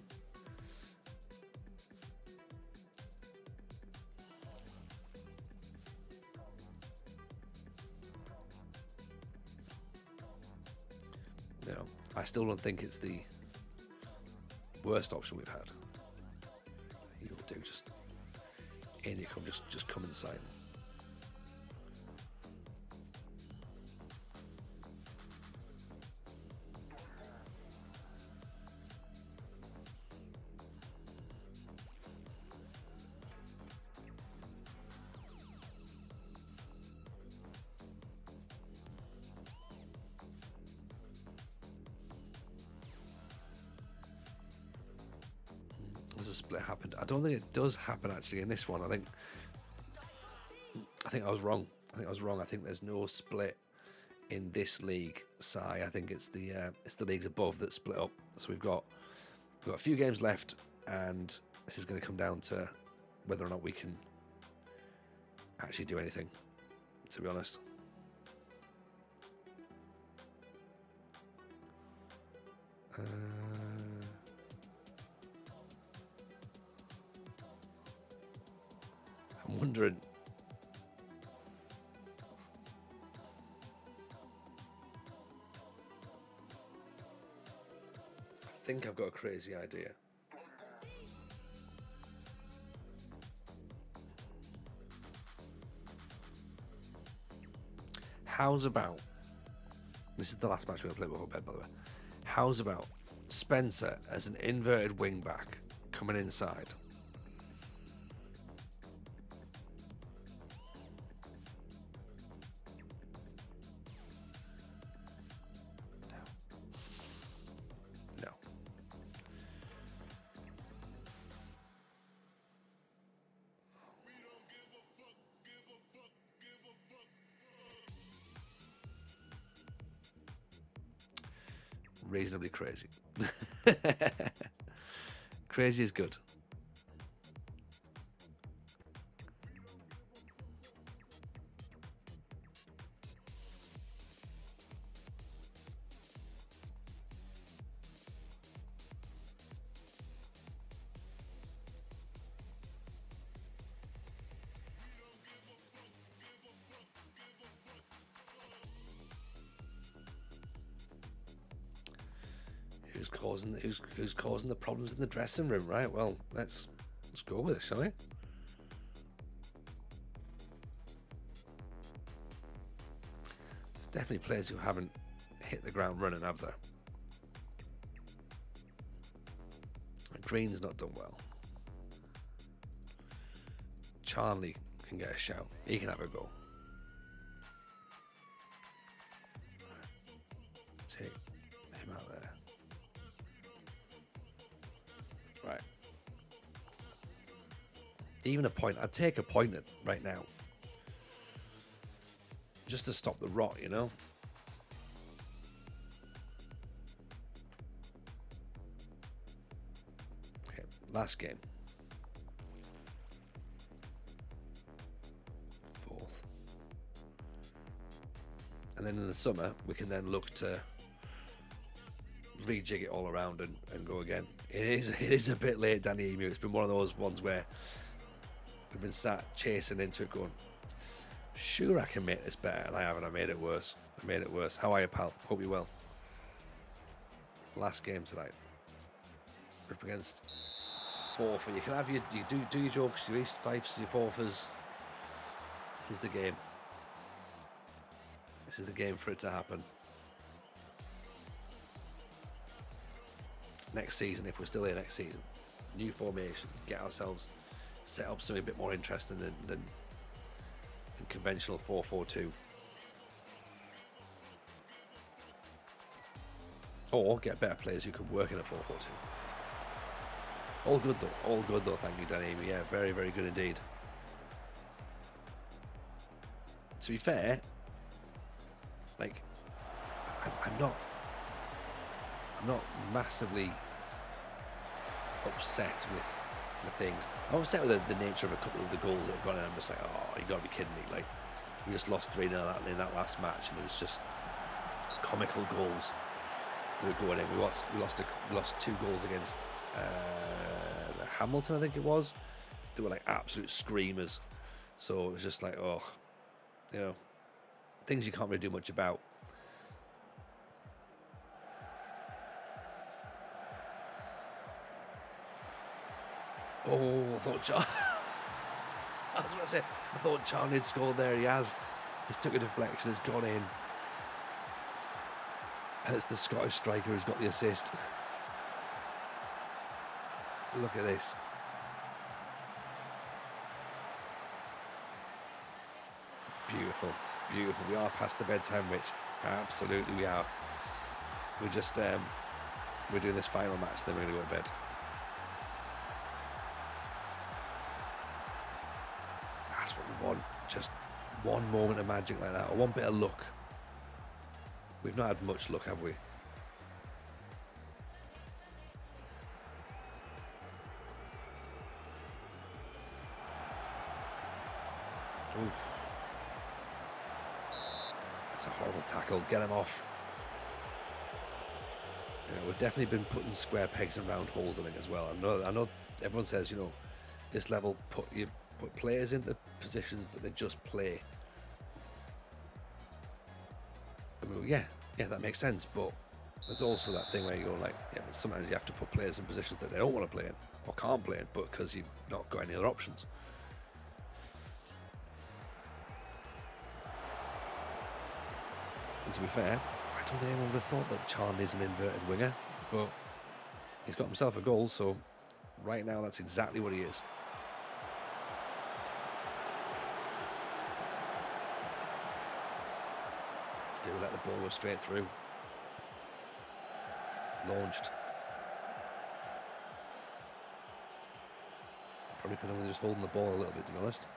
S2: You know, I still don't think it's the worst option we've had. You'll do, just in you come, just come and sign. There's a split happened. I don't think it does happen actually in this one. I think I was wrong. I think there's no split in this league. I think it's the leagues above that split up. So we've got a few games left, and this is going to come down to whether or not we can actually do anything, to be honest. I'm wondering. I think I've got a crazy idea. How's about, this is the last match we're going to play before bed, by the way. How's about Spencer as an inverted wing back coming inside? No. Reasonably crazy. Crazy is good. Who's causing the problems in the dressing room, right? Well, let's go with it, shall we? There's definitely players who haven't hit the ground running, have there? Green's not done well. Charlie can get a shout. He can have a go. Take him out there. Right. Even a point. I'd take a point right now. Just to stop the rot, you know? Okay, last game. 4th. And then in the summer, we can then look to rejig it all around and go again. It is a bit late, Danny Emu. It's been one of those ones where We've been sat chasing into it going, sure I can make this better, and I haven't. I made it worse. How are you, pal? Hope you're well. It's the last game tonight. We're up against Forfar. You can have you do your jokes, your East Fifes, your Forfars. This is the game. This is the game for it to happen. Next season, if we're still here next season, new formation, get ourselves set up something a bit more interesting than conventional 4-4-2. Or get better players who can work in a 4-4-2. All good though. Thank you, Danny. Yeah, very, very good indeed. To be fair, like, I'm not massively upset with the things. I'm upset with the nature of a couple of the goals that have gone in. I'm just like, oh, you gotta be kidding me. Like, we just lost 3-0 in that last match, and it was just comical goals that were going in. We lost 2 goals against Hamilton, I think it was. They were like absolute screamers. So it was just like, oh, you know, things you can't really do much about. Oh, I thought John. I was about to say, I thought Charlie had scored there. He has. He's took a deflection, has gone in. And it's the Scottish striker who's got the assist. Look at this. Beautiful. We are past the bedtime witch. Absolutely, we are. We're just we're doing this final match, then we're going to go to bed. That's what we want. Just one moment of magic like that, or one bit of luck. We've not had much luck, have we? Oof. That's a horrible tackle. Get him off. You know, we've definitely been putting square pegs in round holes, I think, as well. I know everyone says, you know, this level put players into positions that they just play. I mean, yeah, that makes sense, but there's also that thing where you go like, yeah, but sometimes you have to put players in positions that they don't want to play in or can't play in, but because you've not got any other options. And to be fair, I don't think anyone would have thought that Charnley's an inverted winger, but he's got himself a goal, so right now that's exactly what he is. Do let the ball go straight through. Launched. Probably could have just holding the ball a little bit, to be honest.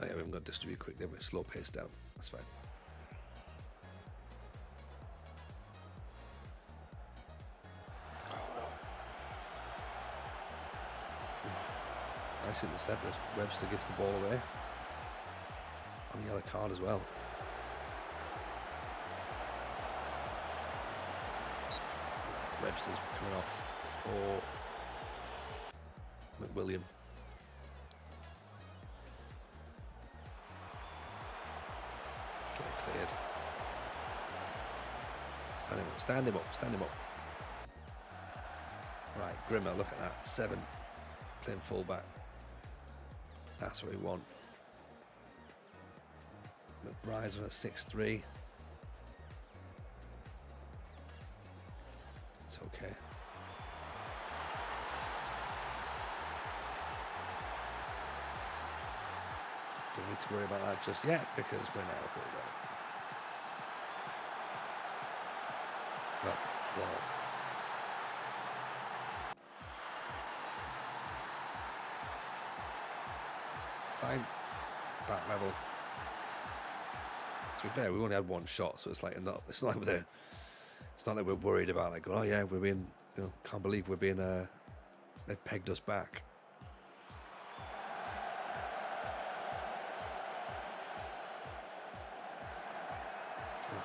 S2: Oh yeah, we haven't got to distribute quick, then we're slow pace down. That's fine. Nice intercepted. Webster gives the ball away. On a yellow card as well. Webster's coming off for McWilliam. Get it cleared. Stand him up. Right, Grimmer, look at that. 7. Playing fullback. That's what we want. McBride's on a 6-3. It's okay. Don't need to worry about that just yet because we're now a goal down. Well. Fine. Back level. To be fair, we only had one shot, so it's like it's not like we're worried about like, oh yeah, we're being, you know, can't believe we're being they've pegged us back. Oof,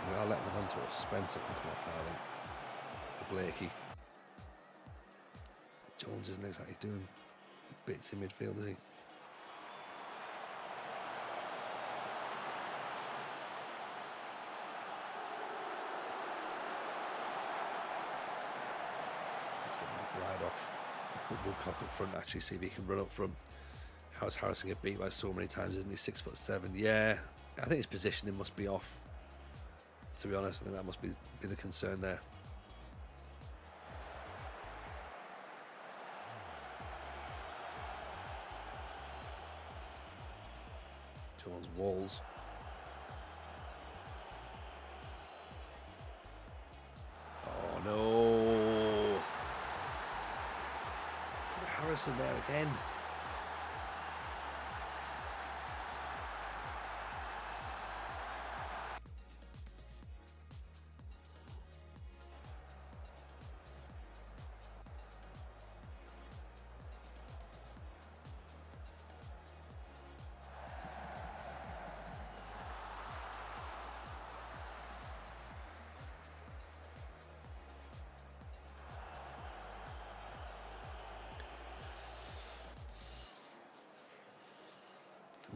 S2: We are letting them onto us. Spencer can come off now, I think, for Blakey. Jones isn't exactly doing bits in midfield, is he? Let's get McBride off. Put Woodcock up front, actually, see if he can run up front. How's Harrison get beat by so many times, isn't he? 6'7". Yeah, I think his positioning must be off. To be honest, I think that must be the concern there. Jones Walls. Oh no! Harrison there again.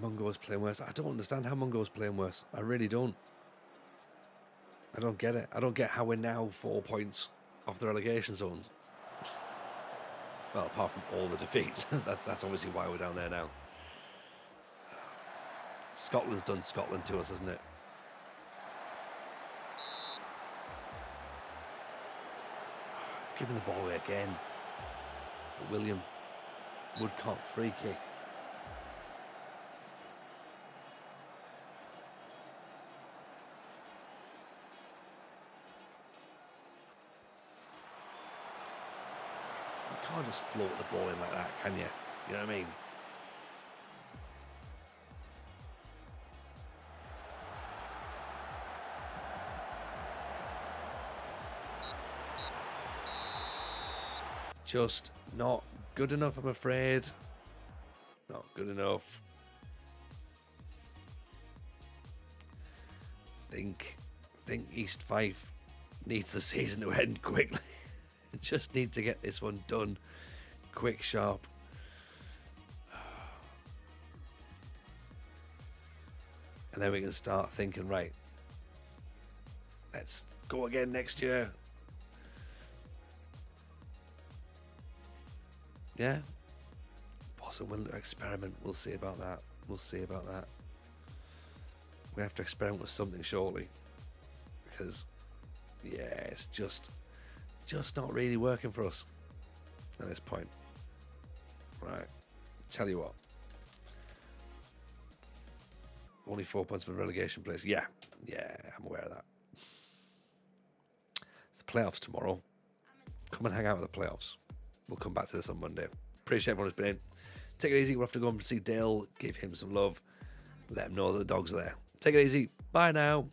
S2: Mungo's playing worse. I don't understand how Mungo's playing worse. I really don't. I don't get it. I don't get how we're now 4 points off the relegation zones. Well, apart from all the defeats. That's obviously why we're down there now. Scotland's done Scotland to us, hasn't it? Giving the ball away again. William Woodcock, free kick. You can't just float the ball in like that, can you? You know what I mean? Just not good enough, I'm afraid. Not good enough. Think East Fife needs the season to end quickly. Just need to get this one done quick, sharp. And then we can start thinking, right, let's go again next year. Yeah. Possible experiment. We'll see about that. We'll see about that. We have to experiment with something shortly. Because, yeah, it's just not really working for us at this point. Right. Tell you what. Only 4 points from relegation place. Yeah, I'm aware of that. It's the playoffs tomorrow. Come and hang out with the playoffs. We'll come back to this on Monday. Appreciate everyone who's been in. Take it easy. We'll have to go and see Dale. Give him some love. Let him know that the dogs are there. Take it easy. Bye now.